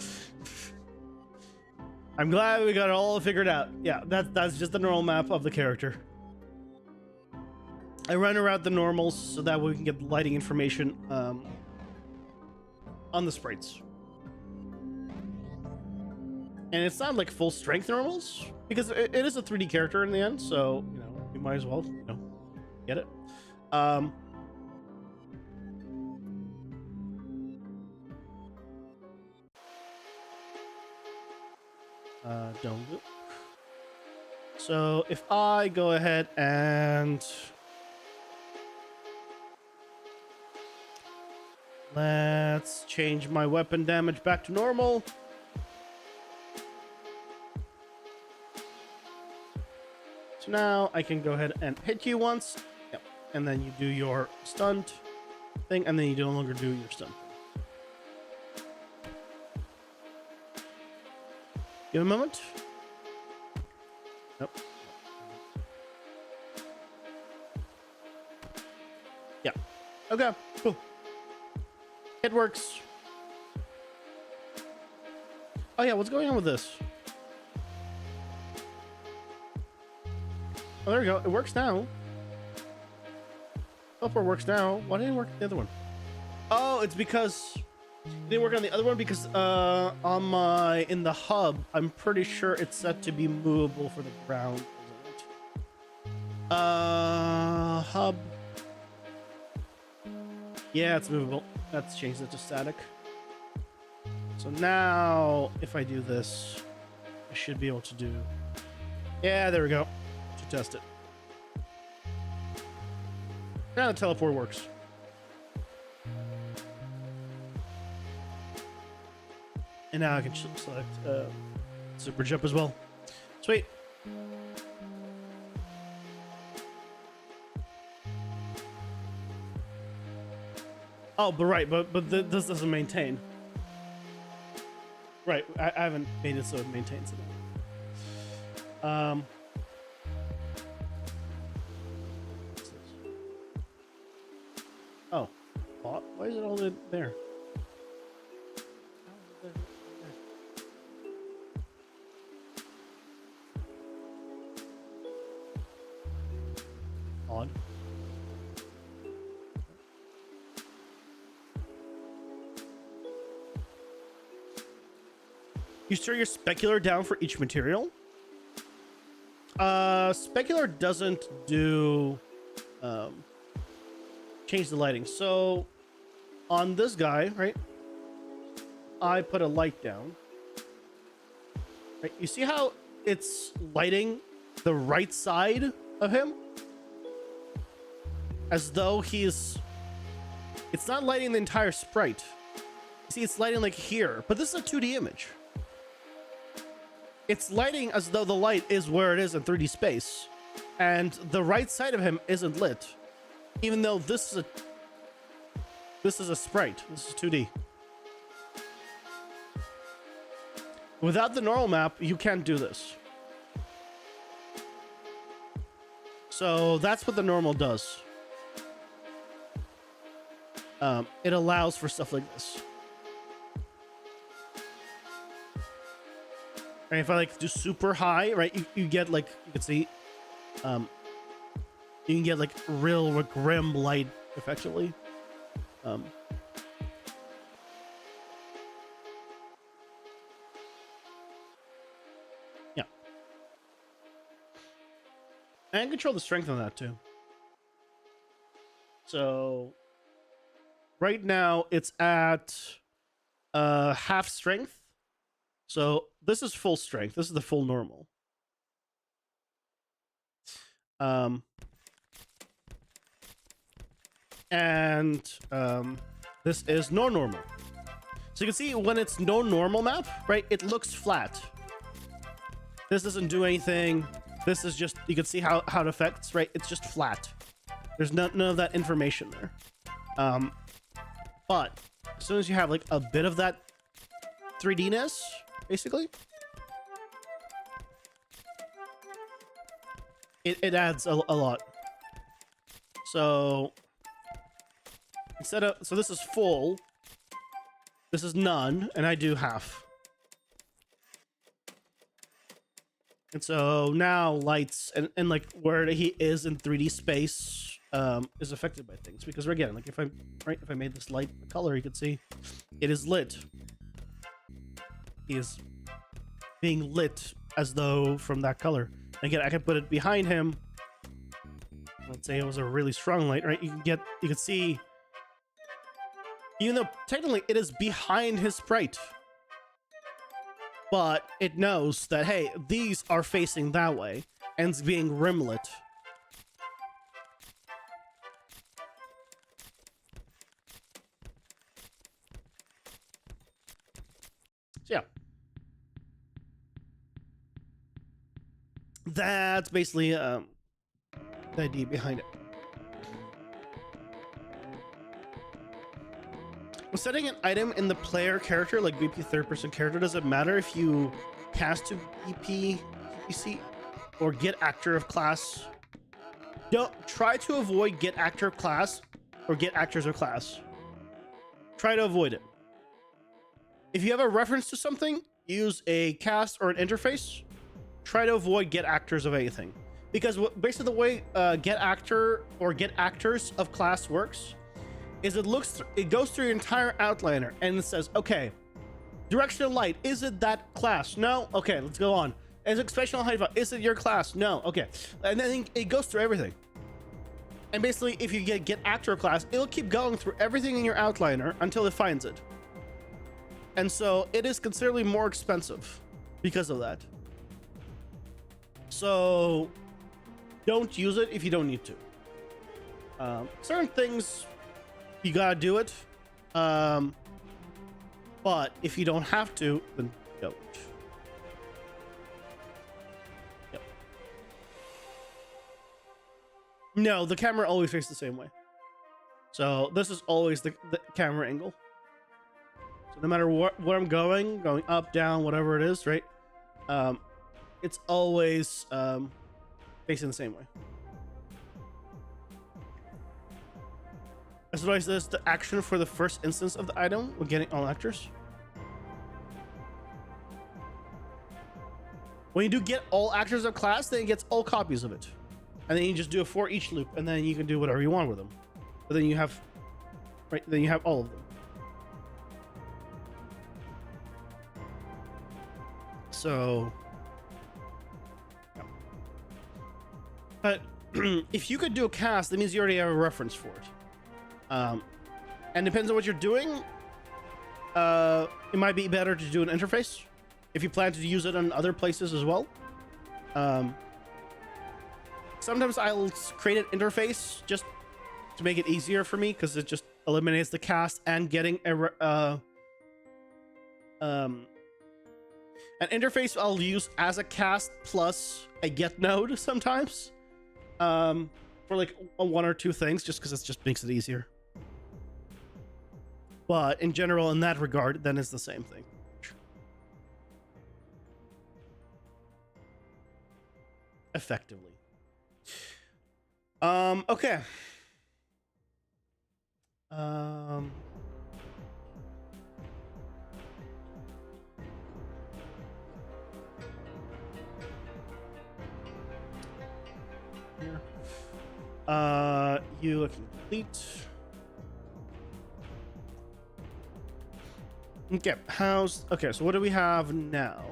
I'm glad we got it all figured out. Yeah, that's just the normal map of the character. I run around the normals so that we can get lighting information on the sprites. And it's not like full strength normals because it is a 3D character in the end, so you know you might as well get it. Don't do. So if I go ahead and let's change my weapon damage back to normal. So now I can go ahead and hit you once. Yep. And then you do your stunt thing, and then you no longer do your stunt. Give a moment. Nope. Yeah. Okay, cool. It works. Oh yeah, what's going on with this? Oh, there we go. It works now. Teleport works now. Why didn't it work on the other one? Oh, it's because it didn't work on the other one because on my in the hub, I'm pretty sure it's set to be movable for the ground, isn't it? Hub. Yeah, it's movable. Let's change it to static. So now, if I do this, I should be able to do. Yeah, there we go. To test it. Now the teleport works. And now I can select super jump as well. Sweet. Oh, but right, but this doesn't maintain. Right, I haven't made it so it maintains it. Oh, why is it all there? Odd. You store your specular down for each material. Specular doesn't do change the lighting. So on this guy, right, I put a light down. Right, you see how it's lighting the right side of him as though it's not lighting the entire sprite. You see, it's lighting like here, but this is a 2D image. It's lighting as though the light is where it is in 3D space, and the right side of him isn't lit, even though this is a sprite. This is 2D. Without the normal map, you can't do this. So that's what the normal does. It allows for stuff like this. And if I like do super high, right, you get like, you can see, you can get like real grim light effectively. Yeah. And control the strength on that too. So right now it's at half strength. So this is full strength. This is the full normal. This is no normal. So you can see when it's no normal map, right? It looks flat. This doesn't do anything. This is just, you can see how it affects, right? It's just flat. There's none of that information there. But as soon as you have like a bit of that 3D-ness, basically, it adds a lot. So so this is full, this is none, and I do half. And so now lights and like where he is in 3D space is affected by things, because again, like if I made this light a color, you can see it is lit. He is being lit as though from that color. Again, I can put it behind him. Let's say it was a really strong light, right? You can see, even though technically it is behind his sprite, but it knows that, hey, these are facing that way and it's being rimlit. So yeah, that's basically the idea behind it. Well, setting an item in the player character, like BP third person character, doesn't matter if you cast to BP, PC, or get actor of class. Don't try to avoid get actor of class or get actors of class. Try to avoid it. If you have a reference to something, use a cast or an interface. Try to avoid get actors of anything, because basically the way get actor or get actors of class works is it goes through your entire outliner and it says, okay, directional light, is it that class? No. Okay, let's go on. Is it special height? Is it your class? No. Okay, and then it goes through everything. And basically, if you get actor class, it'll keep going through everything in your outliner until it finds it. And so it is considerably more expensive because of that. So don't use it if you don't need to. Certain things, you gotta do it. But if you don't have to, then don't. Yep. No, the camera always faces the same way. So this is always the camera angle. So no matter where I'm going up, down, whatever it is, right? It's always facing the same way. As well as this, the action for the first instance of the item when getting all actors. When you do get all actors of class, then it gets all copies of it. And then you just do it for each loop, and then you can do whatever you want with them. But then you have, right, then you have all of them. So, but if you could do a cast, that means you already have a reference for it. And depends on what you're doing. It might be better to do an interface if you plan to use it on other places as well. Sometimes I'll create an interface just to make it easier for me, because it just eliminates the cast and getting an interface I'll use as a cast plus a get node sometimes, for like one or two things, just because it just makes it easier. But in general, in that regard, then it's the same thing. Effectively. Okay. Here. You are complete. Okay, okay, so what do we have now?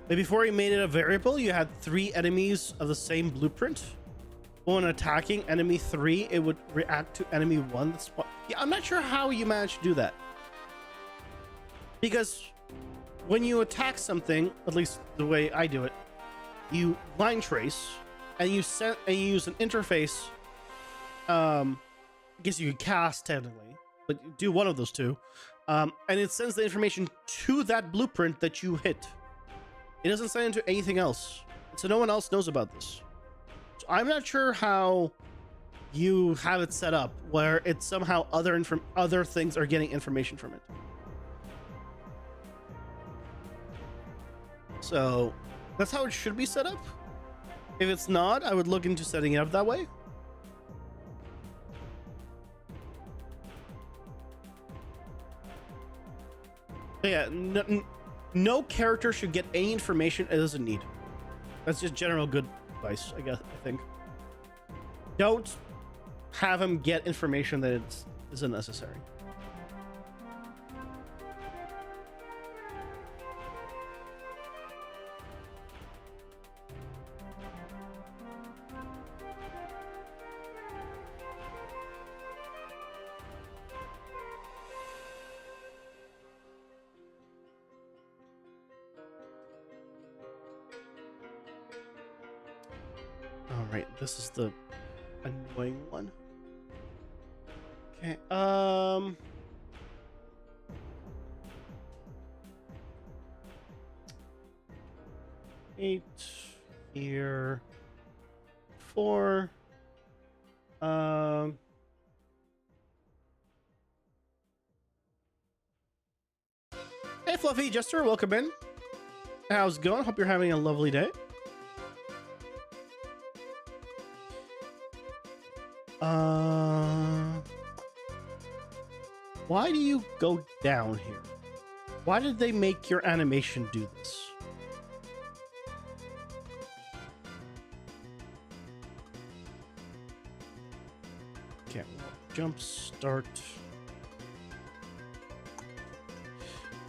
But before you made it a variable, you had 3 enemies of the same blueprint. When attacking enemy 3, it would react to enemy 1. Yeah, I'm not sure how you managed to do that. Because when you attack something, at least the way I do it, you line trace and you use an interface. I guess you could cast technically, but do one of those two. And it sends the information to that blueprint that you hit. It doesn't send it to anything else, so no one else knows about this. So I'm not sure how you have it set up where it's somehow other things are getting information from it. So that's how it should be set up. If it's not, I would look into setting it up that way. But yeah, no character should get any information it doesn't need. That's just general good advice, I guess. I think. Don't have him get information that isn't necessary. All right, this is the annoying one. Okay, 8 here, 4. Hey, Fluffy Jester, welcome in. How's it going? Hope you're having a lovely day. Why do you go down here? Why did they make your animation do this? Okay, jump start.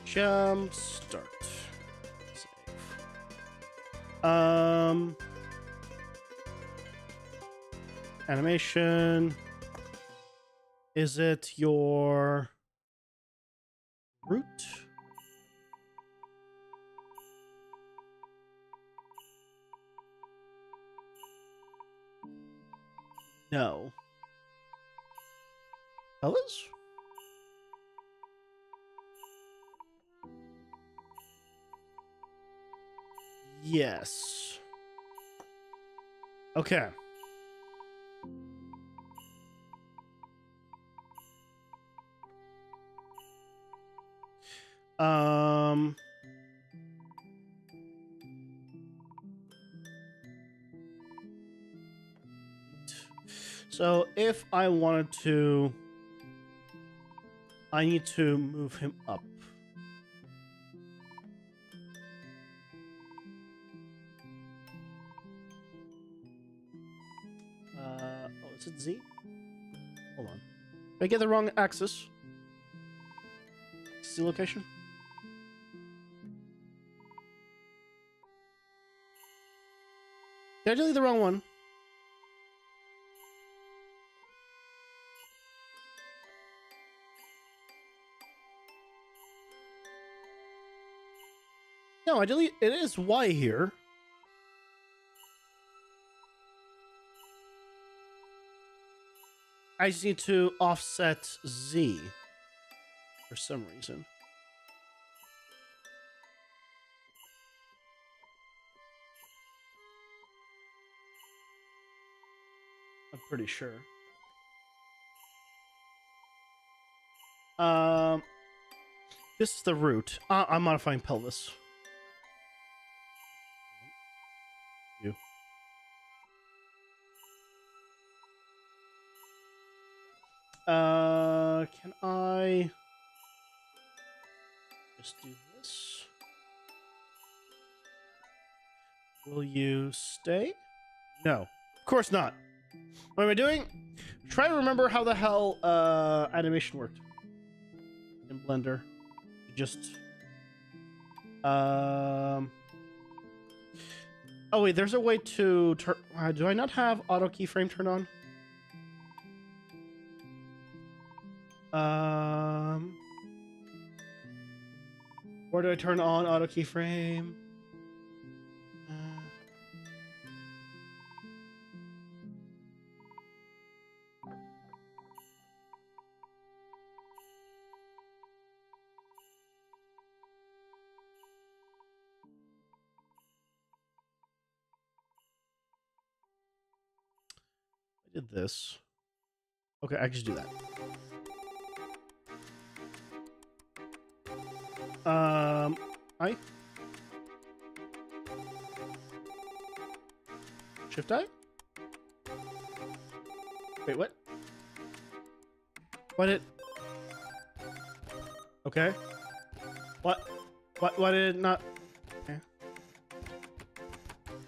Jump start. Save. Animation. Is it your root? No. Colors? Yes. Okay. So if I wanted to, I need to move him up. Oh, is it Z? Hold on. Did I get the wrong axis? Z location? Did I delete the wrong one? No, I delete. It is Y here. I just need to offset Z for some reason. I'm pretty sure. This is the root. I'm modifying pelvis. You. Can I just do this? Will you stay? No, of course not. What am I doing? Try to remember how the hell animation worked in Blender. Just oh wait, there's a way to turn. Do I not have auto keyframe turned on? Or do I turn on auto keyframe? did this. Okay, I can just do that. I Shift I? Wait, what? What did... Okay. Why did it not... Okay.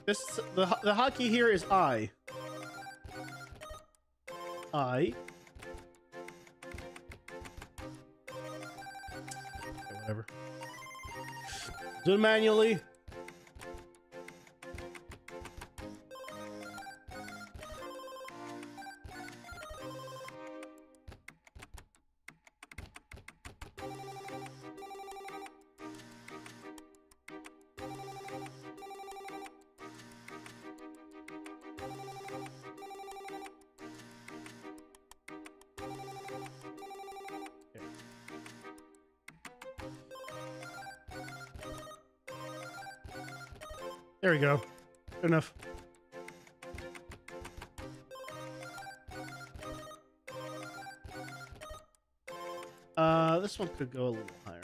This... The hotkey here is I. Okay, whatever. Do it manually. There we go. Good enough. This one could go a little higher.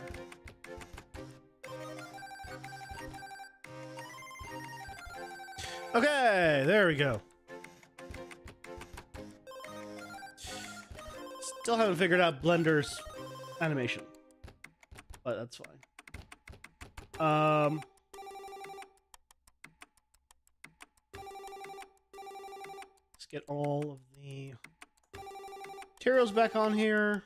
Okay, there we go. Still haven't figured out Blender's animation, but that's fine. Let's get all of the materials back on here.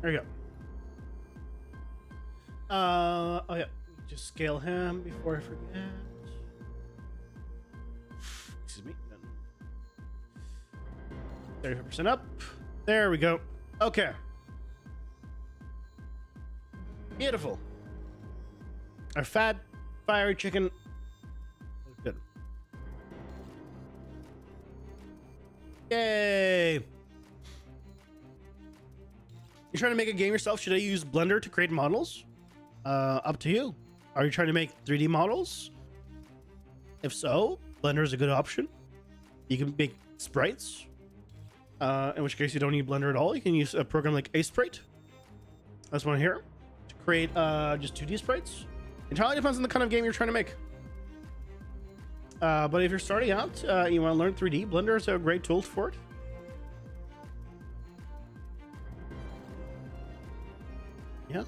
There we go. Oh yeah, just scale him before I forget. Excuse me. 35% up. There we go. Okay. Beautiful. Our fat, fiery chicken. Good. Yay. You're trying to make a game yourself? Should I use Blender to create models? Up to you. Are you trying to make 3D models? If so, Blender is a good option. You can make sprites. In which case you don't need Blender at all. You can use a program like Sprite. That's one here. To create just 2D sprites. Entirely depends on the kind of game you're trying to make. But if you're starting out, you want to learn 3D, Blender is a great tool for it. Yeah.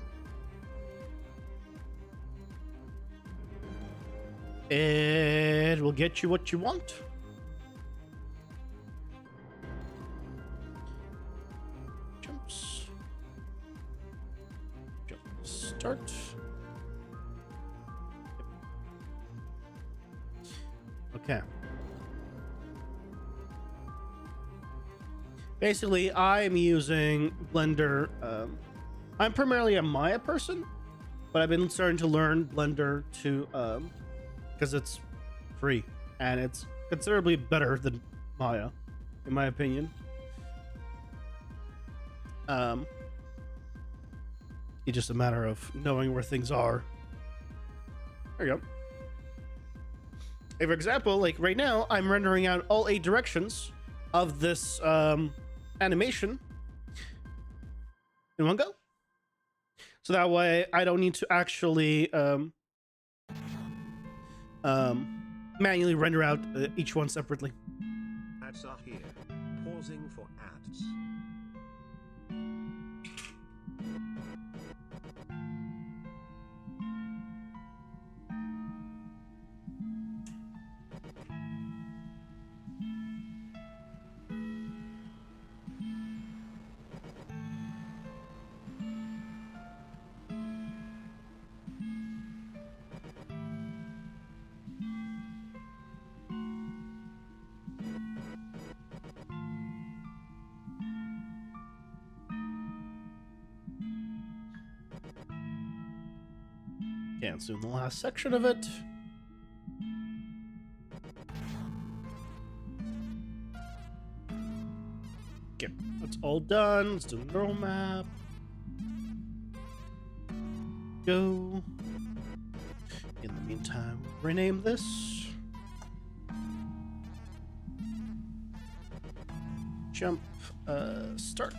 It will get you what you want. Jumps. Jump. Start. Okay. Basically, I'm using Blender. I'm primarily a Maya person, but I've been starting to learn Blender to because it's free and it's considerably better than Maya, in my opinion. It's just a matter of knowing where things are. There you go. For example, like right now, I'm rendering out all 8 directions of this animation in one go. So that way I don't need to actually manually render out each one separately. Ads are here. Pausing for ads. Okay, let's do the last section of it. Okay, that's all done. Let's do the neural map. Go. In the meantime, rename this. Jump, start.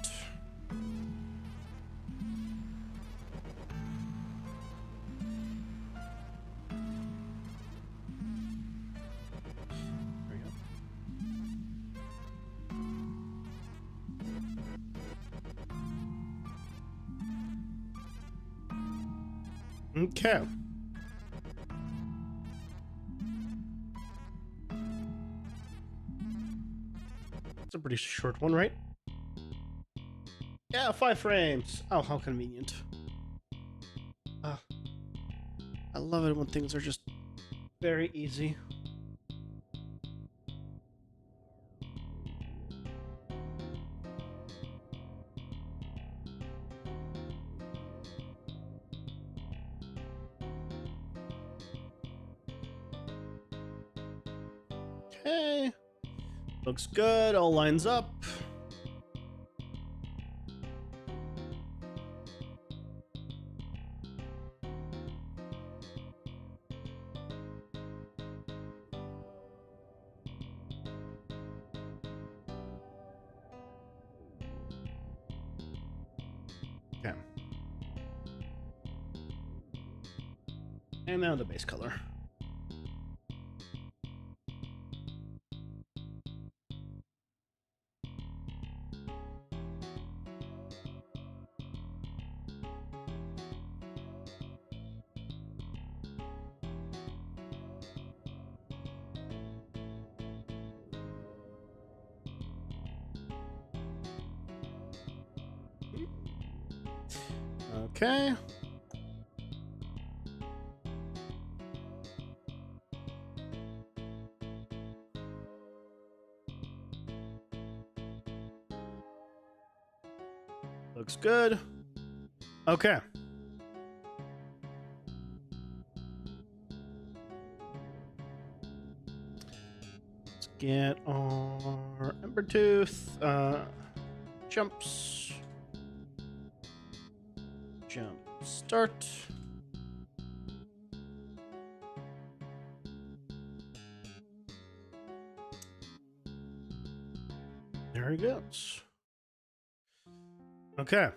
There we go. Okay. It's a pretty short one, right? Yeah, 5 frames. Oh, how convenient. I love it when things are just very easy. Okay. Looks good. All lines up. Okay. And now the base color. Okay. Looks good. Okay. Let's get our Ember Tooth. Jumps. Jump. Start. There he goes. Okay.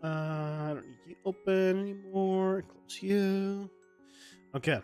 I don't need you open anymore. Close you. Okay.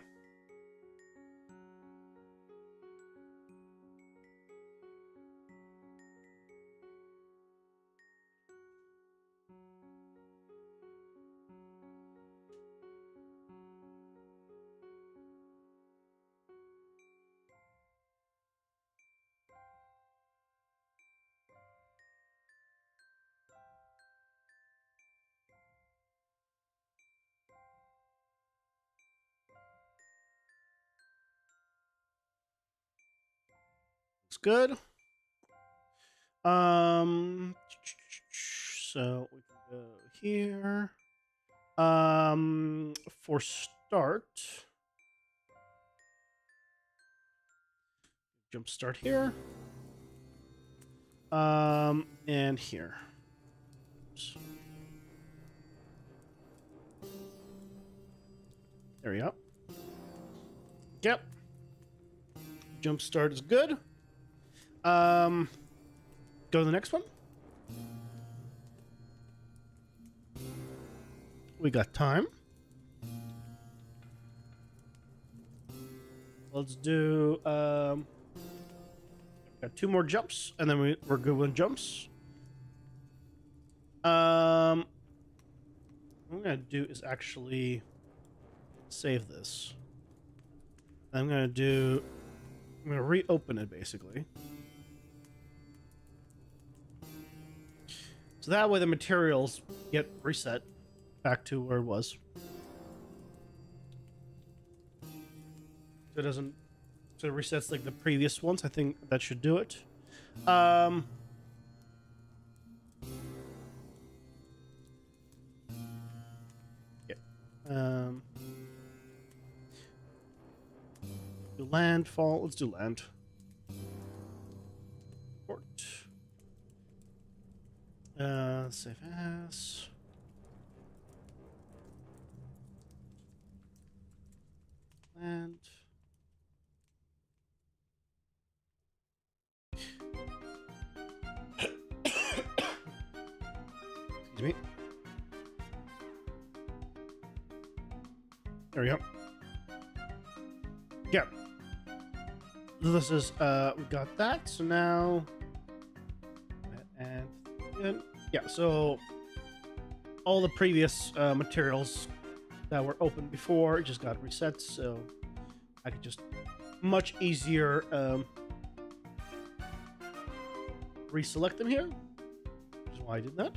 Looks good. So we can go here. For start, jump start here. And here. There we go. Yep. Jump start is good. Go to the next one. We got time. Let's do got 2 more jumps, and then we're good with jumps. What I'm gonna do is actually save this. I'm gonna reopen it basically. So that way the materials get reset back to where it was. So it doesn't, so it resets like the previous ones. I think that should do it. Yeah. Do landfall. Let's do land. Port. Save as. Land. Excuse me. There we go. Yeah. This is we got that. So now and yeah, so all the previous materials that were open before just got reset, so I could just much easier reselect them here, which is why I did that.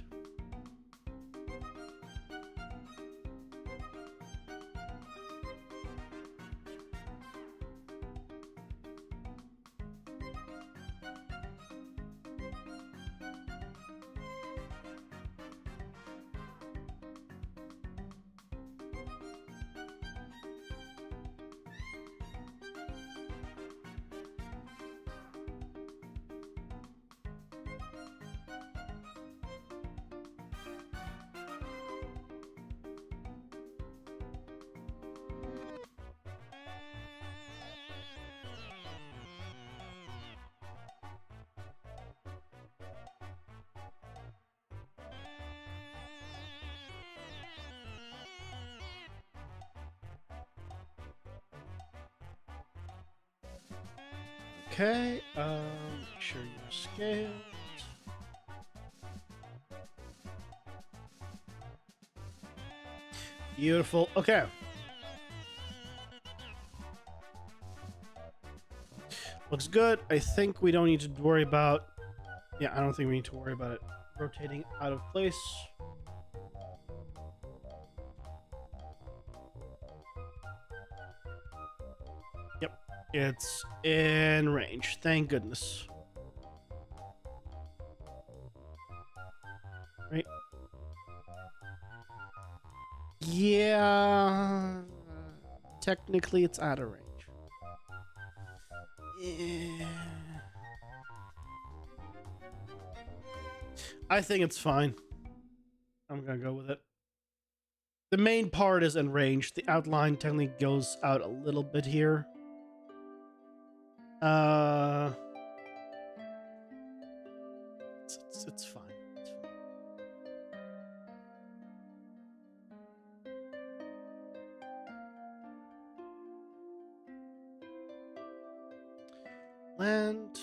Okay, make sure you're scaled. Beautiful. Okay. Looks good. I think we don't need to worry about... Yeah, I don't think we need to worry about it rotating out of place. Yep. It's in range. Thank goodness. Right. Yeah. Technically, it's out of range. Yeah. I think it's fine. I'm gonna go with it. The main part is in range. The outline technically goes out a little bit here. It's fine. It's fine. Land.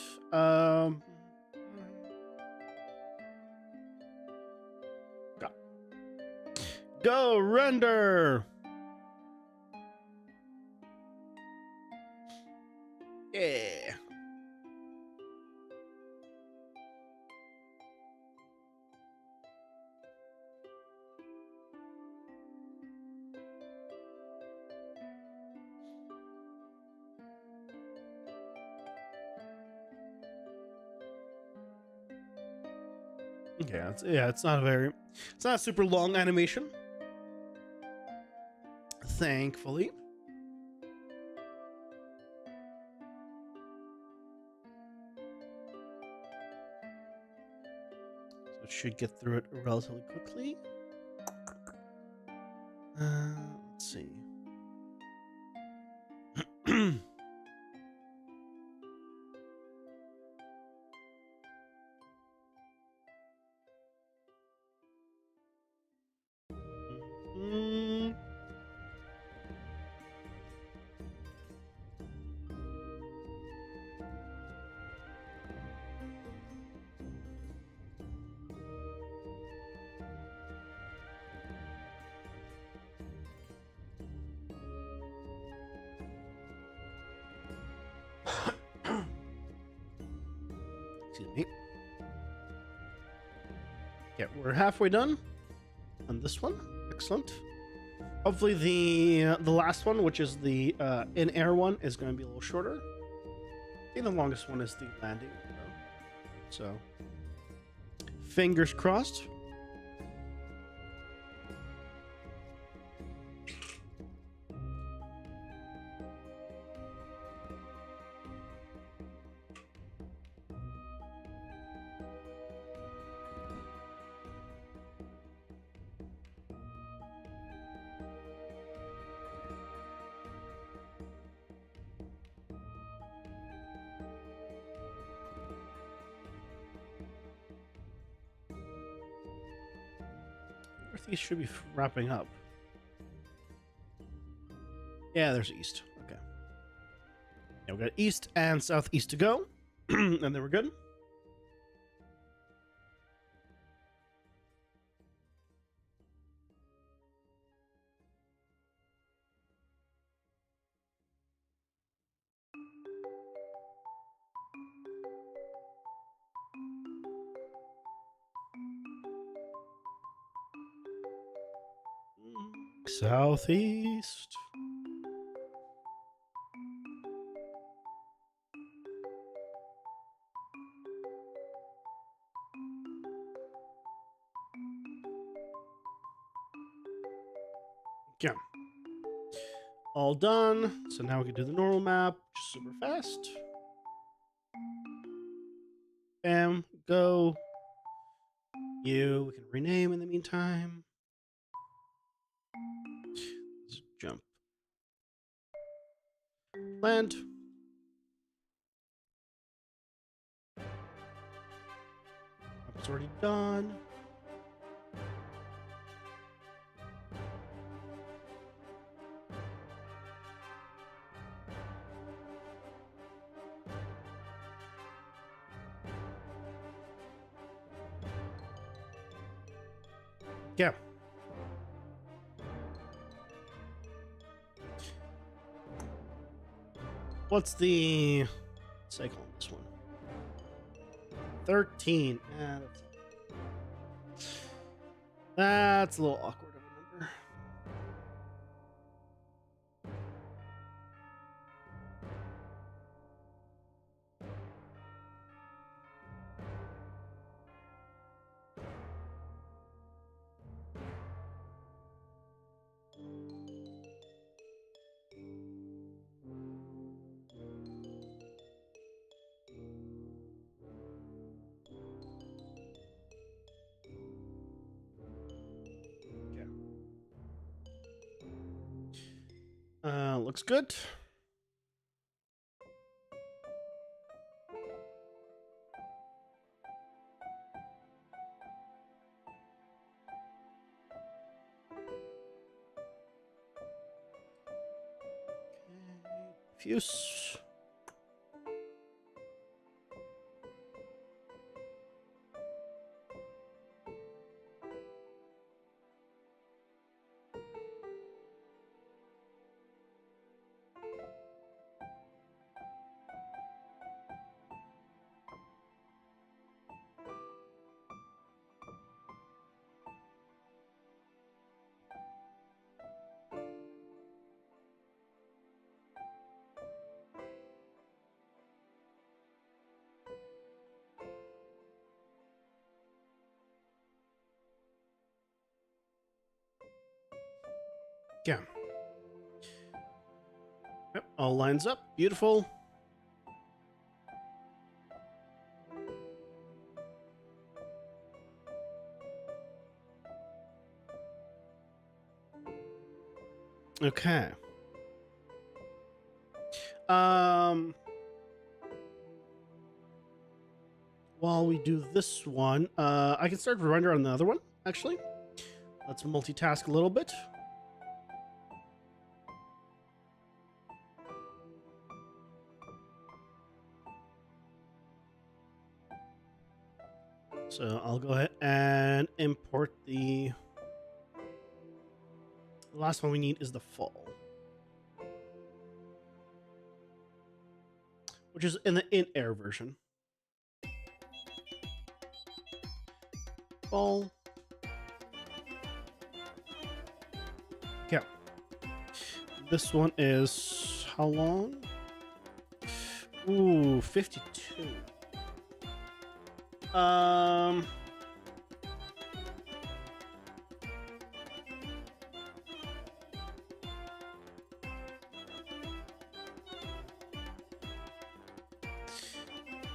Go render. Yeah. Okay, it's not a super long animation. Thankfully. It should get through it relatively quickly. Let's see. Excuse me. Yeah, we're halfway done on this one. Excellent. Hopefully the last one, which is the in-air one, is going to be a little shorter. I think the longest one is the landing, though. So, fingers crossed. Northeast should be wrapping up. Yeah, there's east. Okay. Yeah, we got east and southeast to go, and then we're good. Southeast. Yeah. All done. So now we can do the normal map, just super fast. Bam, go. You, we can rename in the meantime. Just jump. Land. It's already done. Yeah. What's the cycle on this one? 13. That's a little awkward of a number. Looks good. Fuse. Yeah. Yep, all lines up. Beautiful. Okay. Um. While we do this one, I can start to render on the other one. Actually, let's multitask a little bit. So I'll go ahead and import the last one we need is the fall, which is in the in-air version. Fall. Okay. This one is how long? Ooh, 52.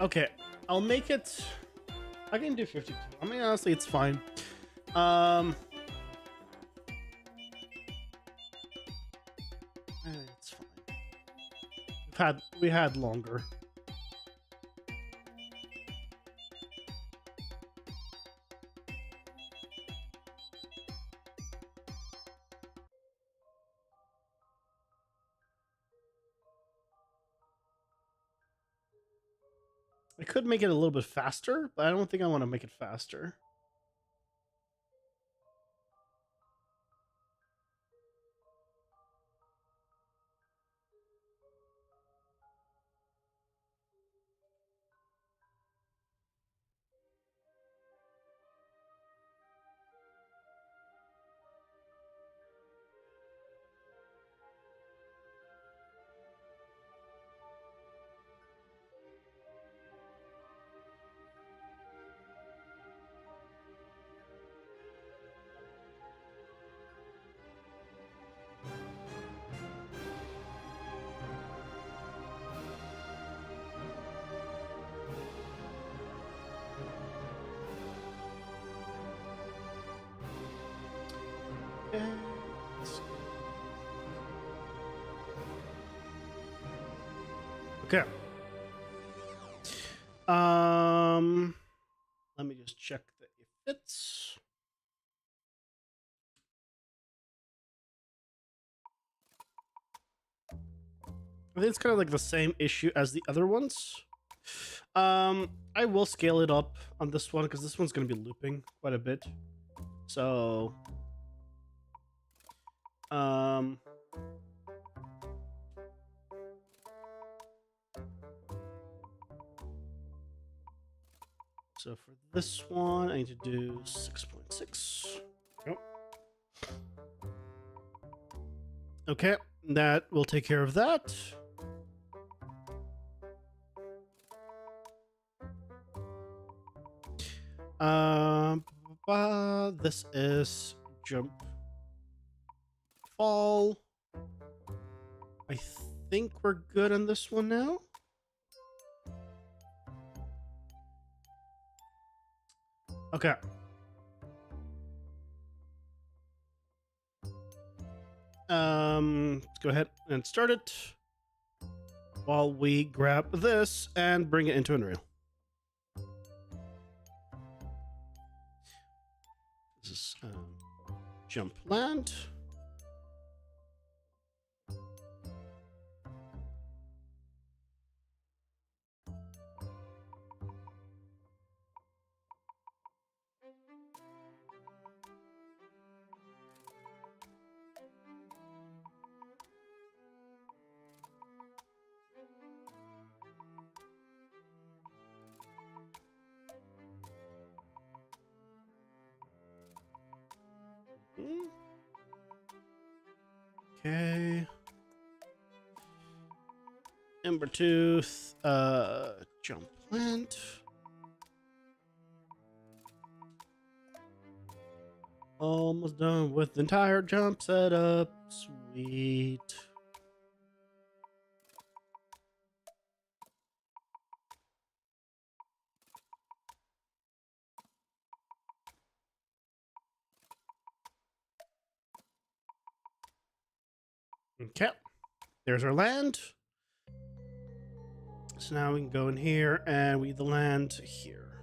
Okay, I'll make it. I can do 52. I mean, honestly, it's fine. It's fine. We had longer. I could make it a little bit faster, but I don't think I want to make it faster. Okay. Let me just check that it fits. I think it's kind of like the same issue as the other ones. I will scale it up on this one because this one's going to be looping quite a bit. So, so for this one, I need to do 6.6. Yep. Okay, that will take care of that. This is jump fall. I think we're good on this one now. Okay. Let's go ahead and start it while we grab this and bring it into Unreal. This is jump land. Okay. Ember Tooth, jump plant. Almost done with the entire jump setup. Sweet. Okay. There's our land. So now we can go in here and we the land here.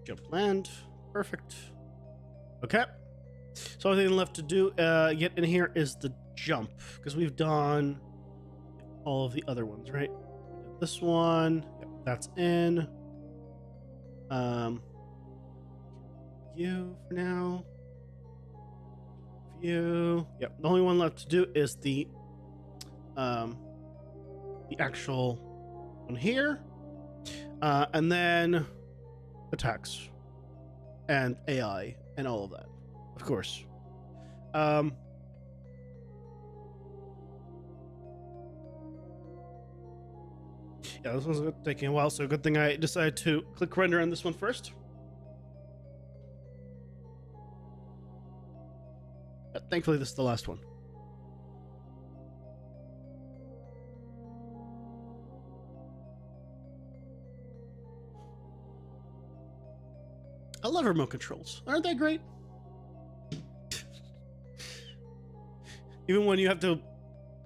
Jump land. Perfect. Okay. So all thing left to do get in here is the jump, because we've done all of the other ones, right? This one, yep, that's in. You for now. View. Yep. The only one left to do is the actual one here, and then attacks and AI and all of that, of course. Yeah, this one's taking a while, so good thing I decided to click render on this one first. But thankfully, this is the last one. I love remote controls. Aren't they great? Even when you have to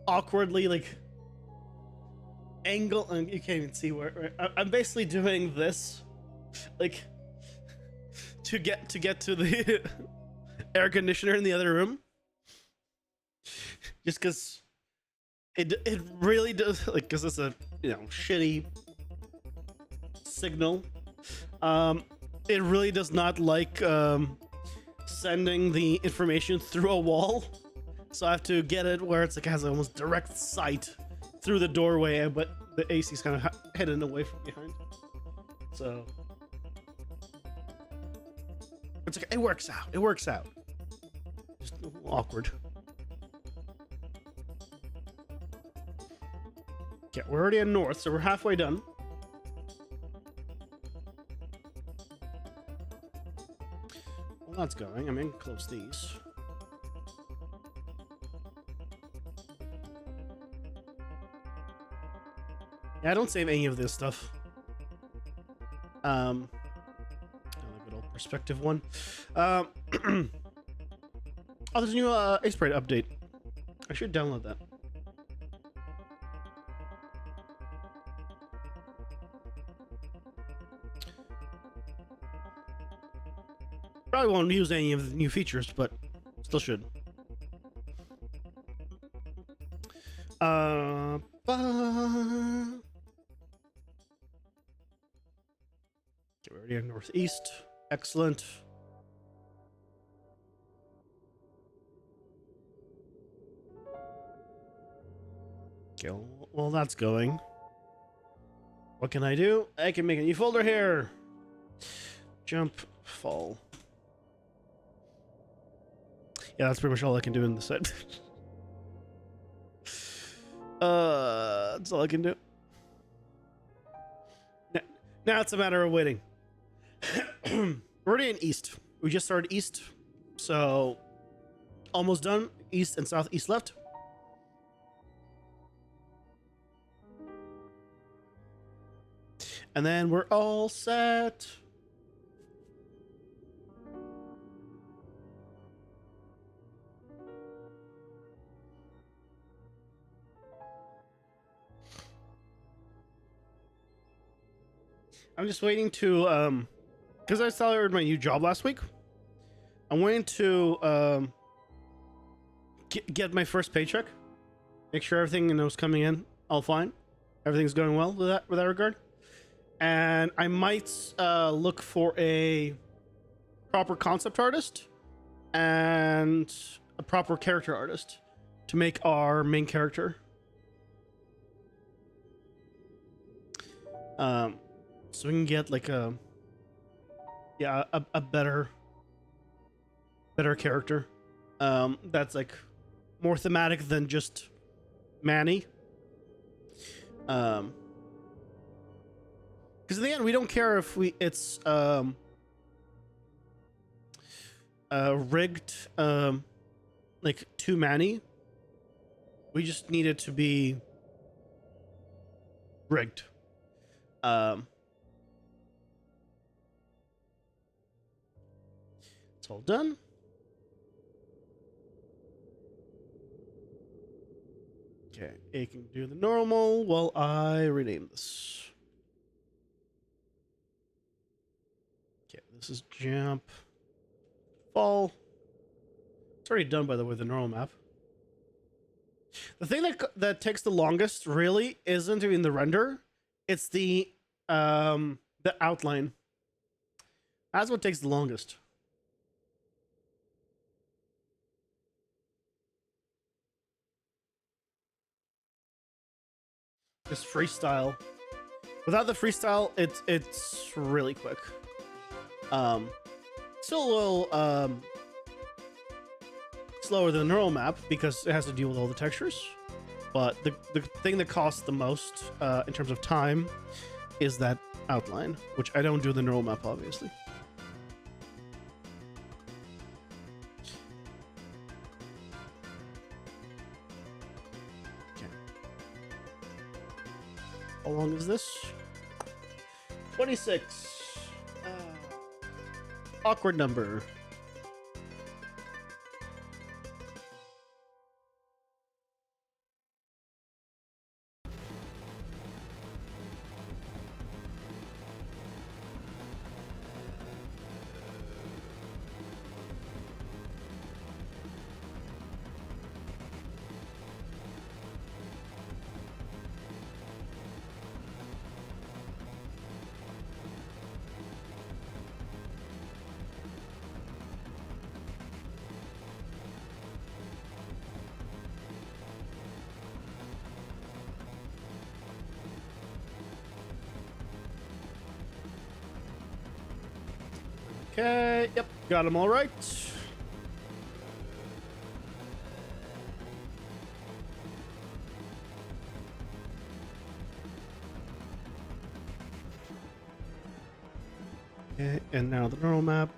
awkwardly like angle, and you can't even see where I'm basically doing this, like to get to the air conditioner in the other room, just because it really does, like, because it's a shitty signal. It really does not like sending the information through a wall, so I have to get it where it's like has almost direct sight through the doorway, but the AC's kind of hidden away from behind. So it's like it works out. It works out. Just a little awkward. Okay, we're already in north, so we're halfway done. Well, that's going. I'm gonna close these. Yeah, I don't save any of this stuff. A good old perspective one. Oh, there's a new Ace Parade update. I should download that. Probably won't use any of the new features, but still should. Okay, we're already in northeast. Excellent. Okay, well that's going. What can I do? I can make a new folder here. Jump, fall. Yeah, that's pretty much all I can do in the set. That's all I can do. Now it's a matter of waiting. We're already in east. We just started east, so almost done. East and southeast left. And then we're all set. I'm just waiting to, because I started my new job last week. I'm waiting to get my first paycheck. Make sure everything is coming in all fine. Everything's going well with that regard. And I might look for a proper concept artist and a proper character artist to make our main character. So we can get like a better character. That's like more thematic than just Manny. Because in the end, we don't care if it's rigged like too Manny. We just need it to be rigged. It's all done. Okay, A can do the normal while I rename this. Okay, this is jump, fall. It's already done, by the way, the normal map. The thing that takes the longest really isn't even the render; it's the outline. That's what takes the longest. This freestyle. Without the freestyle, it's really quick. Still a little slower than the neural map because it has to deal with all the textures. But the thing that costs the most in terms of time is that outline, which I don't do the neural map, obviously. Okay. How long is this? 26. Awkward number. Okay, yep, got them all right. Okay, and now the neural map.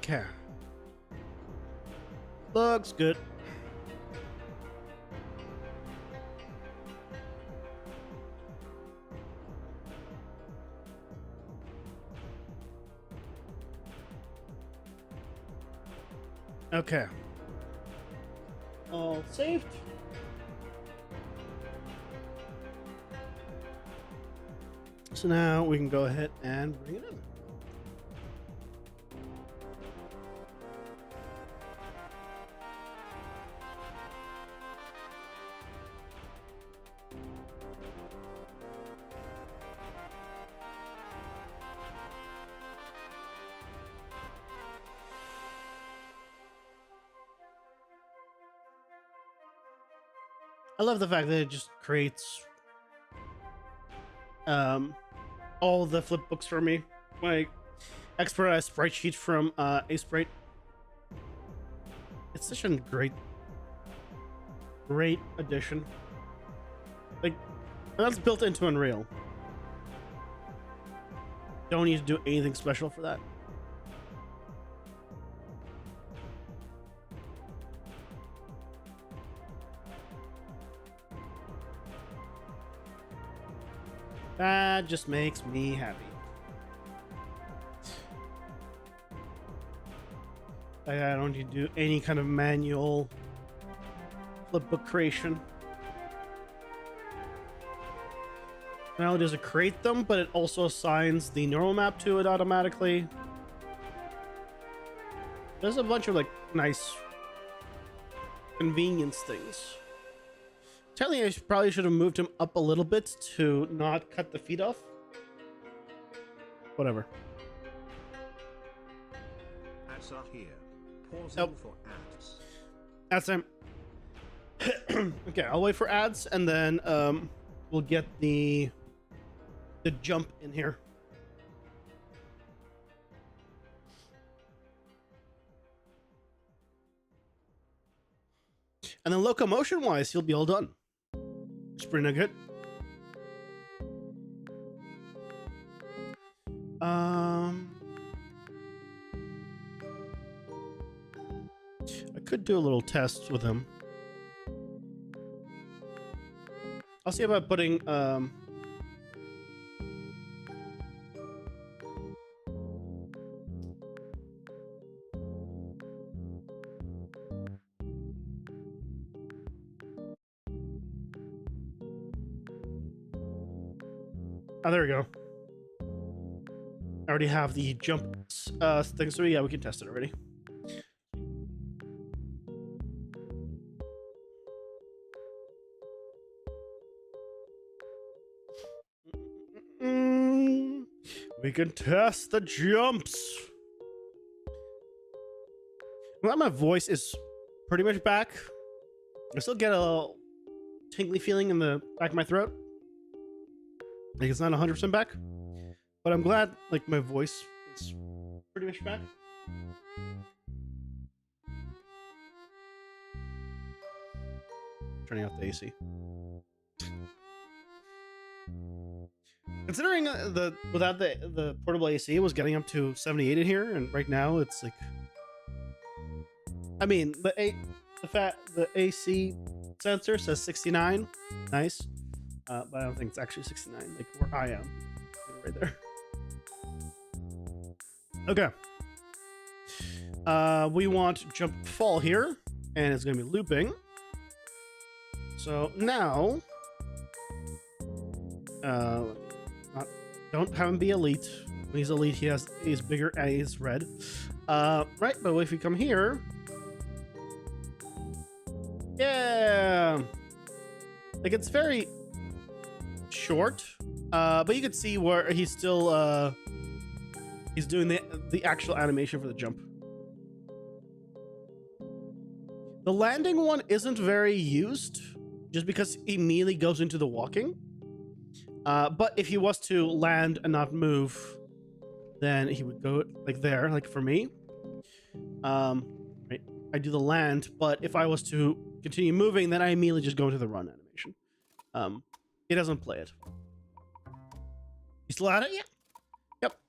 Okay. Looks good. Okay. All saved. So now we can go ahead and bring it in. I love the fact that it just creates all the flip books for me. My expert spreadsheet from Sprite. It's such a great addition. Like, that's built into Unreal. Don't need to do anything special for that. That just makes me happy. I don't need to do any kind of manual flipbook creation. Not only does it create them, but it also assigns the neural map to it automatically. There's a bunch of like nice convenience things. Technically, I probably should have moved him up a little bit to not cut the feet off. Whatever. Ads are here. Pausing Nope. for ads. That's him. Okay, I'll wait for ads and then we'll get the jump in here. And then locomotion wise, he'll be all done. It's pretty good. I could do a little test with him. I'll see about putting oh, there we go. I already have the jump thing, so yeah, we can test it already. We can test the jumps. Well, my voice is pretty much back. I still get a tingly feeling in the back of my throat. Like it's not 100% back, but I'm glad like my voice is pretty much back. Turning off the AC. Considering without the portable AC, it was getting up to 78 in here, and right now it's like, I mean the AC sensor says 69, nice, but I don't think it's actually 69 like where I am, right there. Okay, we want jump fall here, and it's gonna be looping. So now, don't have him be elite. When he's elite, he's bigger and he's red. Right, but if we come here, yeah, like it's very short, but you can see where he's still he's doing the actual animation for the jump. The landing one isn't very used, just because he immediately goes into the walking. But if he was to land and not move, then he would go like there, like for me. Right, I do the land, but if I was to continue moving, then I immediately just go into the run animation. He doesn't play it. You still at it? Yeah. Yep.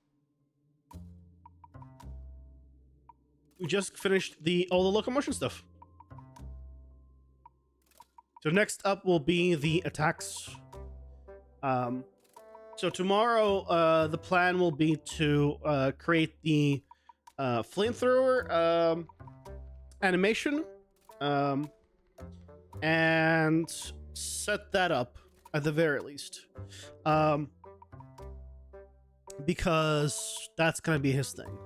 We just finished all the locomotion stuff. So next up will be the attacks. So tomorrow, the plan will be to create the flamethrower animation and set that up at the very least, because that's gonna be his thing.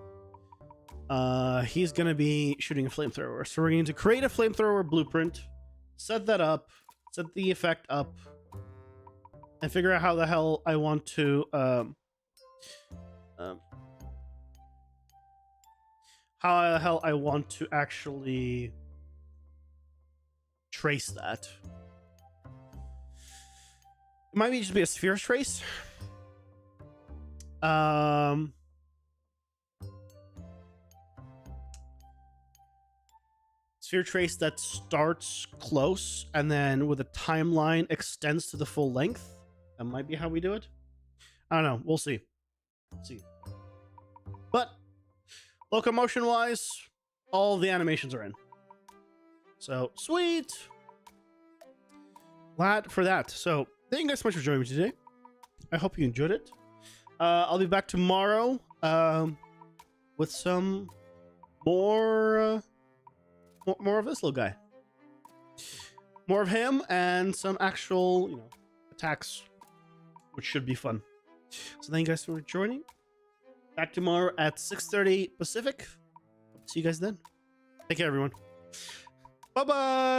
He's gonna be shooting a flamethrower, so we're going to create a flamethrower blueprint, set that up, set the effect up, and figure out how the hell I want to how the hell I want to actually trace that. It might just be a sphere trace. Sphere trace that starts close and then with a timeline extends to the full length. That might be how we do it. I don't know. We'll see. But locomotion wise, all the animations are in. So sweet. Glad for that. So thank you guys so much for joining me today. I hope you enjoyed it. I'll be back tomorrow with some more of this little guy. More of him and some actual, attacks, which should be fun. So thank you guys for joining. Back tomorrow at 6:30 Pacific. See you guys then. Take care, everyone. Bye-bye.